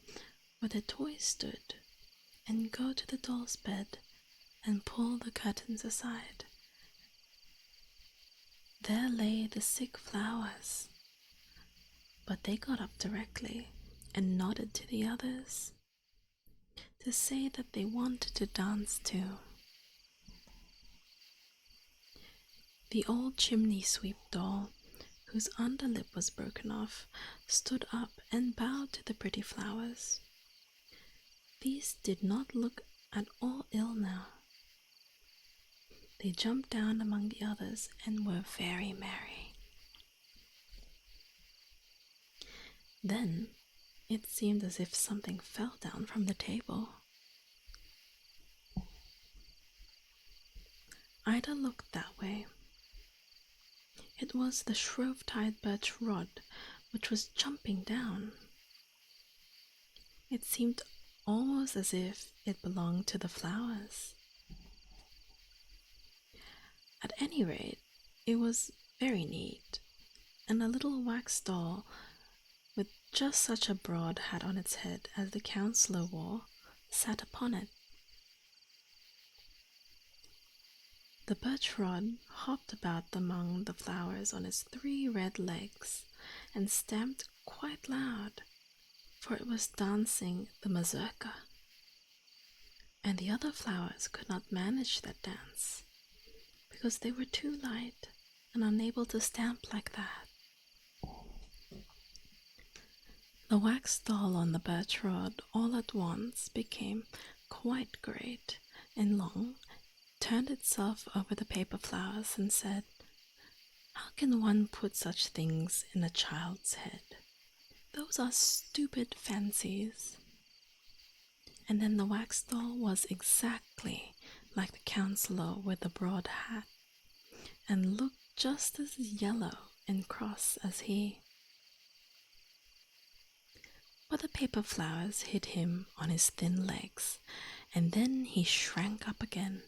where the toys stood and go to the doll's bed and pull the curtains aside. There lay the sick flowers, but they got up directly and nodded to the others to say that they wanted to dance too. The old chimney sweep doll, whose underlip was broken off, stood up and bowed to the pretty flowers. These did not look at all ill now. They jumped down among the others and were very merry. Then it seemed as if something fell down from the table. Ida looked that way. It was the shrove-tied birch rod which was jumping down. It seemed almost as if it belonged to the flowers. At any rate, it was very neat, and a little wax doll with just such a broad hat on its head as the counselor wore sat upon it. The birch rod hopped about among the flowers on its 3 red legs and stamped quite loud, for it was dancing the mazurka, and the other flowers could not manage that dance because they were too light and unable to stamp like that. The wax doll on the birch rod all at once became quite great and long, turned itself over the paper flowers and said, "How can one put such things in a child's head? Those are stupid fancies." And then the wax doll was exactly like the counselor with the broad hat, and looked just as yellow and cross as he. But the paper flowers hit him on his thin legs, and then he shrank up again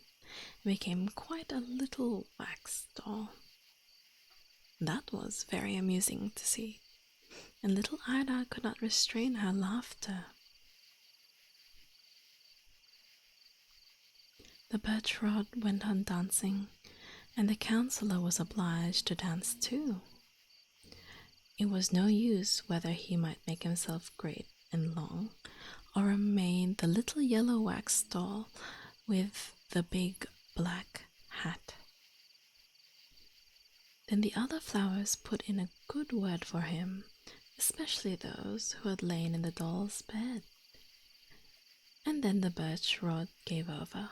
and became quite a little wax doll. That was very amusing to see, and little Ida could not restrain her laughter. The birch rod went on dancing, and the counselor was obliged to dance too. It was no use whether he might make himself great and long, or remain the little yellow wax doll with the big black hat. Then the other flowers put in a good word for him, especially those who had lain in the doll's bed. And then the birch rod gave over.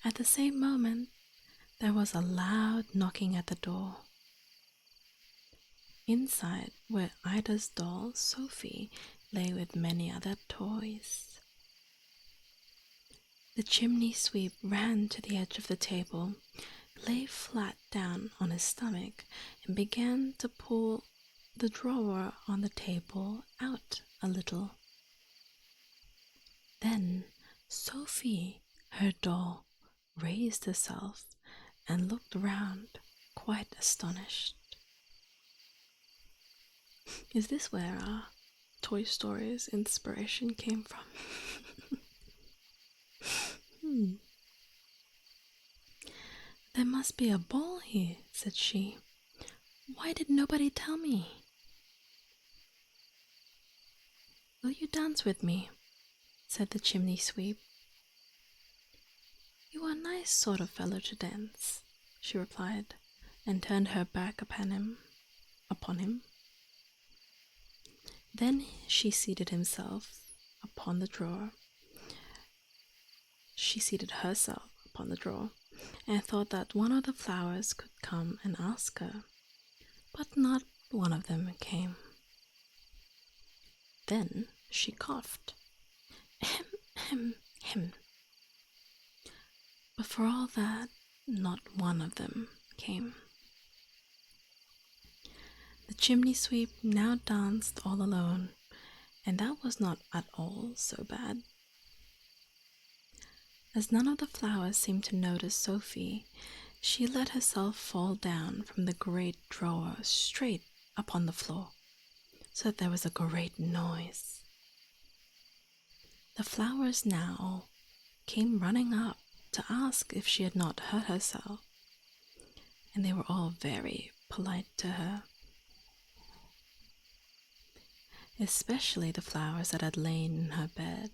At the same moment, there was a loud knocking at the door. Inside, where Ida's doll, Sophie, lay with many other toys. The chimney sweep ran to the edge of the table, lay flat down on his stomach, and began to pull the drawer on the table out a little. Then Sophie, her doll, raised herself and looked round, quite astonished. Is this where our Toy Stories inspiration came from? There must be a ball here, said she. Why did nobody tell me? Will you dance with me? Said the chimney sweep. You are a nice sort of fellow to dance, she replied, and turned her back upon him. Then she seated herself upon the drawer, and thought that one of the flowers could come and ask her, but not one of them came. Then she coughed. Hem, hem, hem. But for all that, not one of them came. The chimney sweep now danced all alone, and that was not at all so bad. As none of the flowers seemed to notice Sophie, she let herself fall down from the great drawer straight upon the floor, so that there was a great noise. The flowers now came running up to ask if she had not hurt herself, and they were all very polite to her, especially the flowers that had lain in her bed.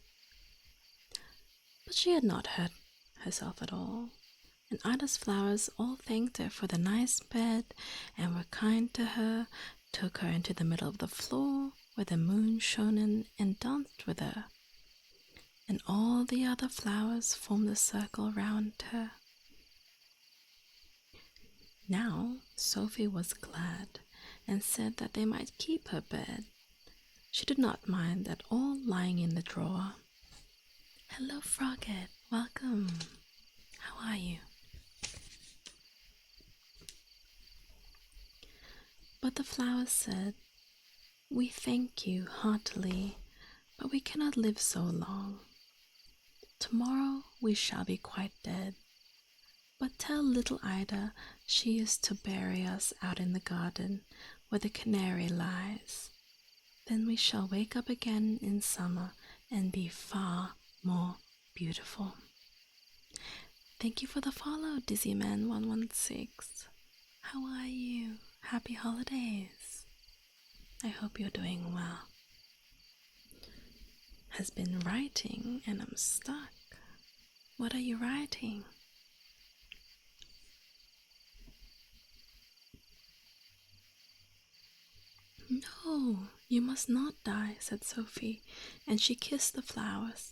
But she had not hurt herself at all, and Ida's flowers all thanked her for the nice bed and were kind to her, took her into the middle of the floor where the moon shone in and danced with her. And all the other flowers formed a circle round her. Now Sophie was glad and said that they might keep her bed. She did not mind at all lying in the drawer. Hello, Frogget. Welcome. How are you? But the flowers said, We thank you heartily, but we cannot live so long. Tomorrow we shall be quite dead. But tell little Ida she is to bury us out in the garden where the canary lies. Then we shall wake up again in summer and be far more beautiful. Thank you for the follow, DizzyMan116. How are you? Happy holidays. I hope you're doing well. Has been writing and I'm stuck. What are you writing? No, you must not die, said Sophie, and she kissed the flowers.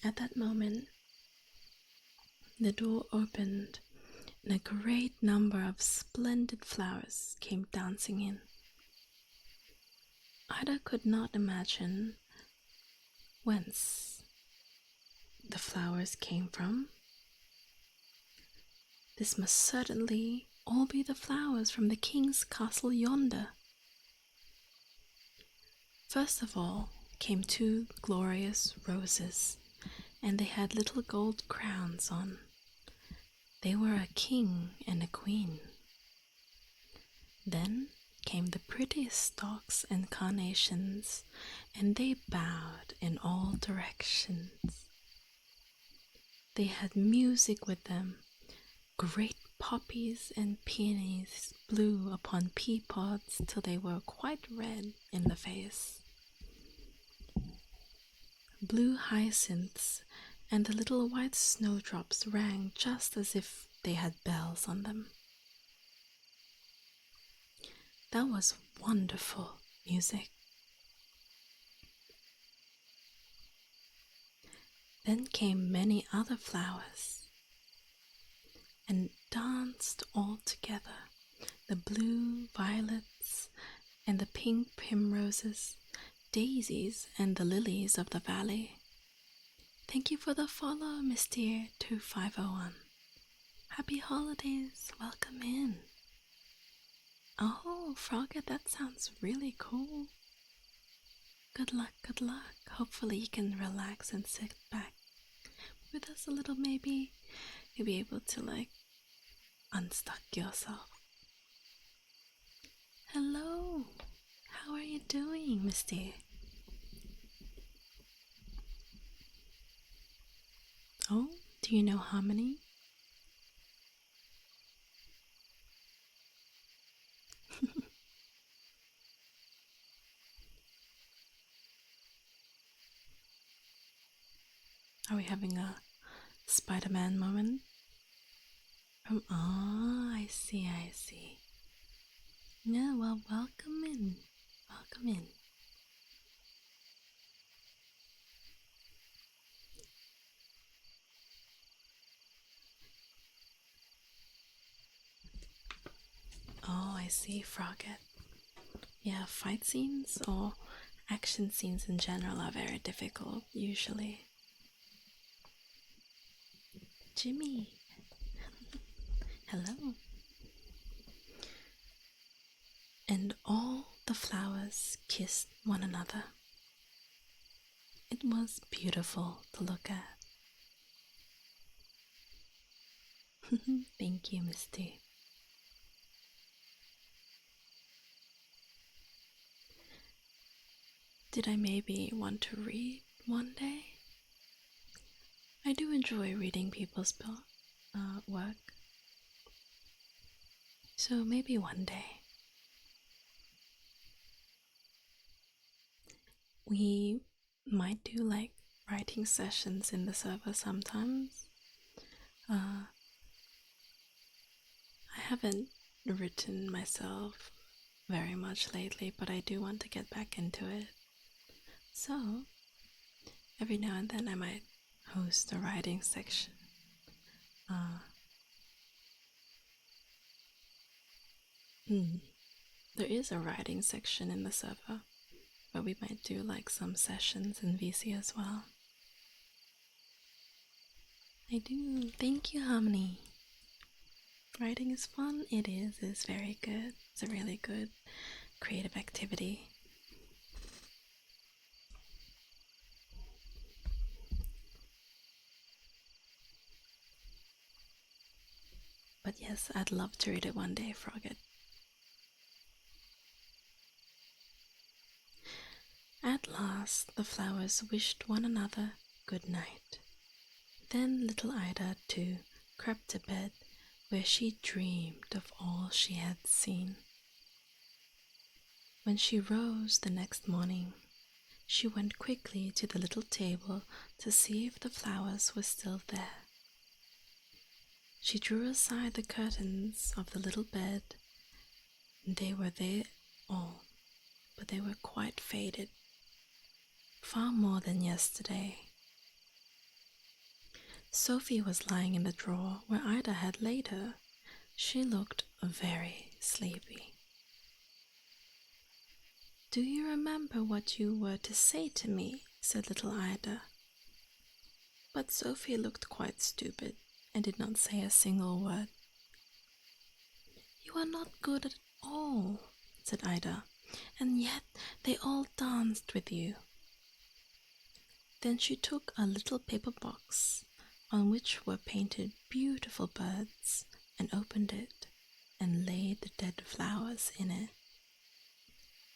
At that moment, the door opened and a great number of splendid flowers came dancing in. Ida could not imagine whence the flowers came from. This must certainly all be the flowers from the king's castle yonder. First of all came 2 glorious roses, and they had little gold crowns on. They were a king and a queen. Then came the prettiest stalks and carnations, and they bowed in all directions. They had music with them. Great poppies and peonies blew upon pea pods till they were quite red in the face. Blue hyacinths and the little white snowdrops rang just as if they had bells on them. That was wonderful music. Then came many other flowers and danced all together, the blue violets and the pink primroses, daisies and the lilies of the valley. Thank you for the follow, Mr. 2501. Happy holidays. Welcome in. Oh, Frogget, that sounds really cool. Good luck, good luck. Hopefully you can relax and sit back with us a little, maybe. You'll be able to, like, unstuck yourself. Hello. How are you doing, Misty? Oh, do you know Harmony? Are we having a Spider-Man moment? Oh, I see, I see. Yeah, well, welcome in. Welcome in. Oh, I see, Frogget. Yeah, fight scenes or action scenes in general are very difficult, usually. Jimmy. Hello. And all the flowers kissed one another. It was beautiful to look at. Thank you, Misty. Did I maybe want to read one day? I do enjoy reading people's work. So maybe one day. We might do like writing sessions in the server sometimes. I haven't written myself very much lately, but I do want to get back into it. So, every now and then I might host a writing section. There is a writing section in the server, but we might do like some sessions in VC as well. I do. Thank you, Harmony. Writing is fun. It is. It's very good. It's a really good creative activity. But yes, I'd love to read it one day, Frogget. At last, the flowers wished one another good night. Then little Ida, too, crept to bed, where she dreamed of all she had seen. When she rose the next morning, she went quickly to the little table to see if the flowers were still there. She drew aside the curtains of the little bed, and they were there all, but they were quite faded, far more than yesterday. Sophie was lying in the drawer where Ida had laid her. She looked very sleepy. "Do you remember what you were to say to me?" said little Ida. But Sophie looked quite stupid and did not say a single word. "You are not good at all," said Ida, "and yet they all danced with you." Then she took a little paper box on which were painted beautiful birds and opened it and laid the dead flowers in it.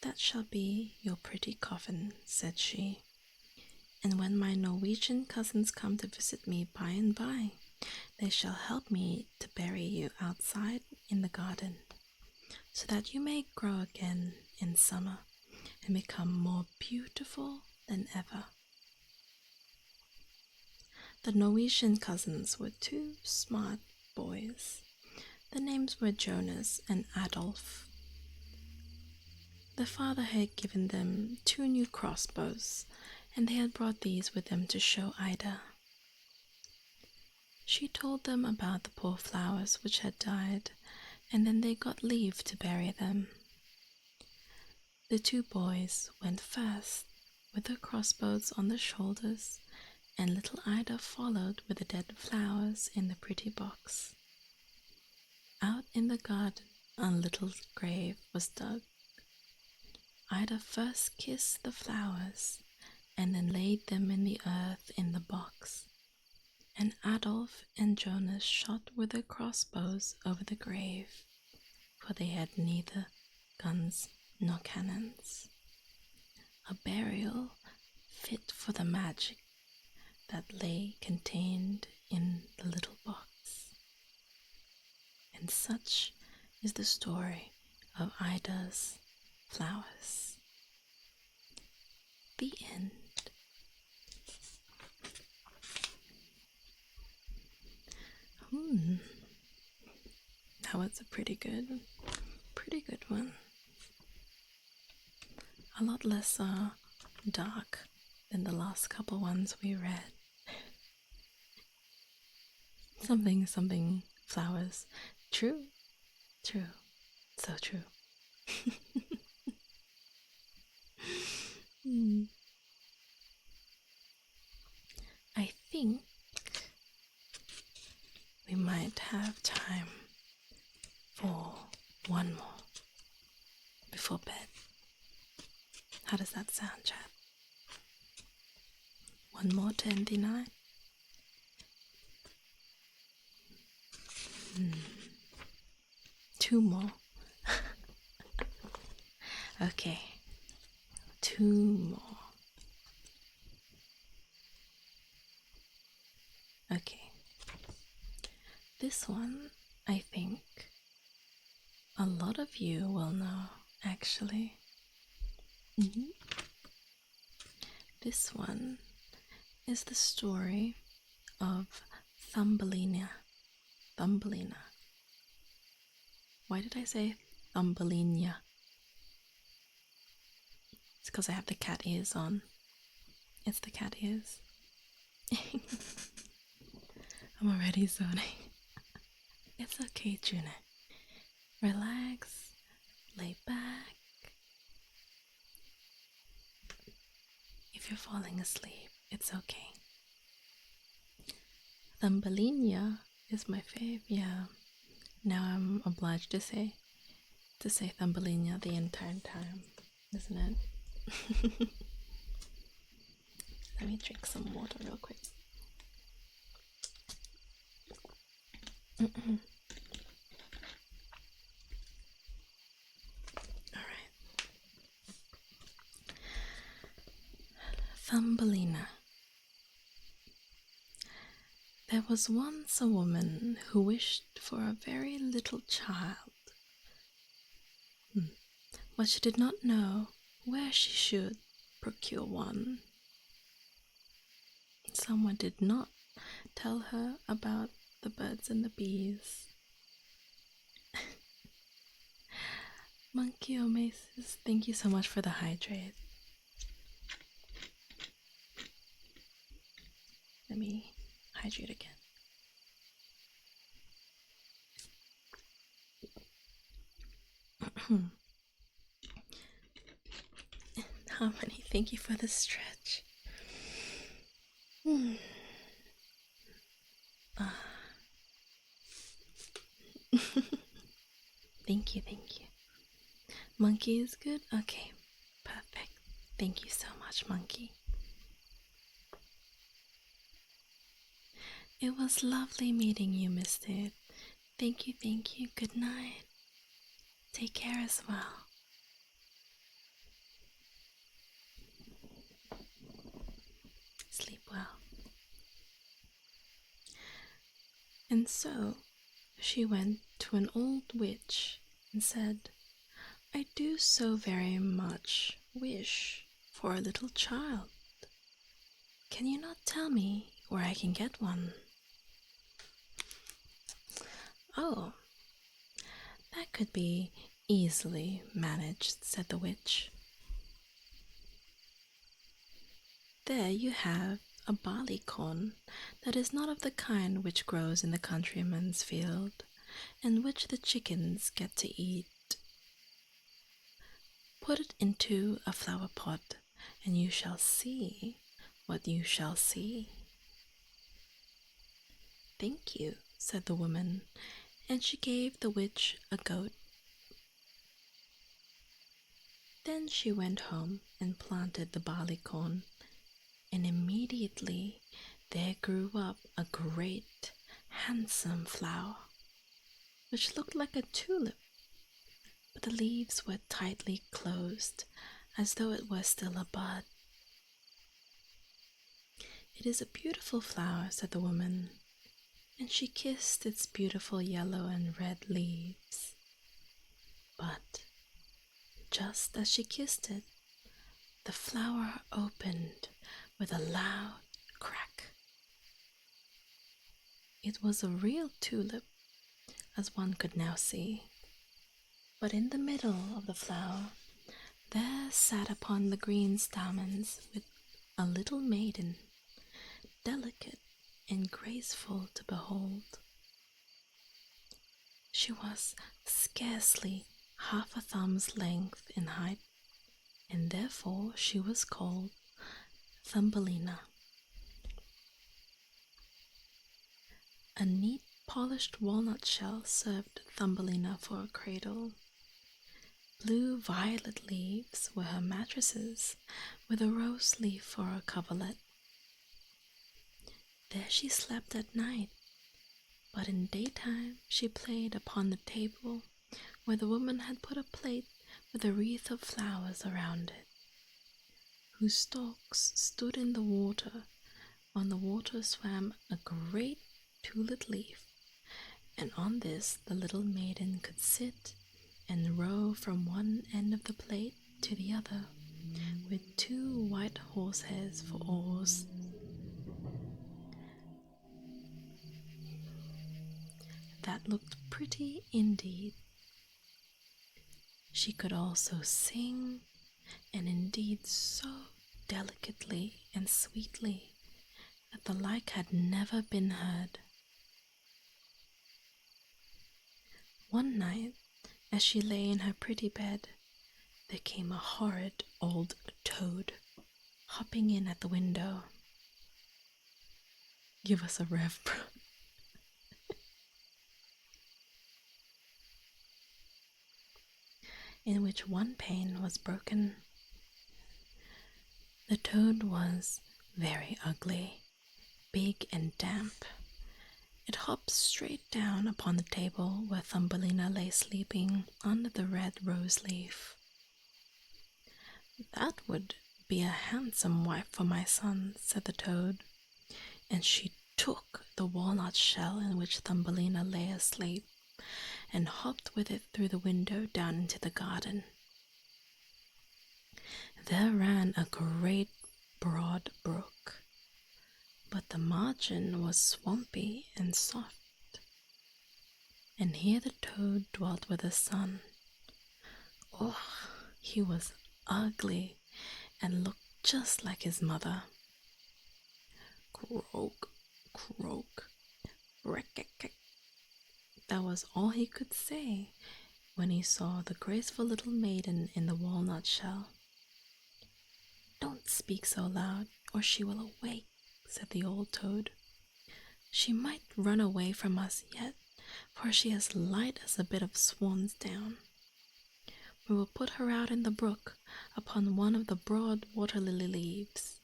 "That shall be your pretty coffin," said she, "and when my Norwegian cousins come to visit me by and by, they shall help me to bury you outside in the garden, so that you may grow again in summer and become more beautiful than ever." The Norwegian cousins were two smart boys. The names were Jonas and Adolf. The father had given them 2 new crossbows, and they had brought these with them to show Ida. She told them about the poor flowers which had died, and then they got leave to bury them. The 2 boys went first, with their crossbows on their shoulders, and little Ida followed with the dead flowers in the pretty box. Out in the garden, a little grave was dug. Ida first kissed the flowers and then laid them in the earth in the box, and Adolf and Jonas shot with their crossbows over the grave, for they had neither guns nor cannons. A burial fit for the magic that lay contained in the little box. And such is the story of Ida's flowers. The end. That was a pretty good one. A lot less dark than the last couple ones we read. Something flowers. True. So true. I think we might have time for one more before bed. How does that sound, chat? One more to end the night? Two more. Okay. Two more. Okay. This one, I think, a lot of you will know, actually. This one is the story of Thumbelina. Why did I say Thumbelina? It's because I have the cat ears on. It's the cat ears. I'm already zoning. It's okay, Juna. Relax, lay back. If you're falling asleep, it's okay. Thumbelina is my fave, yeah. Now I'm obliged to say Thumbelina the entire time, isn't it? Let me drink some water real quick. Alright. Thumbelina. There was once a woman who wished for a very little child, but she did not know where she should procure one. Someone did not tell her about the birds and the bees. Monkey Oasis, thank you so much for the hydrate. Let me hydrate again. Harmony, thank you for the stretch. Thank you. Monkey is good? Okay, perfect. Thank you so much, Monkey. It was lovely meeting you, Mister. Thank you. Good night. Take care as well. Sleep well. And so she went to an old witch and said, I do so very much wish for a little child. Can you not tell me where I can get one? Oh, that could be easily managed, said the witch. There you have a barleycorn that is not of the kind which grows in the countryman's field, and which the chickens get to eat. Put it into a flower pot, and you shall see what you shall see. "Thank you," said the woman, and she gave the witch a goat. Then she went home and planted the barley corn, and immediately there grew up a great, handsome flower, which looked like a tulip, but the leaves were tightly closed, as though it were still a bud. "It is a beautiful flower," said the woman, and she kissed its beautiful yellow and red leaves. But just as she kissed it, the flower opened with a loud crack. It was a real tulip, as one could now see, but in the middle of the flower there sat upon the green stamens with a little maiden, delicate and graceful to behold. She was scarcely half a thumb's length in height, and therefore she was called Thumbelina. A neat polished walnut shell served Thumbelina for a cradle. Blue violet leaves were her mattresses, with a rose leaf for a coverlet. There she slept at night, but in daytime she played upon the table where the woman had put a plate with a wreath of flowers around it, whose stalks stood in the water. On the water swam a great tulip leaf, and on this the little maiden could sit and row from one end of the plate to the other, with 2 white horsehairs for oars. That looked pretty indeed. She could also sing, and indeed so delicately and sweetly that the like had never been heard. One night, as she lay in her pretty bed, there came a horrid old toad hopping in at the window. Give us a rev, bro. In which one pane was broken. The toad was very ugly, big and damp. It hopped straight down upon the table where Thumbelina lay sleeping under the red rose leaf. "That would be a handsome wife for my son," said the toad, and she took the walnut shell in which Thumbelina lay asleep and hopped with it through the window down into the garden. There ran a great broad brook, but the margin was swampy and soft, and here the toad dwelt with his son. Oh, he was ugly and looked just like his mother. Croak, croak, break. That was all he could say when he saw the graceful little maiden in the walnut shell. "Don't speak so loud, or she will awake," said the old toad. "She might run away from us yet, for she is light as a bit of swan's down. We will put her out in the brook upon one of the broad water lily leaves.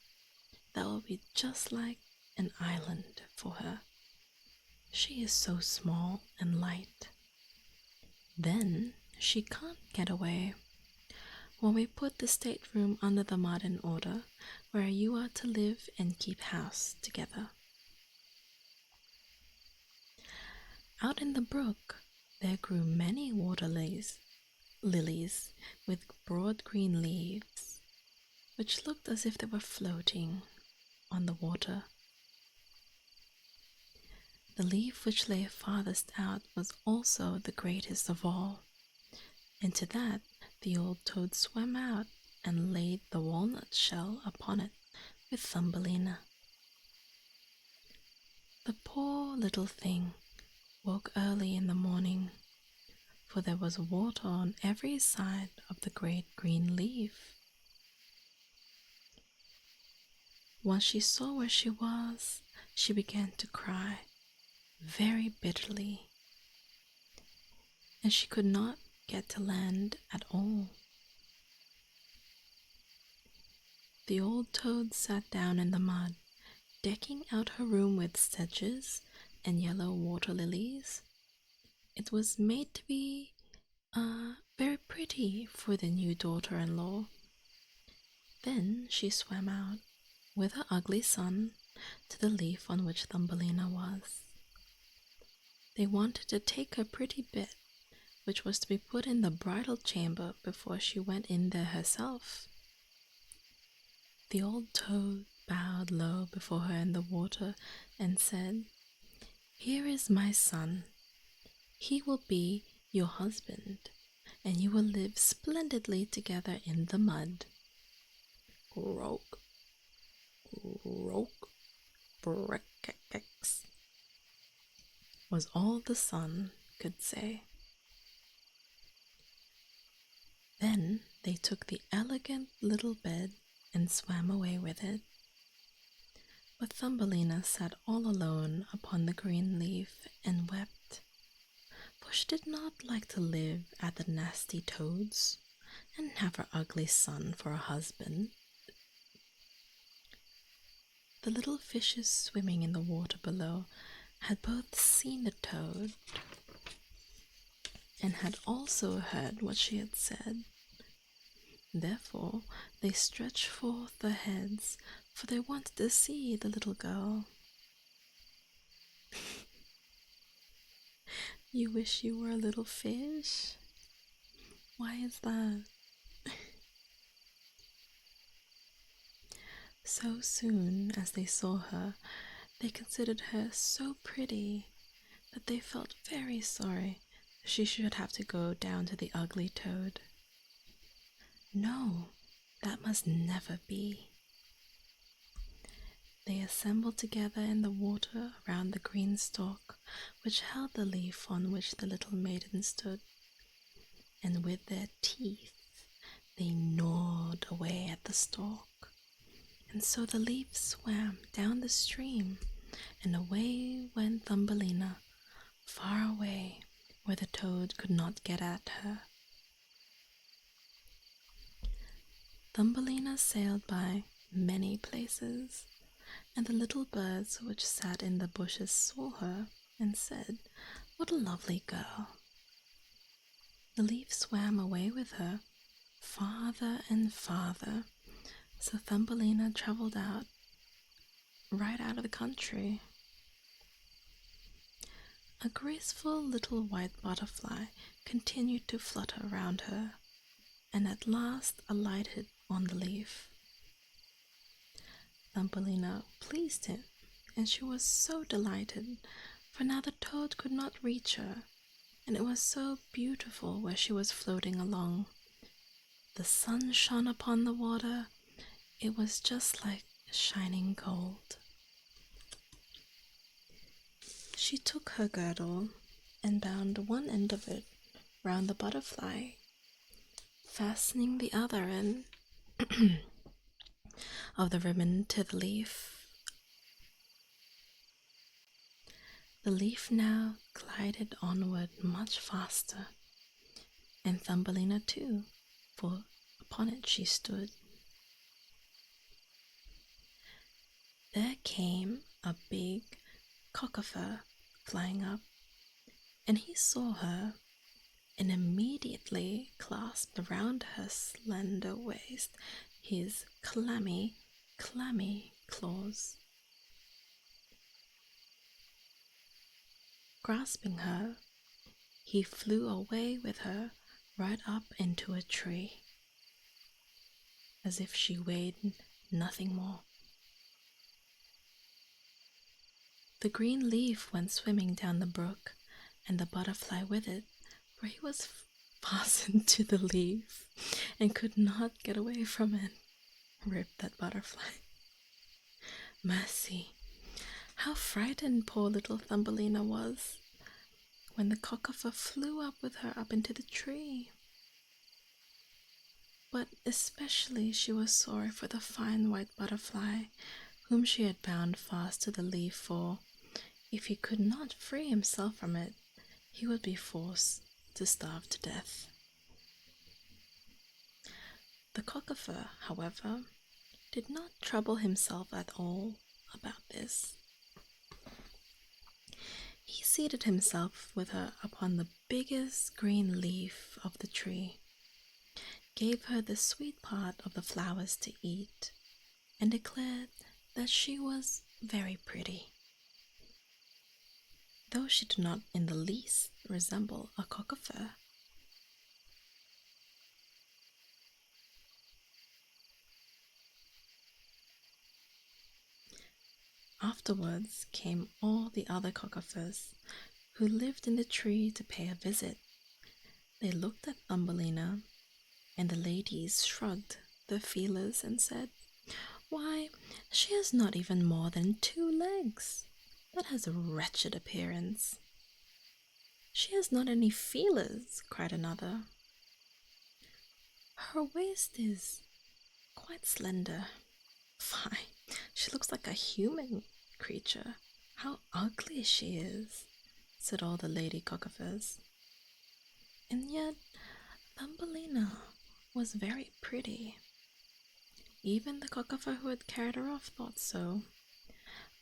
That will be just like an island for her. She is so small and light. Then she can't get away. When we put the stateroom under the mud in order, where you are to live and keep house together." Out in the brook there grew many water lilies with broad green leaves, which looked as if they were floating on the water. The leaf which lay farthest out was also the greatest of all, and to that the old toad swam out and laid the walnut shell upon it with Thumbelina. The poor little thing woke early in the morning, for there was water on every side of the great green leaf. Once she saw where she was, she began to cry. very bitterly, and she could not get to land at all. The old toad sat down in the mud, decking out her room with sedges and yellow water lilies. It was made to be very pretty for the new daughter-in-law. Then she swam out with her ugly son to the leaf on which Thumbelina was. They wanted to take her pretty bit, which was to be put in the bridal chamber before she went in there herself. The old toad bowed low before her in the water and said, "Here is my son. He will be your husband, and you will live splendidly together in the mud." Croak, croak, brekex, was all the son could say. Then they took the elegant little bed and swam away with it. But Thumbelina sat all alone upon the green leaf and wept, for she did not like to live at the nasty toads and have her ugly son for a husband. The little fishes swimming in the water below had both seen the toad and had also heard what she had said. Therefore they stretched forth their heads, for they wanted to see the little girl. You wish you were a little fish? Why is that? So soon as they saw her, they considered her so pretty that they felt very sorry she should have to go down to the ugly toad. No, that must never be. They assembled together in the water around the green stalk which held the leaf on which the little maiden stood, and with their teeth they gnawed away at the stalk. And so the leaf swam down the stream, and away went Thumbelina, far away where the toad could not get at her. Thumbelina sailed by many places, and the little birds which sat in the bushes saw her and said, "What a lovely girl." The leaf swam away with her, farther and farther, so Thumbelina travelled right out of the country. A graceful little white butterfly continued to flutter around her, and at last alighted on the leaf. Thumbelina pleased him, and she was so delighted, for now the toad could not reach her, and it was so beautiful where she was floating along. The sun shone upon the water. It was just like shining gold. She took her girdle and bound one end of it round the butterfly, fastening the other end of the ribbon to the leaf. The leaf now glided onward much faster, and Thumbelina too, for upon it she stood. There came a big cockafur flying up, and he saw her, and immediately clasped around her slender waist his clammy, clammy claws. Grasping her, he flew away with her right up into a tree, as if she weighed nothing more. The green leaf went swimming down the brook, and the butterfly with it, for he was fastened to the leaf and could not get away from it. Rip that butterfly. Mercy! How frightened poor little Thumbelina was when the cockafur flew up with her up into the tree. But especially she was sorry for the fine white butterfly whom she had bound fast to the leaf, for if he could not free himself from it, he would be forced to starve to death. The cockafur, however, did not trouble himself at all about this. He seated himself with her upon the biggest green leaf of the tree, gave her the sweet part of the flowers to eat, and declared that she was very pretty. Though she did not in the least resemble a cockafur. Afterwards came all the other cockafurs who lived in the tree to pay a visit. They looked at Thumbelina, and the ladies shrugged their feelers and said, "Why, she has not even more than 2 legs. That has a wretched appearance." "She has not any feelers," cried another. "Her waist is quite slender. Fie, she looks like a human creature. How ugly she is," said all the lady cockafurs. And yet Thumbelina was very pretty. Even the cockafur who had carried her off thought so.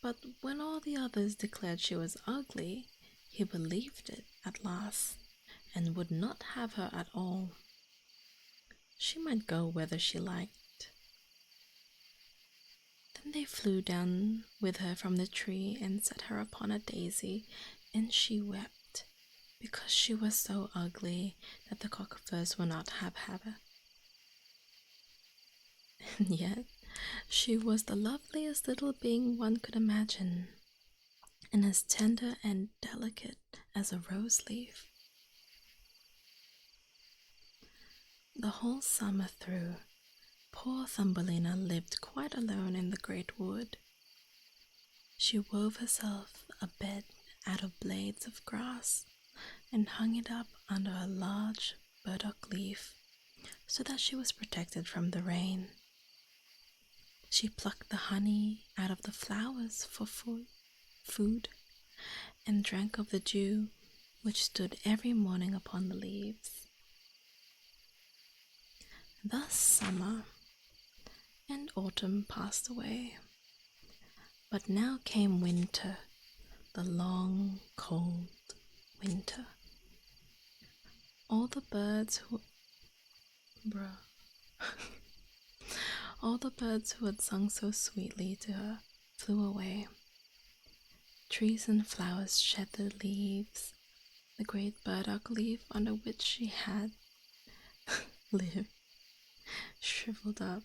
But when all the others declared she was ugly, he believed it at last, and would not have her at all. She might go whether she liked. Then they flew down with her from the tree and set her upon a daisy, and she wept, because she was so ugly that the cockafurs would not have her. And yet she was the loveliest little being one could imagine, and as tender and delicate as a rose leaf. The whole summer through, poor Thumbelina lived quite alone in the great wood. She wove herself a bed out of blades of grass and hung it up under a large burdock leaf so that she was protected from the rain. She plucked the honey out of the flowers for food and drank of the dew which stood every morning upon the leaves. Thus summer and autumn passed away, but now came winter, the long, cold winter. All the birds who all the birds who had sung so sweetly to her flew away. Trees and flowers shed their leaves. The great burdock leaf under which she had lived shriveled up,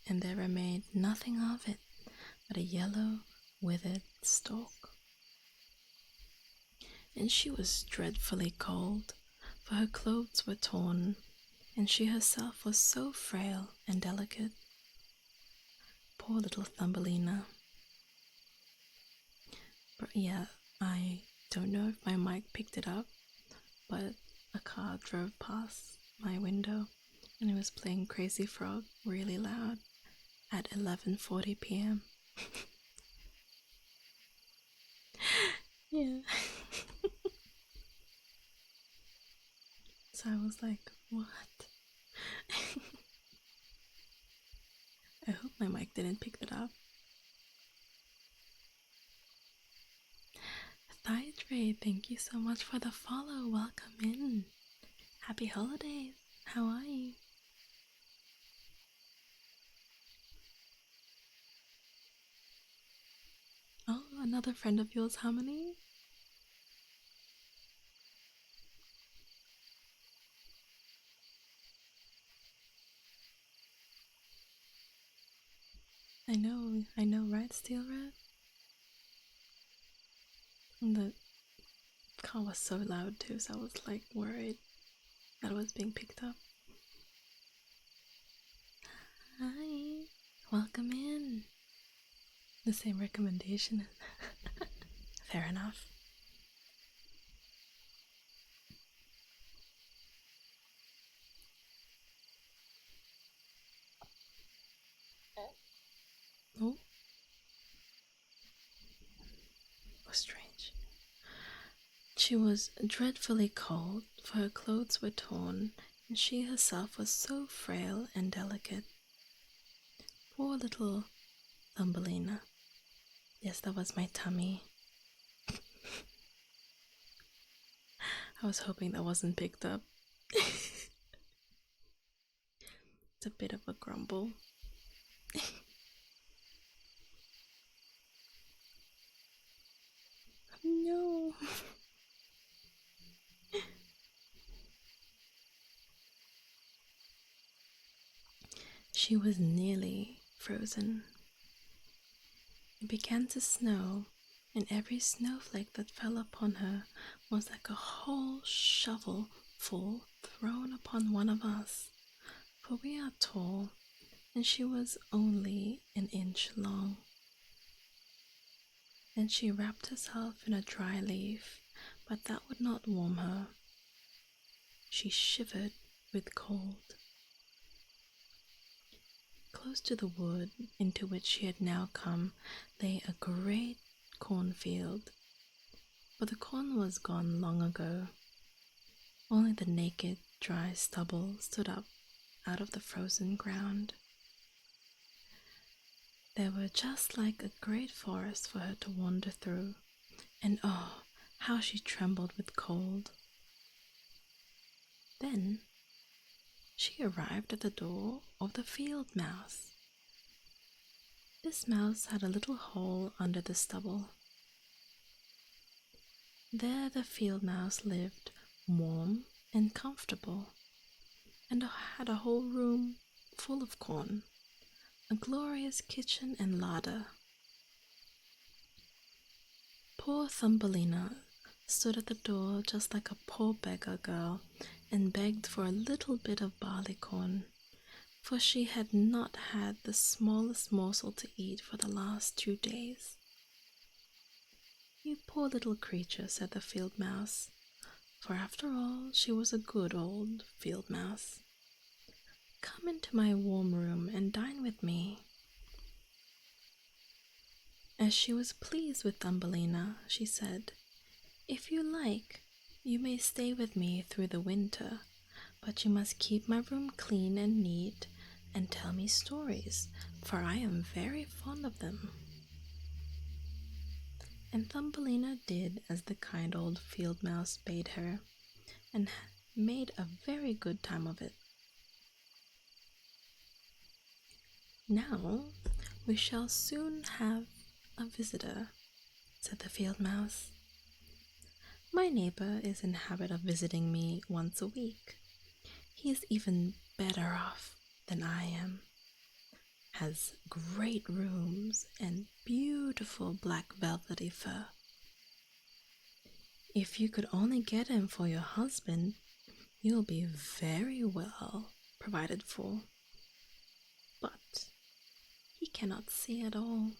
and there remained nothing of it but a yellow, withered stalk. And she was dreadfully cold, for her clothes were torn, and she herself was so frail and delicate. Poor little Thumbelina. But yeah, I don't know if my mic picked it up, but a car drove past my window and it was playing Crazy Frog really loud at 11:40 p.m. Yeah. So I was like, what? I hope my mic didn't pick that up. Thydre, thank you so much for the follow. Welcome in. Happy holidays. How are you? Oh, another friend of yours, Harmony? I know, right, Steel Red? And the car was so loud too, so I was like worried that it was being picked up. Hi, welcome in. The same recommendation. Fair enough. Oh, strange. She was dreadfully cold, for her clothes were torn, and she herself was so frail and delicate. Poor little Thumbelina. Yes, that was my tummy. I was hoping that wasn't picked up. It's a bit of a grumble. No. She was nearly frozen. It began to snow, and every snowflake that fell upon her was like a whole shovel full thrown upon one of us, for we are tall, and she was only an inch long. Then she wrapped herself in a dry leaf, but that would not warm her. She shivered with cold. Close to the wood into which she had now come lay a great cornfield, but the corn was gone long ago. Only the naked, dry stubble stood up out of the frozen ground. They were just like a great forest for her to wander through, and oh, how she trembled with cold. Then she arrived at the door of the field mouse. This mouse had a little hole under the stubble. There the field mouse lived, warm and comfortable, and had a whole room full of corn, a glorious kitchen and larder. Poor Thumbelina stood at the door just like a poor beggar girl and begged for a little bit of barley corn, for she had not had the smallest morsel to eat for the last 2 days. "You poor little creature," said the field mouse, for after all she was a good old field mouse. "Come into my warm room and dine with me." As she was pleased with Thumbelina, she said, "If you like, you may stay with me through the winter, but you must keep my room clean and neat and tell me stories, for I am very fond of them." And Thumbelina did as the kind old field mouse bade her, and made a very good time of it. "Now we shall soon have a visitor," said the field mouse. "My neighbor is in habit of visiting me once a week. He is even better off than I am, has great rooms and beautiful black velvety fur. If you could only get him for your husband, you'll be very well provided for. But he cannot see at all.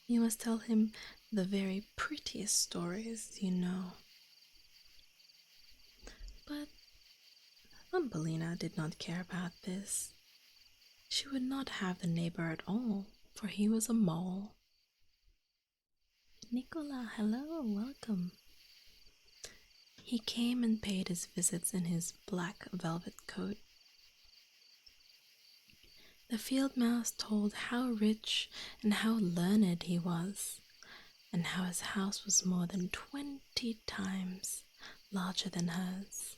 You must tell him the very prettiest stories you know." But Thumbelina did not care about this. She would not have the neighbor at all, for he was a mole. "Nicola, hello, welcome." He came and paid his visits in his black velvet coat. The field mouse told how rich and how learned he was, and how his house was more than 20 times larger than hers.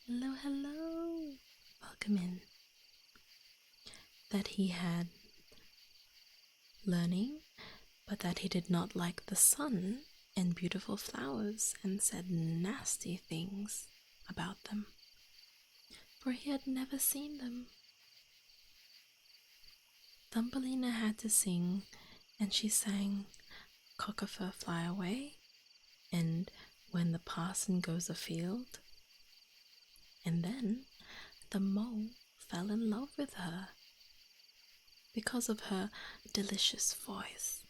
"Hello, hello, welcome in." That he had learning, but that he did not like the sun and beautiful flowers, and said nasty things about them, for he had never seen them. Thumbelina had to sing, and she sang "Cockafur, Fly Away" and "When the Parson Goes Afield." And then the mole fell in love with her because of her delicious voice.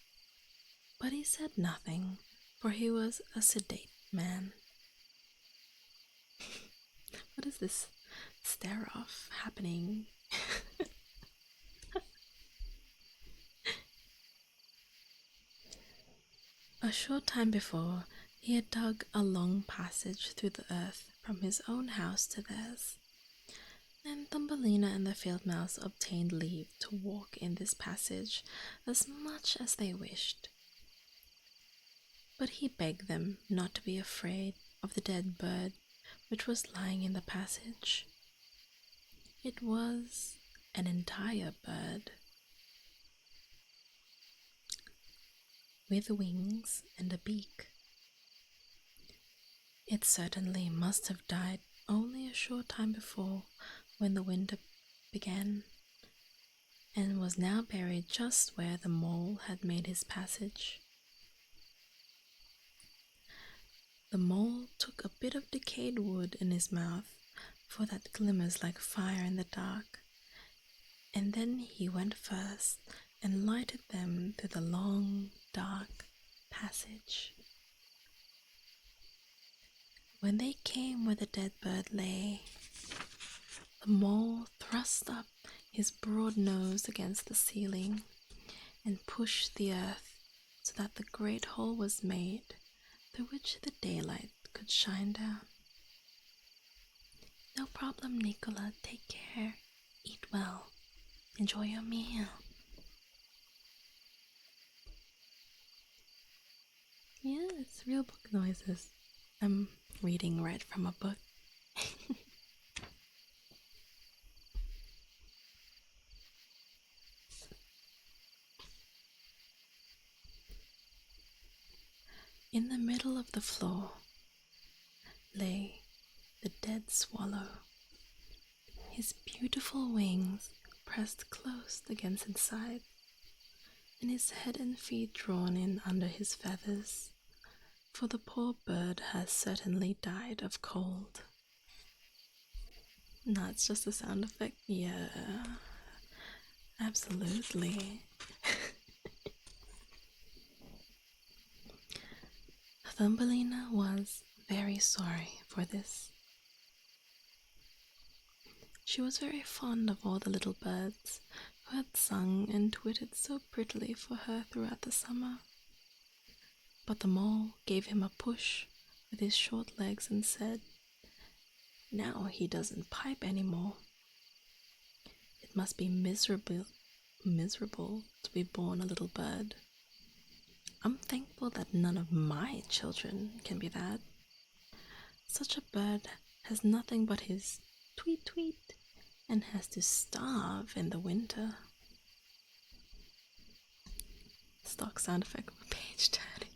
But he said nothing, for he was a sedate man. What is this stare-off happening? A short time before, He had dug a long passage through the earth from his own house to theirs, and Thumbelina and the field mouse obtained leave to walk in this passage as much as they wished. But he begged them not to be afraid of the dead bird which was lying in the passage. It was an entire bird, with wings and a beak. It certainly must have died only a short time before, when the winter began, and was now buried just where the mole had made his passage. The mole took a bit of decayed wood in his mouth, for that glimmers like fire in the dark, and then he went first and lighted them through the long, dark passage. When they came where the dead bird lay, the mole thrust up his broad nose against the ceiling and pushed the earth so that the great hole was made through which the daylight could shine down. No problem, Nicola. Take care. Eat well. Enjoy your meal. Yeah, it's real book noises. I'm reading right from a book. In the middle of the floor lay the dead swallow, his beautiful wings pressed close against his side, and his head and feet drawn in under his feathers, for the poor bird has certainly died of cold. No, it's just a sound effect. Yeah, absolutely. Thumbelina was very sorry for this. She was very fond of all the little birds who had sung and twittered so prettily for her throughout the summer. But the mole gave him a push with his short legs and said, "Now he doesn't pipe any more. It must be miserable to be born a little bird. I'm thankful that none of my children can be that. Such a bird has nothing but his tweet tweet and has to starve in the winter." Stock sound effect for page 30.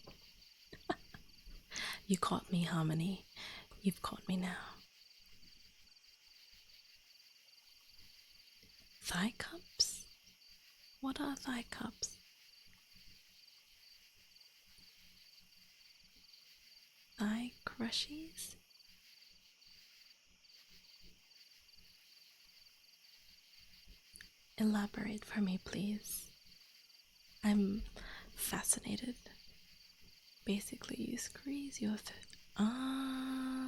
You caught me, Harmony. You've caught me now. Thigh cups? What are thigh cups? Thigh crushies? Elaborate for me, please. I'm fascinated. Basically, you squeeze your throat. Ah,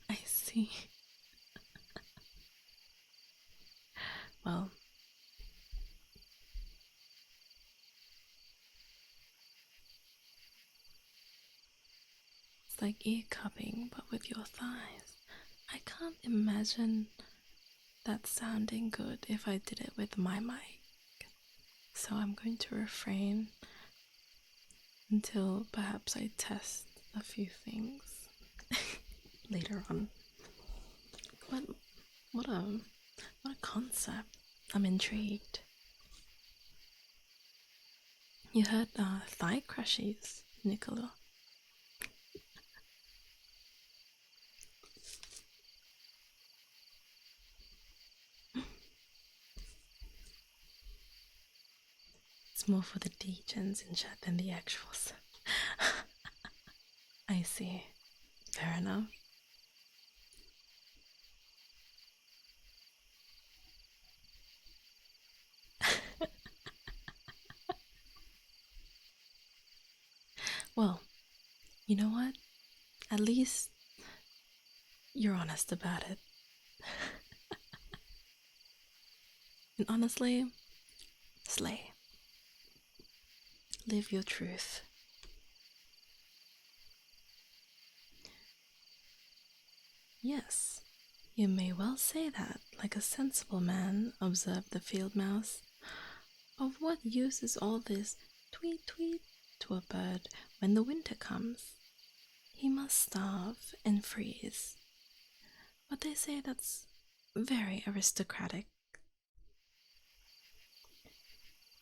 I see. Well, it's like ear cupping, but with your thighs. I can't imagine that sounding good if I did it with my mic. So I'm going to refrain until perhaps I test a few things later on. What a concept. I'm intrigued. You heard thigh crushies, Nicola. It's more for the degens in chat than the actual stuff. I see. Fair enough. Well, you know what? At least you're honest about it. And honestly, slay. Live your truth. Yes, you may well say that, like a sensible man, observed the field mouse. Of what use is all this tweet tweet to a bird when the winter comes? He must starve and freeze. But they say that's very aristocratic.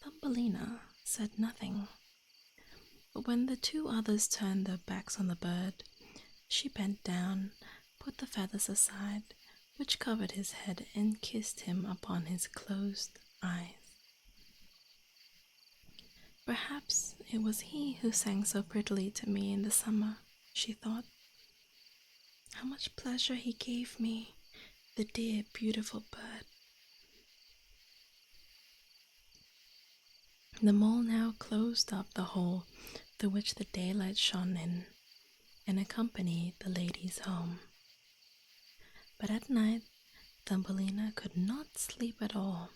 Thumbelina said nothing, but when the two others turned their backs on the bird, she bent down, put the feathers aside, which covered his head, and kissed him upon his closed eyes. Perhaps it was he who sang so prettily to me in the summer, she thought. How much pleasure he gave me, the dear, beautiful bird. The mole now closed up the hole through which the daylight shone in, and accompanied the ladies home. But at night, Thumbelina could not sleep at all.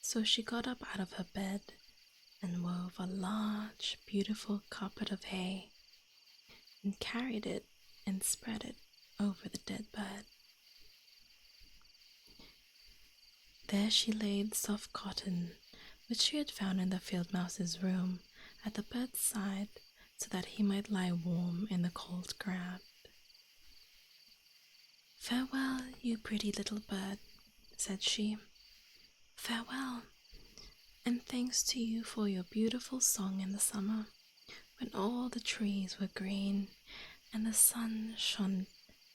So she got up out of her bed and wove a large, beautiful carpet of hay, and carried it and spread it over the dead bird. There she laid soft cotton, which she had found in the field mouse's room, at the bird's side, so that he might lie warm in the cold ground. "Farewell, you pretty little bird," said she. "Farewell, and thanks to you for your beautiful song in the summer, when all the trees were green and the sun shone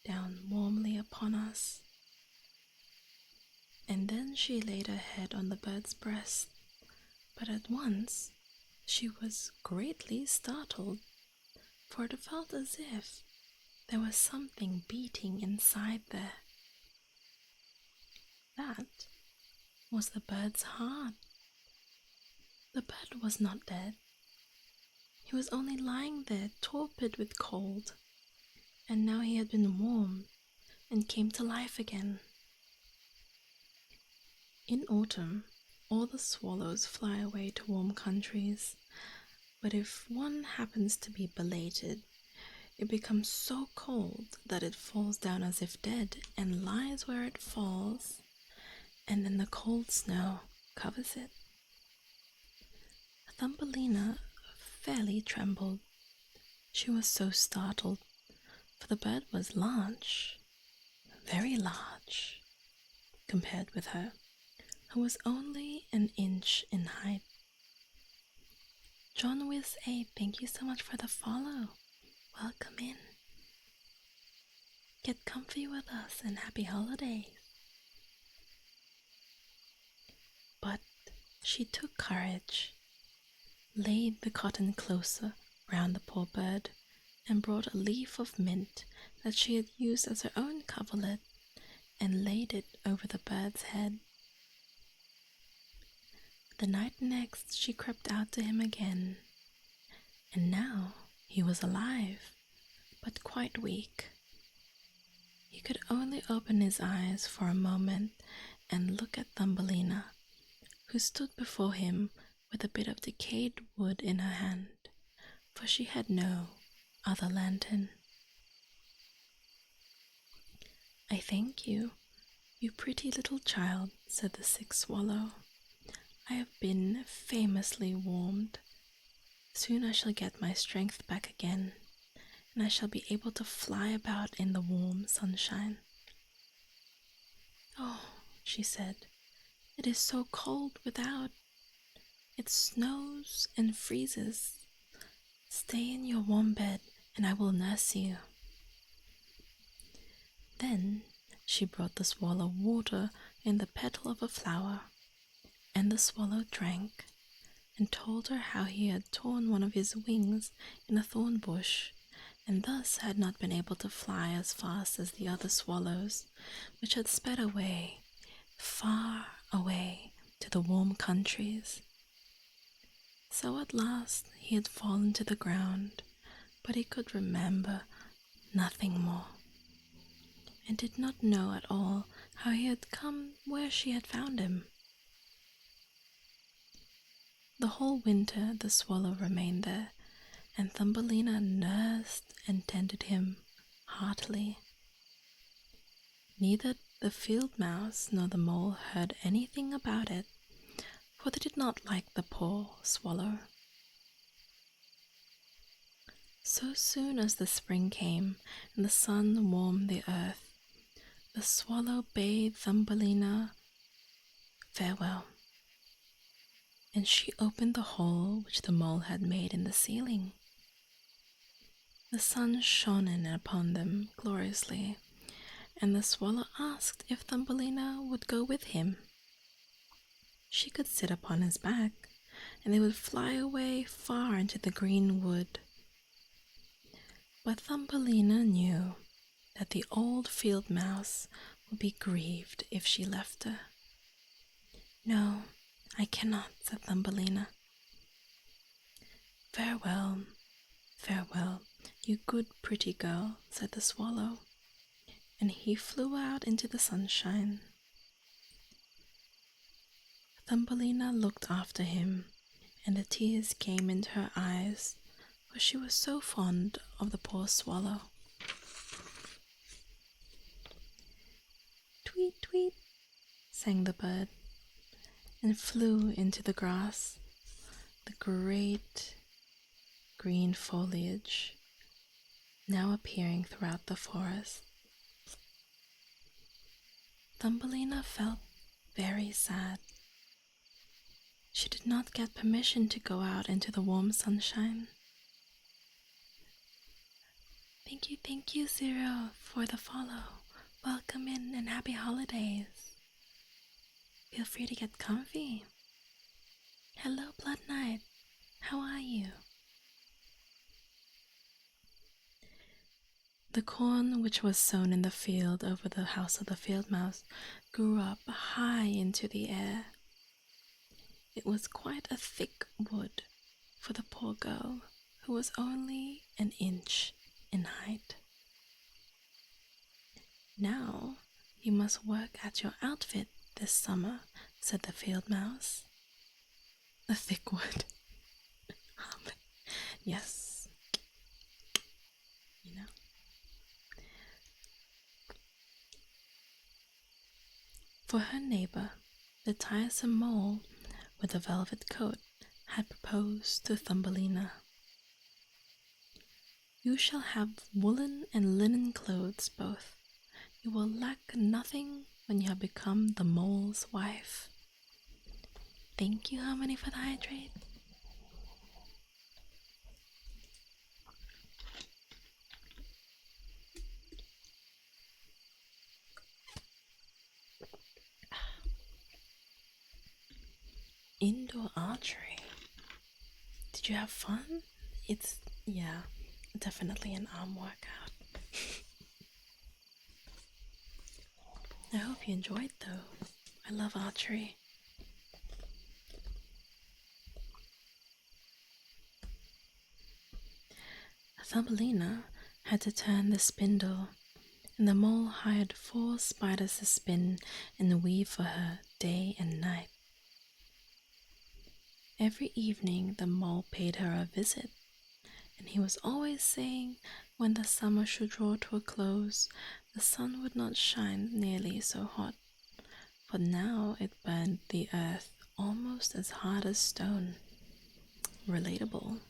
down warmly upon us." And then she laid her head on the bird's breast, but at once she was greatly startled, for it felt as if there was something beating inside there. That was the bird's heart. The bird was not dead. He was only lying there torpid with cold, and now he had been warmed and came to life again. In autumn, all the swallows fly away to warm countries, but if one happens to be belated, it becomes so cold that it falls down as if dead and lies where it falls, and then the cold snow covers it. Thumbelina fairly trembled. She was so startled, for the bird was large, very large, compared with her, who was only an inch in height. John Wiz 8, thank you so much for the follow. Welcome in. Get comfy with us and happy holidays. But she took courage, laid the cotton closer round the poor bird, and brought a leaf of mint that she had used as her own coverlet, and laid it over the bird's head. The night next she crept out to him again, and now he was alive, but quite weak. He could only open his eyes for a moment and look at Thumbelina, who stood before him with a bit of decayed wood in her hand, for she had no other lantern. "I thank you, you pretty little child," said the sick swallow. "I have been famously warmed. Soon I shall get my strength back again, and I shall be able to fly about in the warm sunshine." "Oh," she said, "it is so cold without. It snows and freezes. Stay in your warm bed, and I will nurse you." Then she brought the swallow water in the petal of a flower, and the swallow drank, and told her how he had torn one of his wings in a thorn bush, and thus had not been able to fly as fast as the other swallows, which had sped away, far away to the warm countries. So at last he had fallen to the ground, but he could remember nothing more, and did not know at all how he had come where she had found him. The whole winter the swallow remained there, and Thumbelina nursed and tended him heartily. Neither the field mouse nor the mole heard anything about it, for they did not like the poor swallow. So soon as the spring came and the sun warmed the earth, the swallow bade Thumbelina farewell, and she opened the hole which the mole had made in the ceiling. The sun shone in upon them gloriously, and the swallow asked if Thumbelina would go with him. She could sit upon his back, and they would fly away far into the green wood. But Thumbelina knew that the old field mouse would be grieved if she left her. "No, I cannot," said Thumbelina. "Farewell, farewell, you good pretty girl," said the swallow, and he flew out into the sunshine. Thumbelina looked after him, and the tears came into her eyes, for she was so fond of the poor swallow. "Tweet, tweet," sang the bird, and flew into the grass, the great green foliage now appearing throughout the forest. Thumbelina felt very sad. She did not get permission to go out into the warm sunshine. Thank you, Zero, for the follow. Welcome in and happy holidays. Feel free to get comfy. Hello, Blood Knight. How are you? The corn which was sown in the field over the house of the field mouse grew up high into the air. It was quite a thick wood for the poor girl, who was only an inch in height. "Now you must work at your outfit this summer," said the field mouse. A thick wood. Yes. You know. For her neighbor, the tiresome mole with the velvet coat had proposed to Thumbelina. "You shall have woolen and linen clothes both. You will lack nothing when you have become the mole's wife." Thank you, Harmony, for the hydrate. Indoor archery. Did you have fun? It's, yeah, definitely an arm workout. I hope you enjoyed though. I love archery. Thumbelina had to turn the spindle, and the mole hired 4 spiders to spin and weave for her day and night. Every evening the mole paid her a visit, and he was always saying when the summer should draw to a close, the sun would not shine nearly so hot, for now it burned the earth almost as hard as stone. Relatable.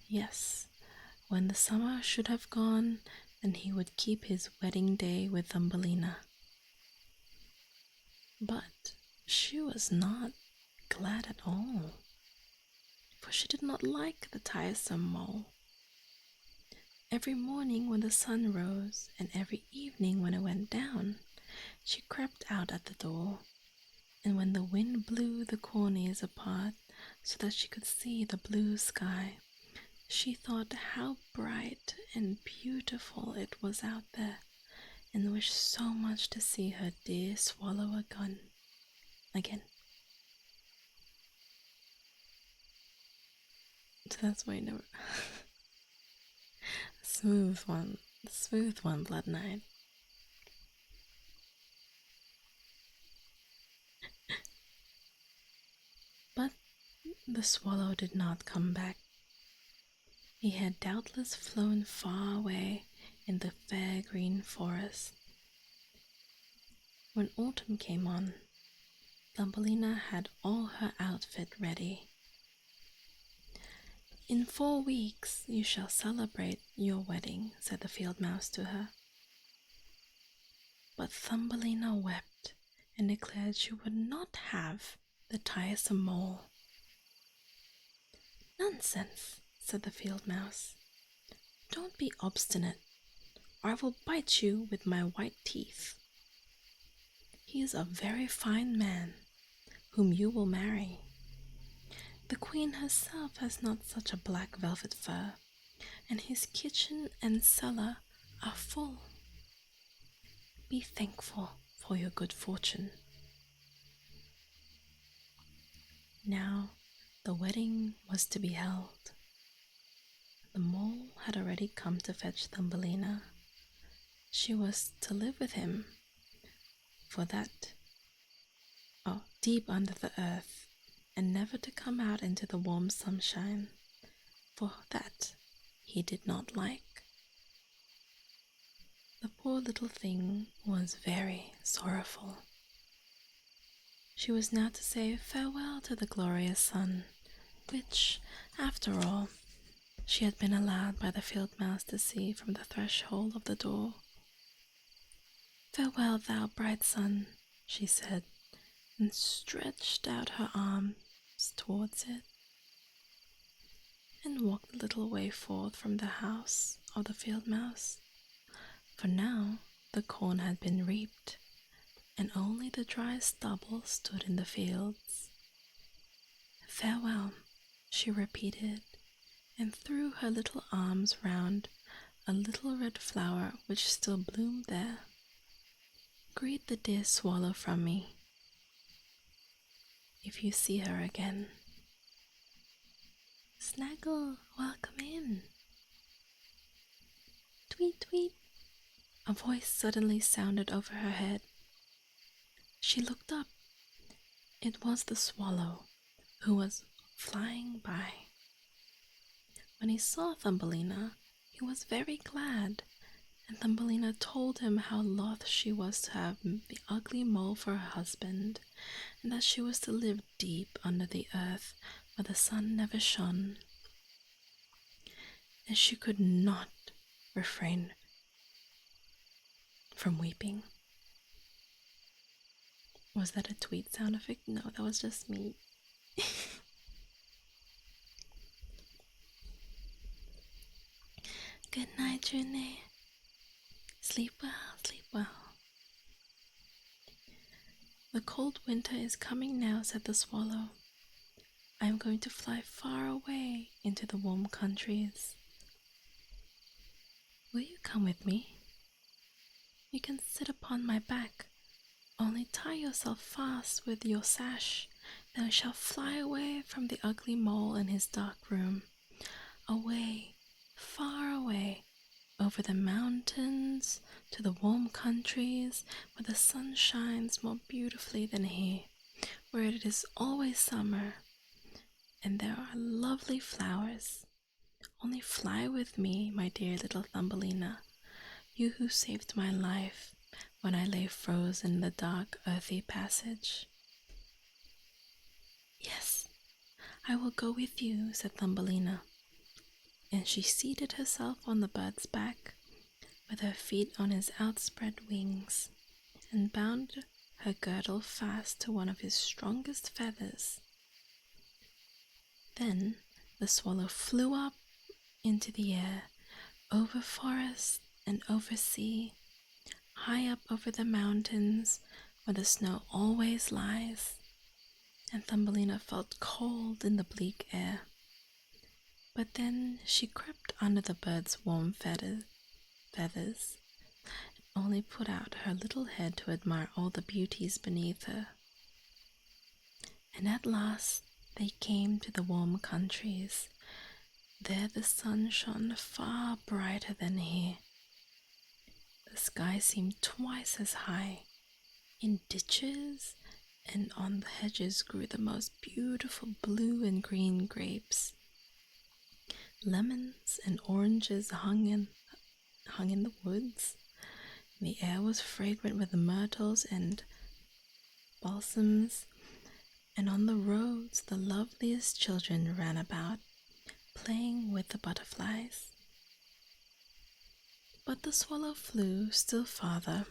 Yes, when the summer should have gone, then he would keep his wedding day with Thumbelina. But she was not glad at all, for she did not like the tiresome mole. Every morning when the sun rose, and every evening when it went down, she crept out at the door, and when the wind blew the corn ears apart so that she could see the blue sky, she thought how bright and beautiful it was out there, and wished so much to see her dear swallow again. So that's why I never... Smooth one, Blood Knight. But the swallow did not come back. He had doubtless flown far away in the fair green forest. When autumn came on, Thumbelina had all her outfit ready. "In 4 weeks you shall celebrate your wedding," said the field mouse to her. But Thumbelina wept and declared she would not have the tiresome mole. "Nonsense," said the field mouse. "Don't be obstinate, or I will bite you with my white teeth. He is a very fine man, whom you will marry. The queen herself has not such a black velvet fur, and his kitchen and cellar are full. Be thankful for your good fortune." Now the wedding was to be held. The mole had already come to fetch Thumbelina. She was to live with him, for that, deep under the earth, and never to come out into the warm sunshine, for that he did not like. The poor little thing was very sorrowful. She was now to say farewell to the glorious sun, which, after all, she had been allowed by the field mouse to see from the threshold of the door. "Farewell, thou bright sun," she said, and stretched out her arms towards it, and walked a little way forth from the house of the field mouse, for now the corn had been reaped, and only the dry stubble stood in the fields. "Farewell," she repeated, and threw her little arms round a little red flower which still bloomed there. "Greet the dear swallow from me, if you see her again." "Snaggle, welcome in." "Tweet, tweet," a voice suddenly sounded over her head. She looked up. It was the swallow, who was flying by. When he saw Thumbelina, he was very glad, and Thumbelina told him how loth she was to have the ugly mole for her husband, and that she was to live deep under the earth where the sun never shone. And she could not refrain from weeping. Was that a tweet sound effect? No, that was just me. Good night, June. Sleep well, sleep well. "The cold winter is coming now," said the swallow. "I am going to fly far away into the warm countries. Will you come with me? You can sit upon my back. Only tie yourself fast with your sash, then we shall fly away from the ugly mole in his dark room. Away, far away, over the mountains, to the warm countries where the sun shines more beautifully than here, where it is always summer, and there are lovely flowers. Only fly with me, my dear little Thumbelina, you who saved my life when I lay frozen in the dark, earthy passage." "Yes, I will go with you," said Thumbelina, and she seated herself on the bird's back, with her feet on his outspread wings, and bound her girdle fast to one of his strongest feathers. Then the swallow flew up into the air, over forest and over sea, high up over the mountains where the snow always lies, and Thumbelina felt cold in the bleak air. But then she crept under the bird's warm feathers, and only put out her little head to admire all the beauties beneath her. And at last they came to the warm countries. There the sun shone far brighter than here. The sky seemed twice as high. In ditches and on the hedges grew the most beautiful blue and green grapes. Lemons and oranges hung hung in the woods. The air was fragrant with myrtles and balsams, and on the roads the loveliest children ran about, playing with the butterflies. But the swallow flew still farther,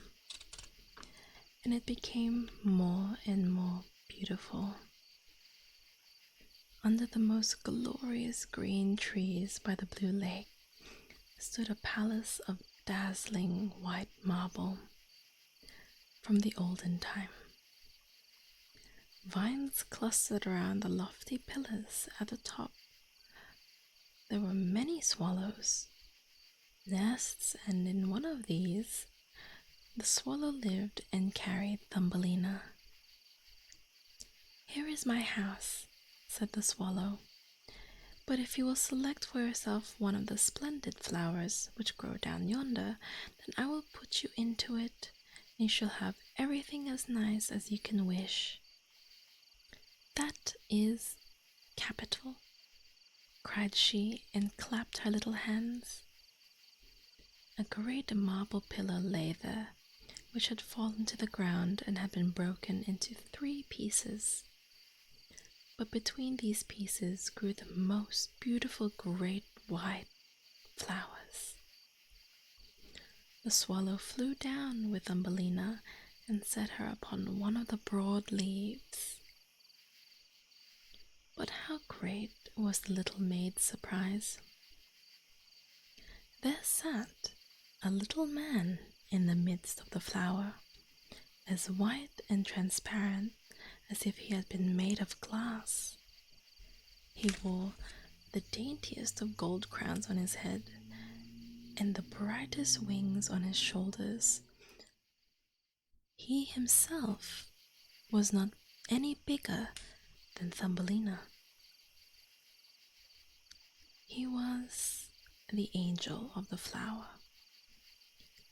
and it became more and more beautiful. Under the most glorious green trees by the blue lake stood a palace of dazzling white marble from the olden time. Vines clustered around the lofty pillars at the top. There were many swallows' nests, and in one of these the swallow lived and carried Thumbelina. "Here is my house," said the swallow, "but if you will select for yourself one of the splendid flowers which grow down yonder, then I will put you into it, and you shall have everything as nice as you can wish." "That is capital," cried she, and clapped her little hands. A great marble pillar lay there, which had fallen to the ground and had been broken into 3 pieces. But between these pieces grew the most beautiful great white flowers. The swallow flew down with Thumbelina and set her upon one of the broad leaves. But how great was the little maid's surprise! There sat a little man in the midst of the flower, as white and transparent as if he had been made of glass. He wore the daintiest of gold crowns on his head, and the brightest wings on his shoulders. He himself was not any bigger than Thumbelina. He was the angel of the flower.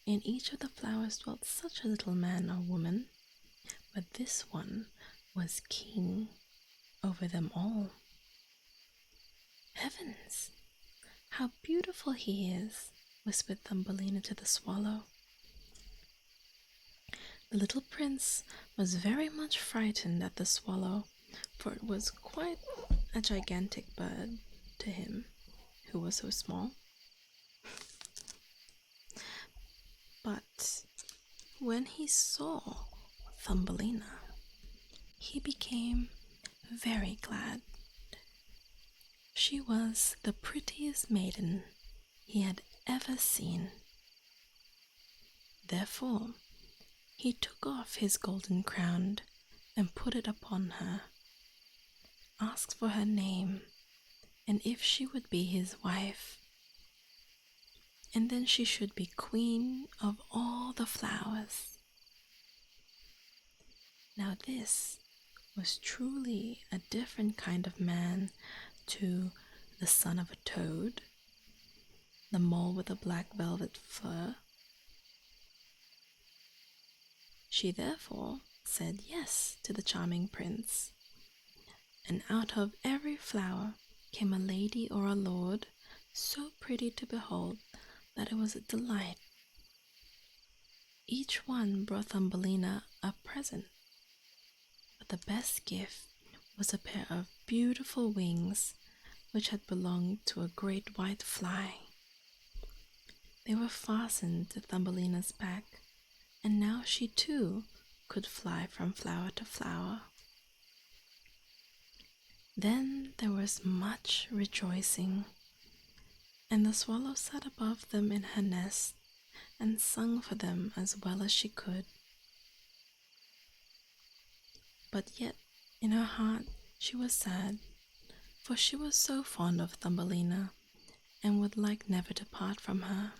In each of the flowers dwelt such a little man or woman, but this one was king over them all. "Heavens, how beautiful he is!" whispered Thumbelina to the swallow. The little prince was very much frightened at the swallow, for it was quite a gigantic bird to him, who was so small. But when he saw Thumbelina, he became very glad. She was the prettiest maiden he had ever seen. Therefore, he took off his golden crown and put it upon her, asked for her name, and if she would be his wife, and then she should be queen of all the flowers. Now this was truly a different kind of man to the son of a toad, the mole with the black velvet fur. She therefore said yes to the charming prince, and out of every flower came a lady or a lord so pretty to behold that it was a delight. Each one brought Thumbelina a present, but the best gift was a pair of beautiful wings which had belonged to a great white fly. They were fastened to Thumbelina's back, and now she too could fly from flower to flower. Then there was much rejoicing, and the swallow sat above them in her nest and sung for them as well as she could. But yet in her heart she was sad, for she was so fond of Thumbelina and would like never to part from her.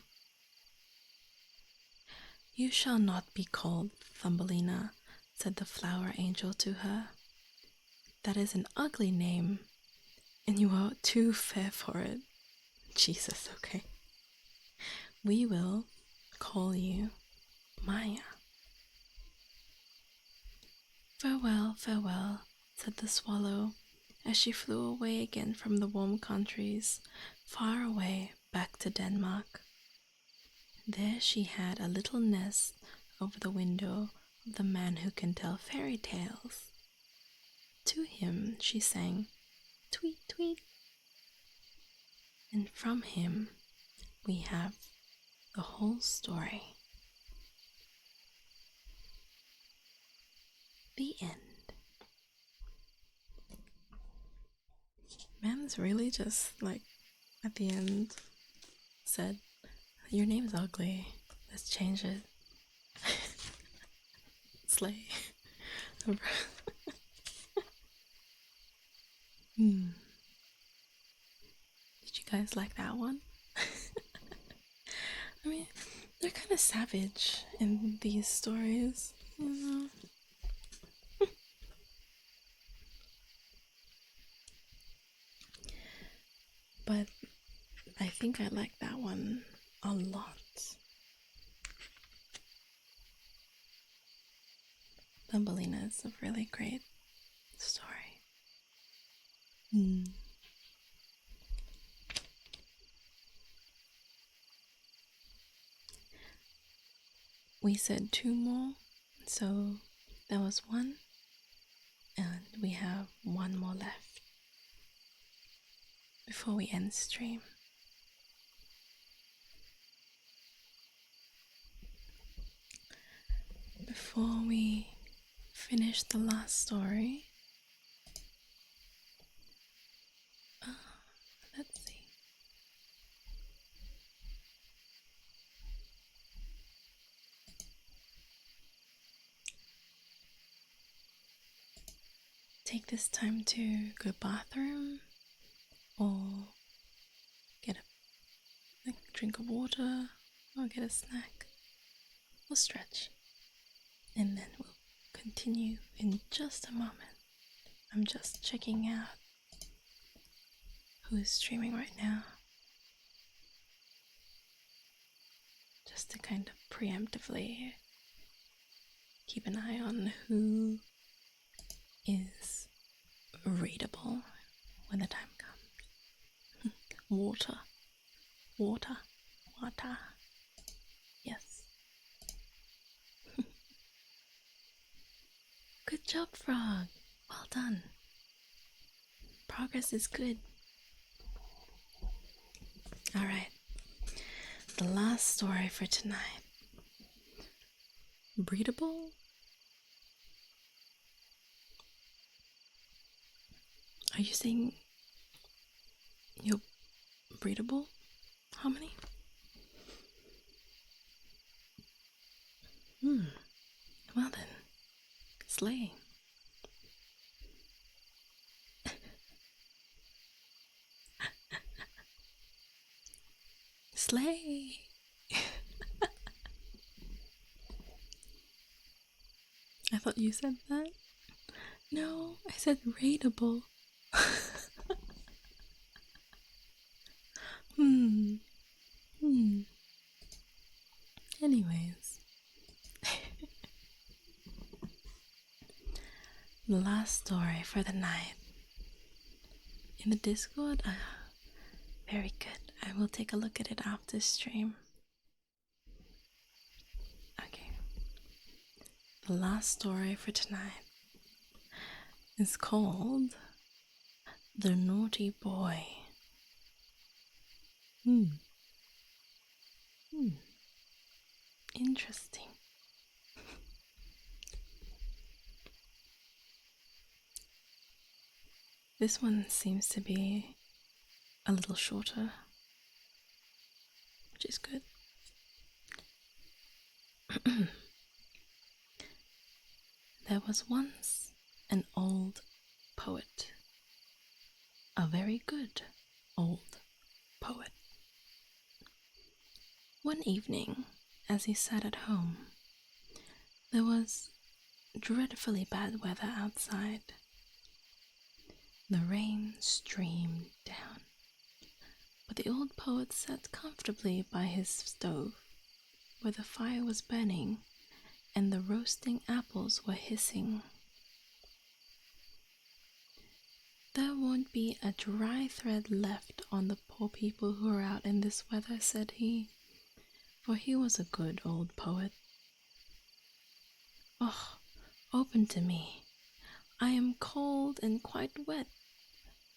"You shall not be called Thumbelina," said the flower angel to her. "That is an ugly name, and you are too fair for it." Jesus, okay. "We will call you Maya." "Farewell, farewell," said the swallow, as she flew away again from the warm countries, far away back to Denmark. There she had a little nest over the window of the man who can tell fairy tales. To him she sang, "Tweet, tweet." And from him we have the whole story. The end. Man's really just like at the end said, "Your name's ugly. Let's change it." Slay. Did you guys like that one? I mean, they're kind of savage in these stories, you know. But I think I like that one a lot. Thumbelina is a really great story. We said 2 more, so that was 1, and we have 1 more left before we end stream. Before we finish the last story, let's see. Take this time to go bathroom or get a drink of water or get a snack or stretch, and then we'll continue in just a moment. I'm just checking out who is streaming right now, just to kind of preemptively keep an eye on who is readable when the time comes. Water. Yes. Good job, Frog. Well done. Progress is good. Alright. The last story for tonight. Breedable? Are you saying you're breedable? How many? Well then, slay. Slay. I thought you said that. No, I said rateable. Anyways. The last story for the night. In the Discord? Very good. I will take a look at it after stream. Okay. The last story for tonight is called The Naughty Boy. Interesting. This one seems to be a little shorter, which is good. There was once an old poet, a very good old poet. One evening, as he sat at home, there was dreadfully bad weather outside. The rain streamed down, but the old poet sat comfortably by his stove, where the fire was burning and the roasting apples were hissing. "There won't be a dry thread left on the poor people who are out in this weather," said he, for he was a good old poet. "Oh, open to me. I am cold and quite wet,"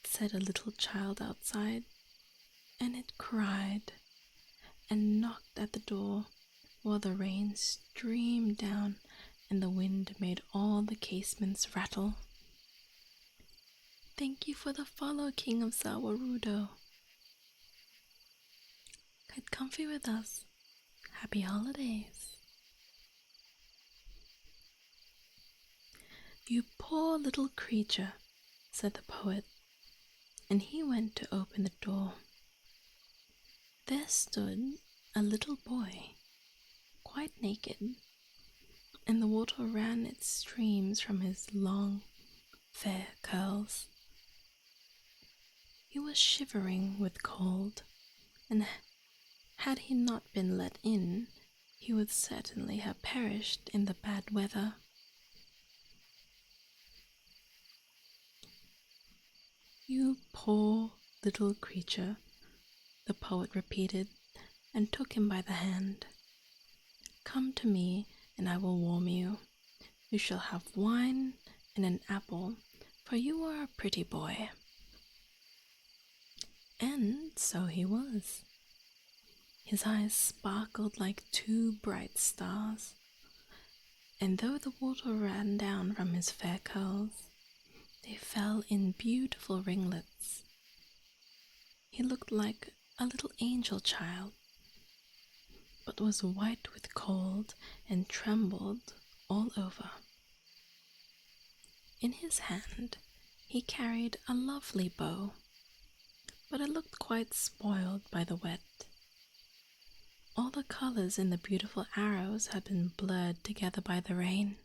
said a little child outside, and it cried and knocked at the door while the rain streamed down and the wind made all the casements rattle. "Thank you for the follow, King of Sawarudo. Get comfy with us. Happy holidays." "You poor little creature," said the poet, and he went to open the door. There stood a little boy, quite naked, and the water ran its streams from his long, fair curls. He was shivering with cold, and had he not been let in, he would certainly have perished in the bad weather. "You poor little creature," the poet repeated, and took him by the hand. "Come to me, and I will warm you. You shall have wine and an apple, for you are a pretty boy." And so he was. His eyes sparkled like two bright stars, and though the water ran down from his fair curls, they fell in beautiful ringlets. He looked like a little angel child, but was white with cold and trembled all over. In his hand he carried a lovely bow, but it looked quite spoiled by the wet. All the colors in the beautiful arrows had been blurred together by the rain.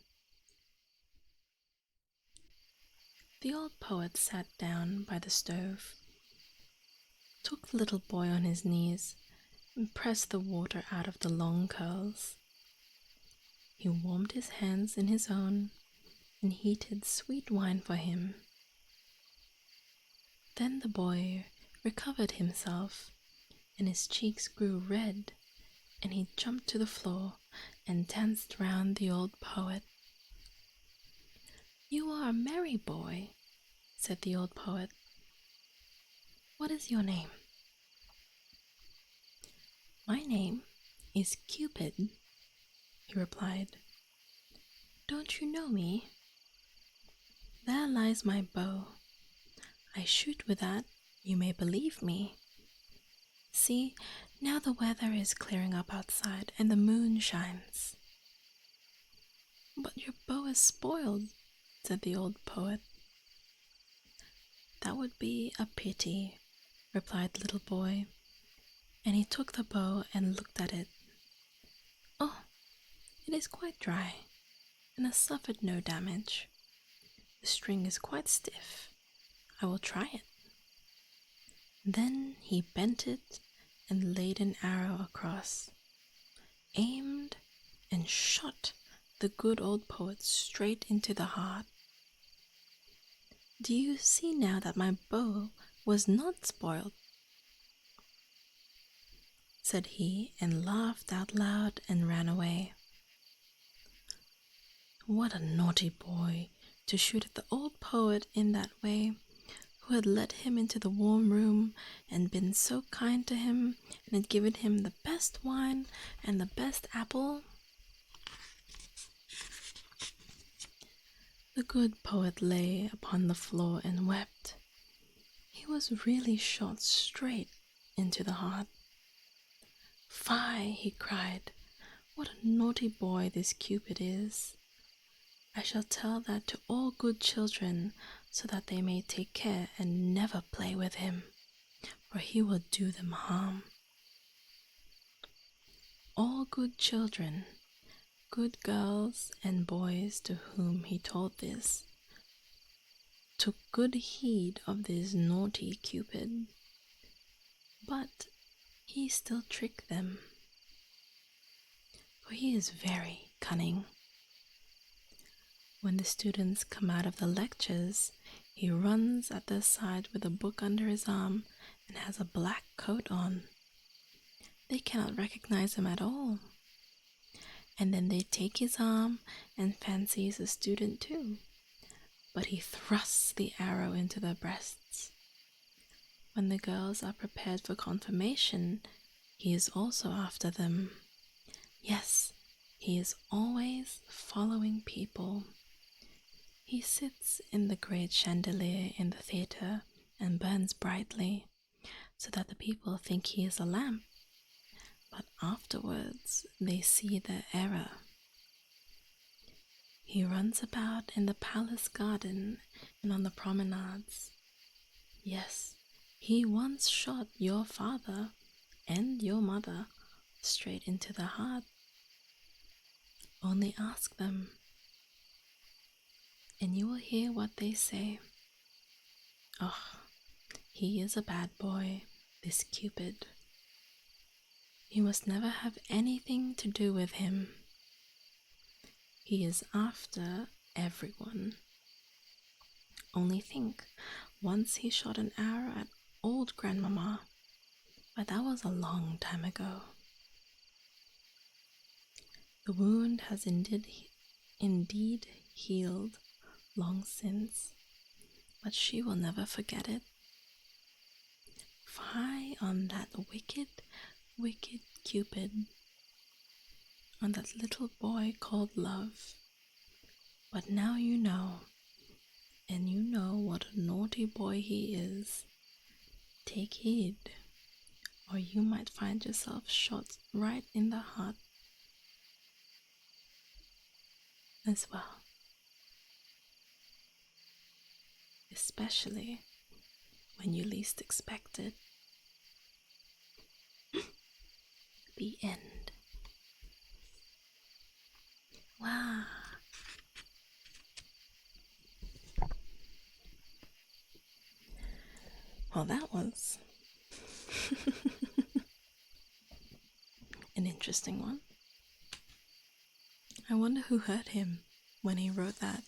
The old poet sat down by the stove, took the little boy on his knees, and pressed the water out of the long curls. He warmed his hands in his own and heated sweet wine for him. Then the boy recovered himself, and his cheeks grew red, and he jumped to the floor and danced round the old poet. "You are a merry boy," said the old poet. "What is your name?" "My name is Cupid," he replied. "Don't you know me? There lies my bow. I shoot with that, you may believe me. See, now the weather is clearing up outside and the moon shines." "But your bow is spoiled," said the old poet. "That would be a pity," replied the little boy, and he took the bow and looked at it. "Oh, it is quite dry, and has suffered no damage. The string is quite stiff. I will try it." Then he bent it and laid an arrow across, aimed, and shot the good old poet straight into the heart. "Do you see now that my bow was not spoiled?" said he, and laughed out loud and ran away. What a naughty boy to shoot at the old poet in that way, who had let him into the warm room and been so kind to him and had given him the best wine and the best apple. The good poet lay upon the floor and wept. He was really shot straight into the heart. "Fie," he cried, "what a naughty boy this Cupid is. I shall tell that to all good children, so that they may take care and never play with him, for he will do them harm." All good children, good girls and boys to whom he told this, took good heed of this naughty Cupid, but he still tricked them, for he is very cunning. When the students come out of the lectures, he runs at their side with a book under his arm and has a black coat on. they cannot recognize him at all. And then they take his arm and fancy he's a student too. But he thrusts the arrow into their breasts. When the girls are prepared for confirmation, he is also after them. Yes, he is always following people. He sits in the great chandelier in the theater and burns brightly, so that the people think he is a lamp. But afterwards they see their error. He runs about in the palace garden and on the promenades. Yes, he once shot your father and your mother straight into the heart. Only ask them, and you will hear what they say. Oh, he is a bad boy, this Cupid. You must never have anything to do with him. He is after everyone. Only think, once he shot an arrow at old grandmama, but that was a long time ago. The wound has indeed healed long since, but she will never forget it. Fie on that wicked, wicked Cupid, on that little boy called Love. But now you know, and you know what a naughty boy he is. Take heed, or you might find yourself shot right in the heart as well. Especially when you least expect it. The end. Wow. Well, that was an interesting one. I wonder who hurt him when he wrote that.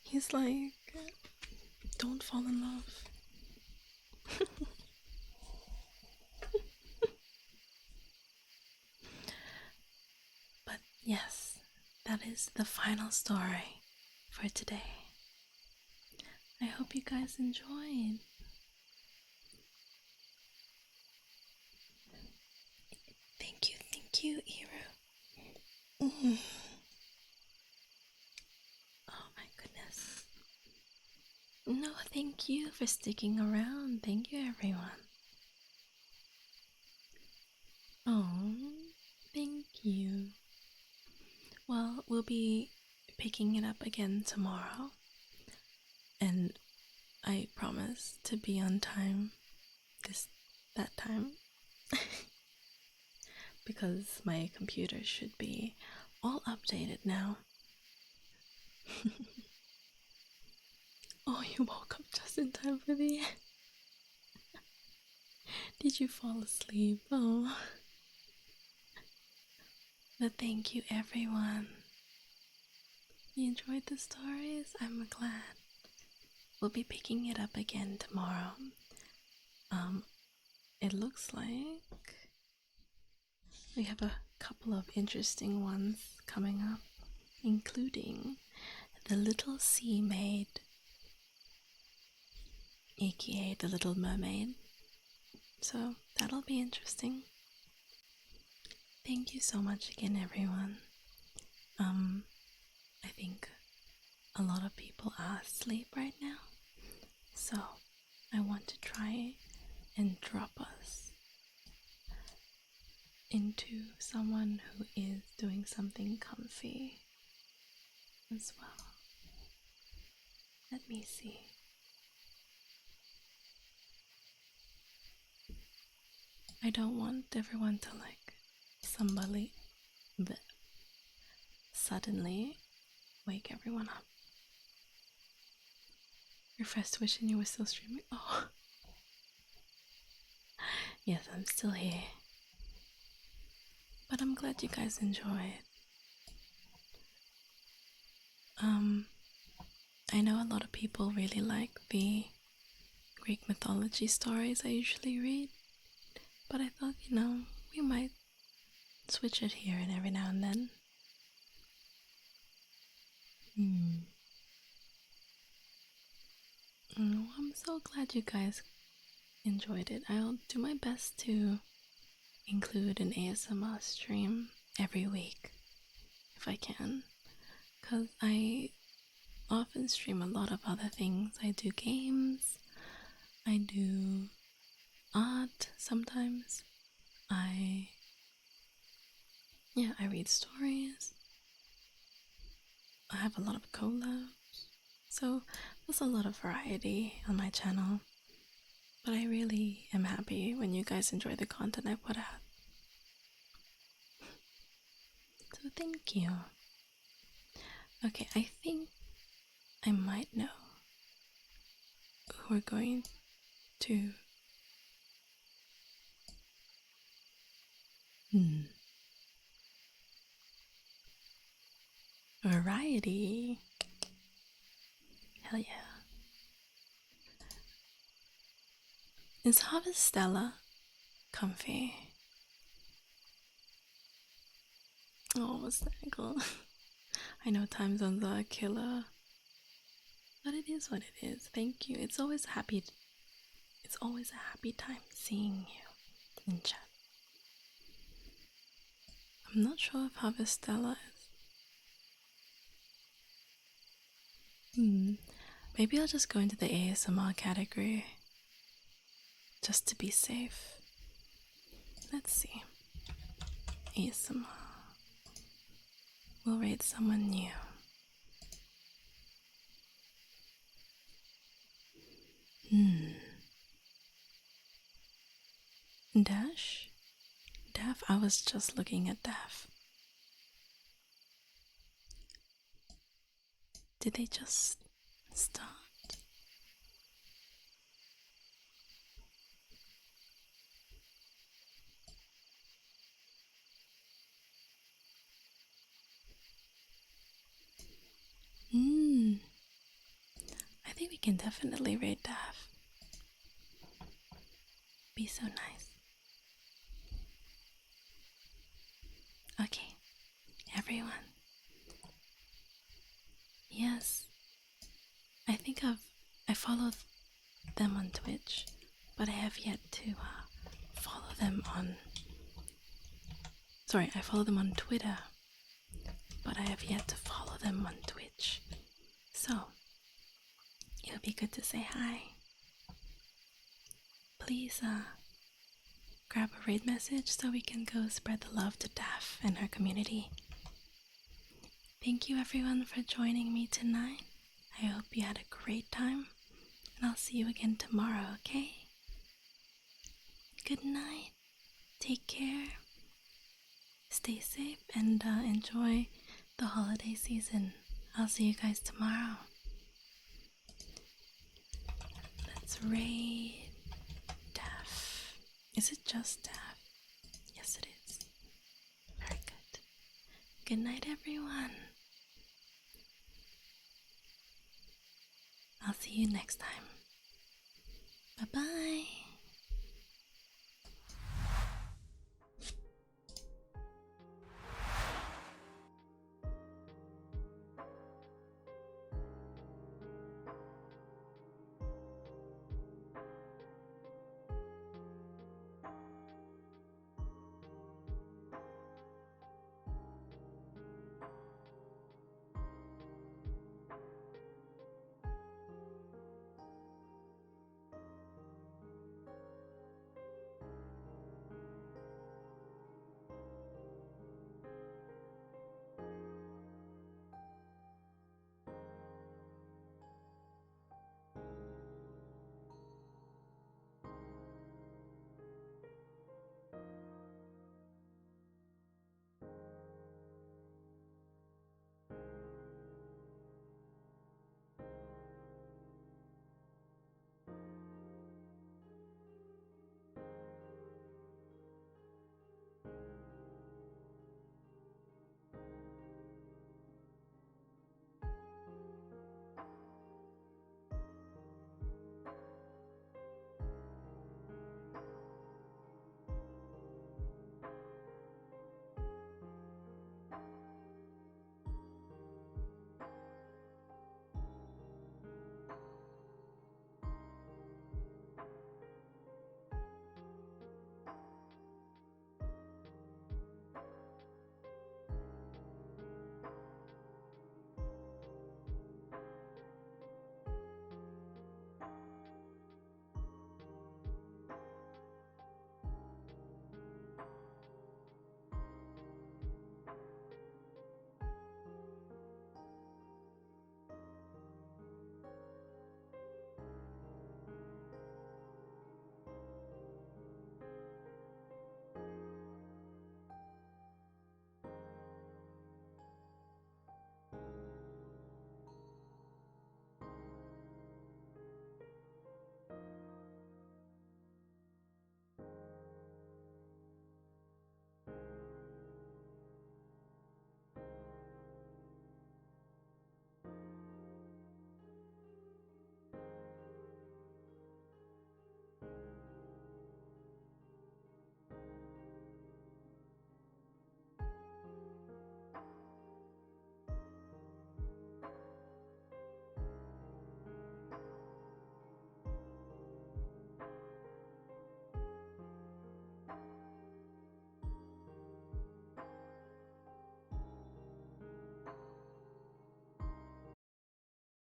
He's like, don't fall in love. But yes, that is the final story for today. I hope you guys enjoyed. Thank you, Iru. Oh my goodness. No, thank you for sticking around. Thank you, everyone. Oh, thank you. Well, we'll be picking it up again tomorrow. And I promise to be on time that time. Because my computer should be all updated now. Oh, you woke up just in time for the end. Did you fall asleep? Oh. But thank you, everyone. You enjoyed the stories? I'm glad. We'll be picking it up again tomorrow. It looks like we have a couple of interesting ones coming up, including The Little Sea Maid, aka The Little Mermaid. So that'll be interesting. Thank you so much again, everyone. I think a lot of people are asleep right now, so I want to try and drop us into someone who is doing something comfy as well. Let me see. I don't want everyone to suddenly wake everyone up. Your first wish and you were still streaming? Oh. Yes, I'm still here. But I'm glad you guys enjoyed. I know a lot of people really like the Greek mythology stories I usually read, but I thought, we might switch it here and every now and then. Oh, I'm so glad you guys enjoyed it. I'll do my best to include an ASMR stream every week if I can, because I often stream a lot of other things. I do games, I do art sometimes, I read stories, I have a lot of collabs, so there's a lot of variety on my channel, but I really am happy when you guys enjoy the content I put out. So thank you. Okay, I think I might know who we're going to. Variety. Hell yeah. Is Harvestella comfy? Oh, Snaggle. I know time zones are a killer, but it is what it is. Thank you. It's always a happy time seeing you in chat. I'm not sure if Harvestella is. Maybe I'll just go into the ASMR category just to be safe. Let's see. ASMR. We'll rate someone new. Dash? Daph? I was just looking at Daph. Did they just start? I think we can definitely rate Daph. Be so nice. Okay, everyone. Yes, I think I followed them on Twitch, but I have yet to follow them on. Sorry, I follow them on Twitter, but I have yet to follow them on Twitch. So it would be good to say hi. Please grab a raid message so we can go spread the love to Daph and her community. Thank you everyone for joining me tonight. I hope you had a great time, and I'll see you again tomorrow, okay? Good night. Take care. Stay safe and enjoy the holiday season. I'll see you guys tomorrow. Let's raid Daph. Is it just Daph? Yes, it is. Very good. Good night, everyone. I'll see you next time.